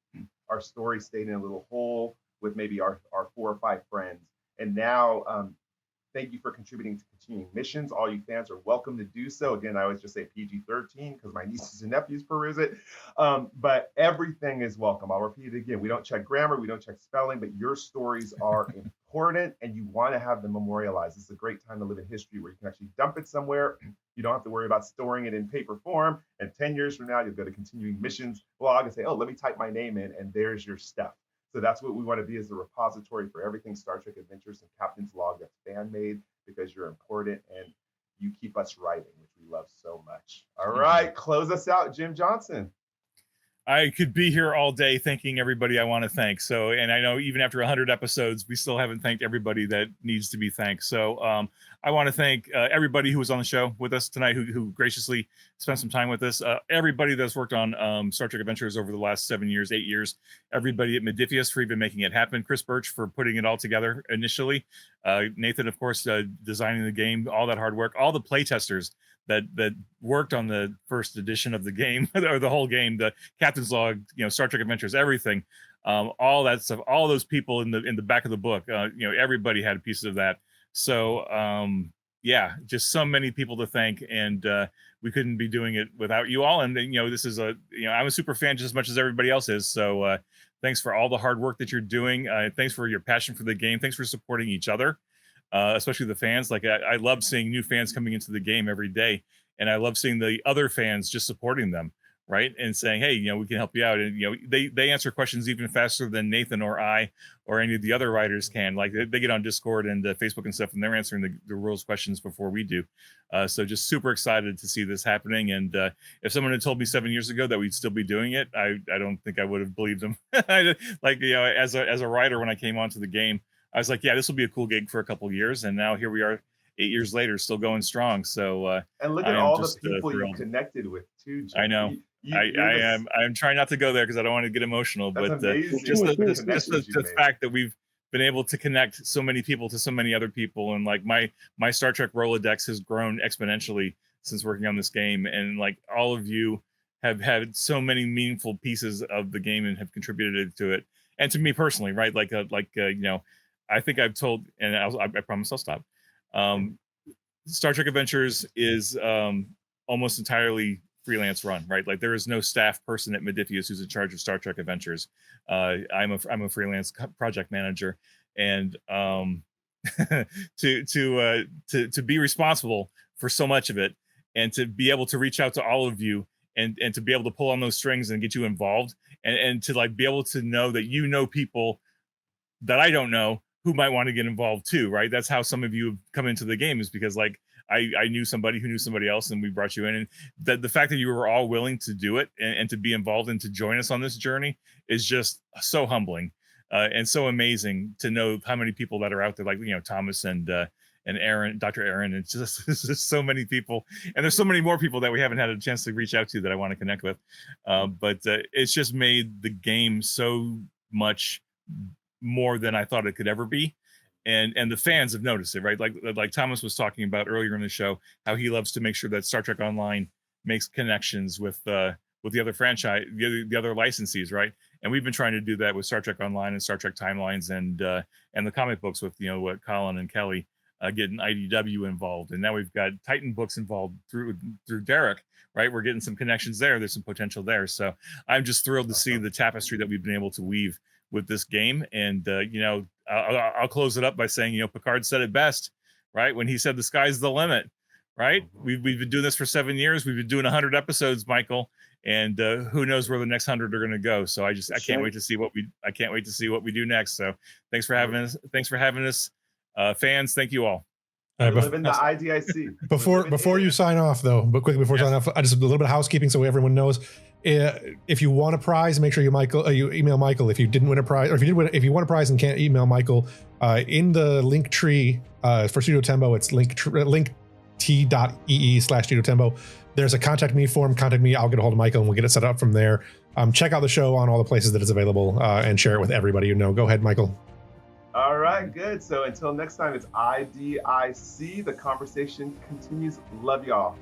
our story stayed in a little hole with maybe our 4 or 5 friends. And now, thank you for contributing to continuing missions. All you fans are welcome to do so. Again, I always just say PG-13 because my nieces and nephews peruse it. But everything is welcome. I'll repeat it again. We don't check grammar. We don't check spelling, but your stories are important. important and you want to have them memorialized. It's a great time to live in history where you can actually dump it somewhere. You don't have to worry about storing it in paper form. And 10 years from now, you'll go to continuing missions blog and say, oh, let me type my name in, and there's your stuff. So that's what we want to be, as a repository for everything Star Trek Adventures and Captain's Log that's fan made, because you're important and you keep us writing, which we love so much. All right, close us out, Jim Johnson. I could be here all day thanking everybody I want to thank. So, and I know even after 100 episodes, we still haven't thanked everybody that needs to be thanked. So I want to thank everybody who was on the show with us tonight, who graciously spent some time with us. Everybody that's worked on Star Trek Adventures over the last 7 years, 8 years. Everybody at Modifius for even making it happen. Chris Birch for putting it all together initially. Nathan, of course, designing the game, all that hard work. All the playtesters that worked on the first edition of the game, or the whole game, the Captain's Log, Star Trek Adventures, everything, all that stuff, all those people in the back of the book, everybody had a piece of that. So yeah, just so many people to thank, and we couldn't be doing it without you all. And this is I'm a super fan just as much as everybody else is. So thanks for all the hard work that you're doing. Thanks for your passion for the game. Thanks for supporting each other. Especially the fans. Like I love seeing new fans coming into the game every day, and I love seeing the other fans just supporting them, right, and saying, hey, we can help you out. And they answer questions even faster than Nathan or I or any of the other writers can. Like they get on Discord and Facebook and stuff, and they're answering the rules questions before we do. So just super excited to see this happening. And if someone had told me 7 years ago that we'd still be doing it, I don't think I would have believed them. Like as a writer, when I came onto the game, I was like, yeah, this will be a cool gig for a couple of years. And now here we are 8 years later, still going strong. So and look at all the people you connected with too, Jim. I know. I'm trying not to go there because I don't want to get emotional. That's but just the fact that we've been able to connect so many people to so many other people, and like my Star Trek Rolodex has grown exponentially since working on this game, and like all of you have had so many meaningful pieces of the game and have contributed to it, and to me personally, right? I think I've told, and I promise I'll stop. Star Trek Adventures is almost entirely freelance run, right? Like there is no staff person at Modifius who's in charge of Star Trek Adventures. I'm a freelance project manager, and to be responsible for so much of it, and to be able to reach out to all of you, and to be able to pull on those strings and get you involved, and to like be able to know that people that I don't know who might want to get involved too, right? That's how some of you have come into the game, is because like I knew somebody who knew somebody else, and we brought you in. And the fact that you were all willing to do it and to be involved and to join us on this journey is just so humbling and so amazing to know how many people that are out there, like Thomas and Aaron, Dr. Aaron. It's just so many people, and there's so many more people that we haven't had a chance to reach out to that I want to connect with. But it's just made the game so much more than I thought it could ever be, and the fans have noticed it, right? Like Thomas was talking about earlier in the show, how he loves to make sure that Star Trek Online makes connections with the other franchise, the other licensees, right? And we've been trying to do that with Star Trek Online and Star Trek Timelines and the comic books with what Colin and Kelly getting IDW involved, and now we've got Titan Books involved through Derek, right? We're getting some connections there. There's some potential there. So I'm just thrilled to see the tapestry that we've been able to weave with this game. And I'll close it up by saying, Picard said it best, right? When he said the sky's the limit, right? We've been doing this for 7 years. We've been doing 100 episodes, Michael, and who knows where the next 100 are going to go. So I can't wait to see what we do next. So thanks for having us, fans. Thank you all. All right, live in the IDIC. Before you sign off, though, but quickly before sign off, I just a little bit of housekeeping so everyone knows. If you want a prize, make sure you email Michael. If you didn't win a prize, or if you want a prize and can't email Michael, in the link tree for Studio Tembo, it's linkt.ee/Studio Tembo. There's a contact me form. Contact me. I'll get a hold of Michael and we'll get it set up from there. Check out the show on all the places that it's available and share it with everybody you know. Go ahead, Michael. All right, good. So until next time, it's IDIC. The conversation continues. Love y'all.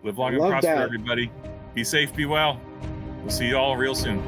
Live long and prosper, everybody. Be safe, be well. We'll see you all real soon.